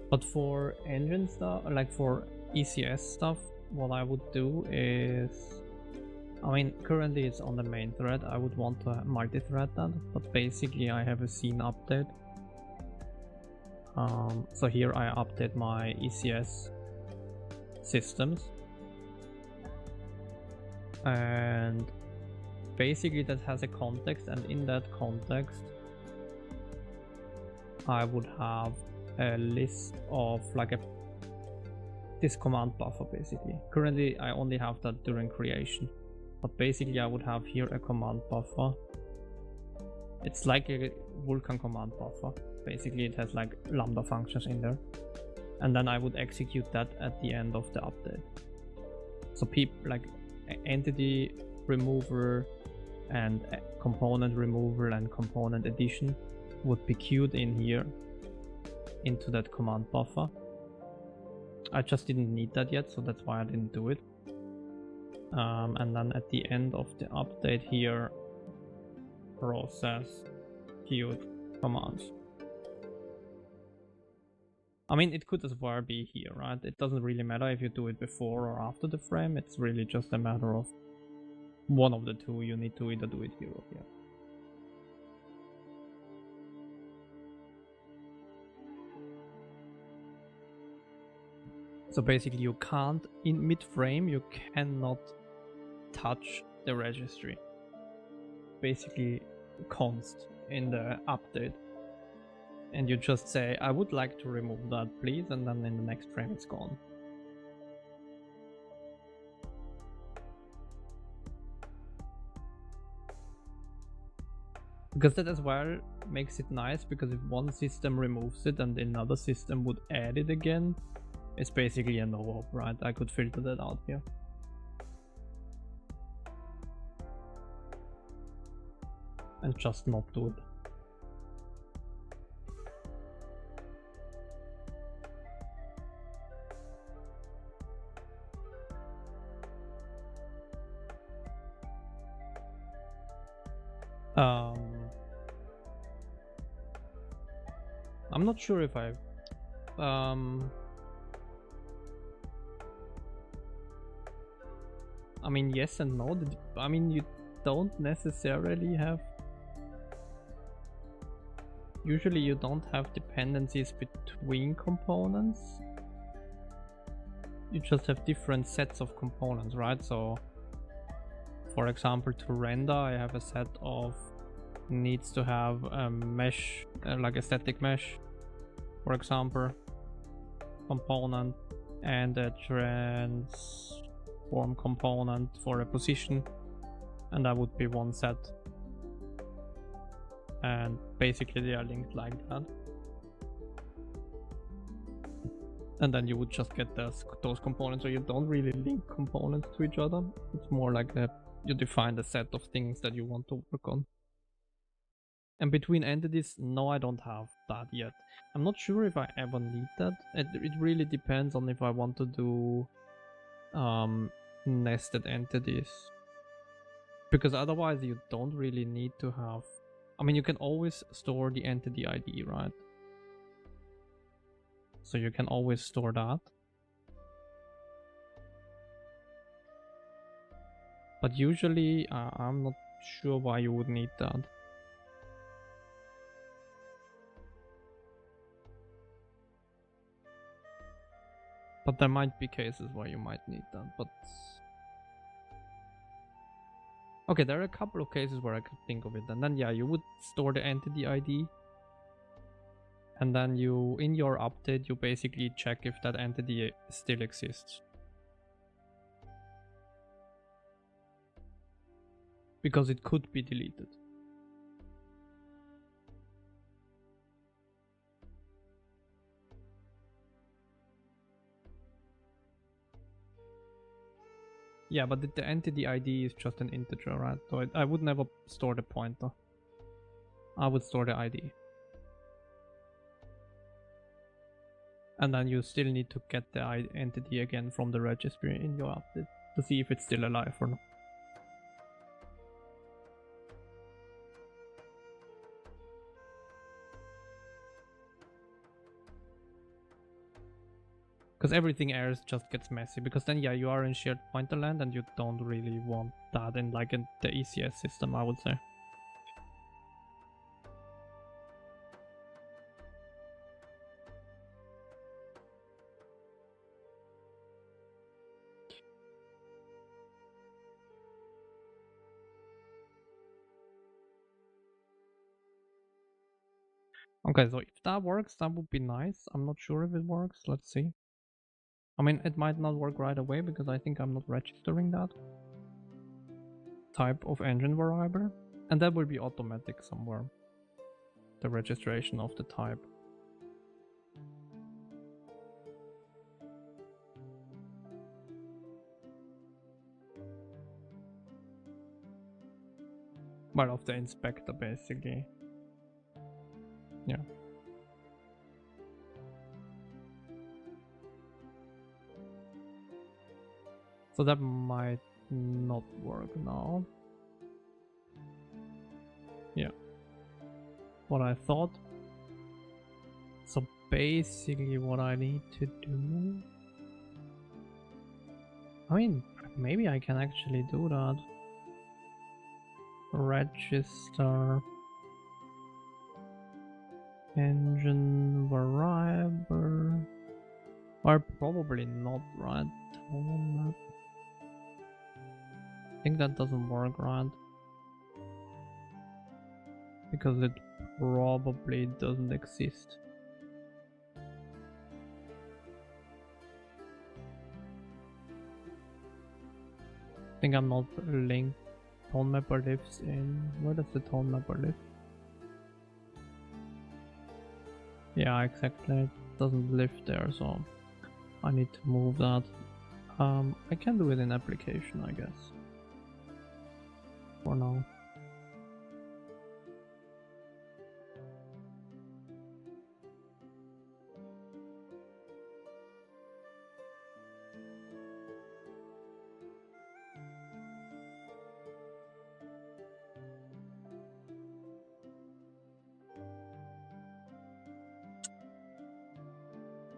But for engine stuff, like for ECS stuff, what I would do is, I mean, currently it's on the main thread. I would want to multi-thread that, but basically I have a scene update. So here I update my ECS systems, and basically that has a context, and in that context I would have a list of like this command buffer basically. Currently I only have that during creation, but basically I would have here a command buffer. It's like a Vulkan command buffer. Basically it has like lambda functions in there, and then I would execute that at the end of the update. So like entity remover and component removal and component addition would be queued in here into that command buffer. I just didn't need that yet, so that's why I didn't do it. And then at the end of the update here, process queued commands. I mean, it could as well be here, right? It doesn't really matter if you do it before or after the frame. It's really just a matter of one of the two. You need to either do it here or here. So basically you can't, in mid-frame, you cannot touch the registry. Basically const in the update. And you just say, I would like to remove that, please, and then in the next frame it's gone. Because that as well makes it nice, because if one system removes it and another system would add it again, it's basically a no-op, right? I could filter that out here. And just not do it. I'm not sure if I I mean, yes and no. I mean, you don't necessarily have, usually you don't have dependencies between components. You just have different sets of components, right? So for example, to render, I have a set of needs to have a mesh, like a static mesh, for example, component, and a transform component for a position, and that would be one set. And basically they are linked like that. And then you would just get those components, so you don't really link components to each other. It's more like you define the set of things that you want to work on. And between entities, no, I don't have that yet. I'm not sure if I ever need that. It really depends on if I want to do nested entities. Because otherwise you don't really need to have... I mean, you can always store the entity ID, right? So you can always store that. But usually, I'm not sure why you would need that. But there might be cases where you might need that, but... Okay, there are a couple of cases where I could think of it. And then, yeah, you would store the entity ID. And then you, in your update, you basically check if that entity still exists. Because it could be deleted. Yeah, but the entity ID is just an integer, right? So I would never store the pointer. I would store the ID. And then you still need to get the entity again from the registry in your update to see if it's still alive or not. Because everything else just gets messy, because then yeah, you are in shared pointer land and you don't really want that in like in the ECS system, I would say. Okay, so if that works, that would be nice. I'm not sure if it works. Let's see. I mean, it might not work right away because I think I'm not registering that type of engine variable. And that will be automatic somewhere. The registration of the type. Well, of the inspector, basically. Yeah. So that might not work now. Yeah. What I thought. So basically what I need to do... I mean, maybe I can actually do that. Register engine variable. Or probably not, right? I think that doesn't work, right? Because it probably doesn't exist. I think I'm not linked. Tone mapper lives in... Where does the tone mapper live? Yeah, exactly. It doesn't live there, so I need to move that. I can do it in application, I guess. For now.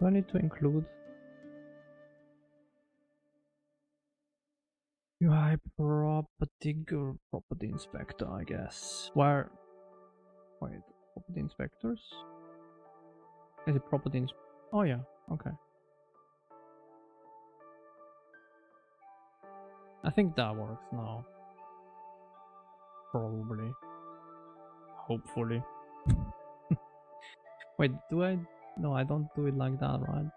Do I need to include UI property or property inspector, I guess. Where? Wait, property inspectors? Is it property Oh yeah, okay. I think that works now. Probably. Hopefully. Wait, do I? No, I don't do it like that, right?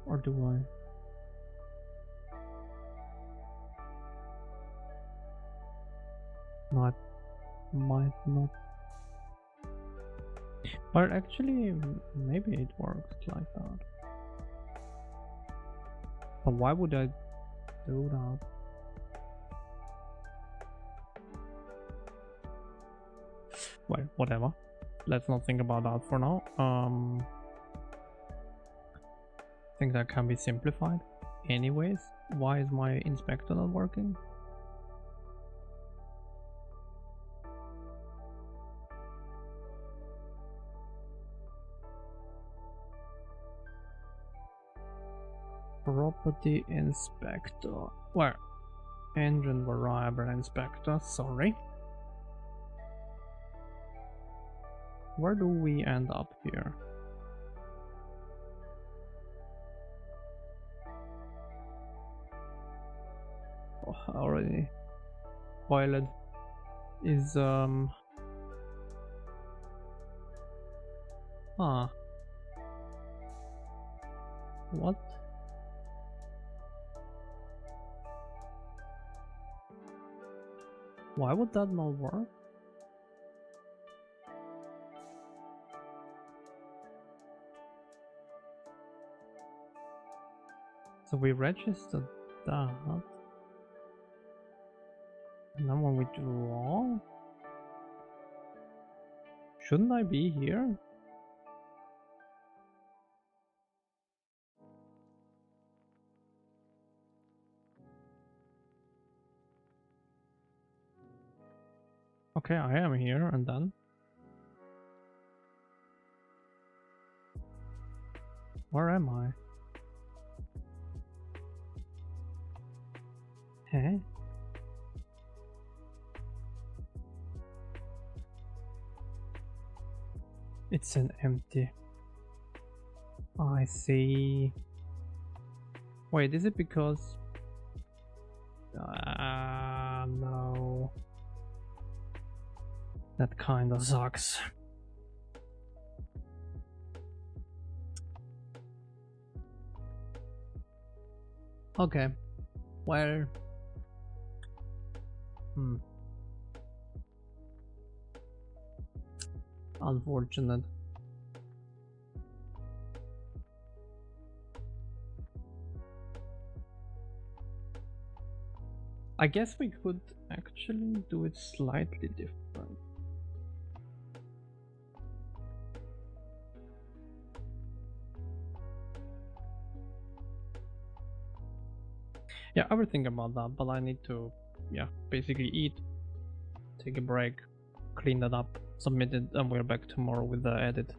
Or do I? No, I might not. But actually, maybe it works like that. But why would I do that? Well, whatever. Let's not think about that for now. I think that can be simplified. Anyways, why is my inspector not working? Property inspector. Where? Engine variable inspector, sorry. Where do we end up here? Oh, already spoiled. Is what? Why would that not work? So we registered that. And then when we draw, shouldn't I be here? Okay, I am here, and then? Where am I? Huh? It's an empty. I see. Wait, is it because... no. That kind of sucks. Okay. Well... Unfortunate. I guess we could actually do it slightly different. Yeah, I will think about that, but I need to, basically eat, take a break, clean that up, submit it, and we're back tomorrow with the edit.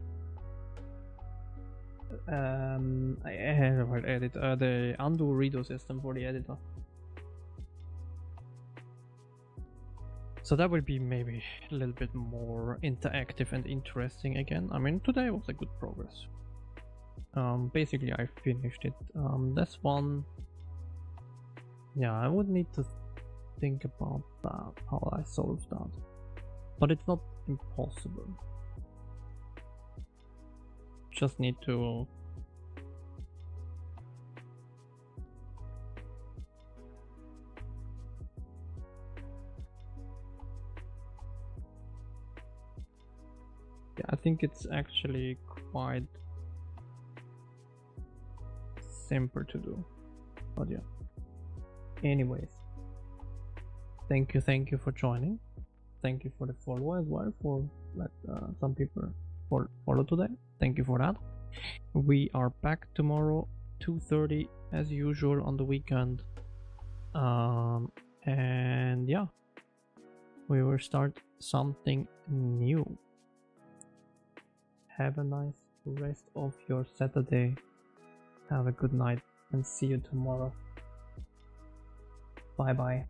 The undo redo system for the editor. So that will be maybe a little bit more interactive and interesting again. I mean, today was a good progress. Basically I finished it. This one, yeah, I would need to think about that, how I solve that. But it's not impossible. Just need to... Yeah, I think it's actually quite simple to do. But yeah. Anyways. Thank you for joining. Thank you for the follow as well, for some people follow today. Thank you for that. We are back tomorrow 2:30 as usual on the weekend, and yeah, we will start something new. Have a nice rest of your Saturday. Have a good night and see you tomorrow. Bye bye.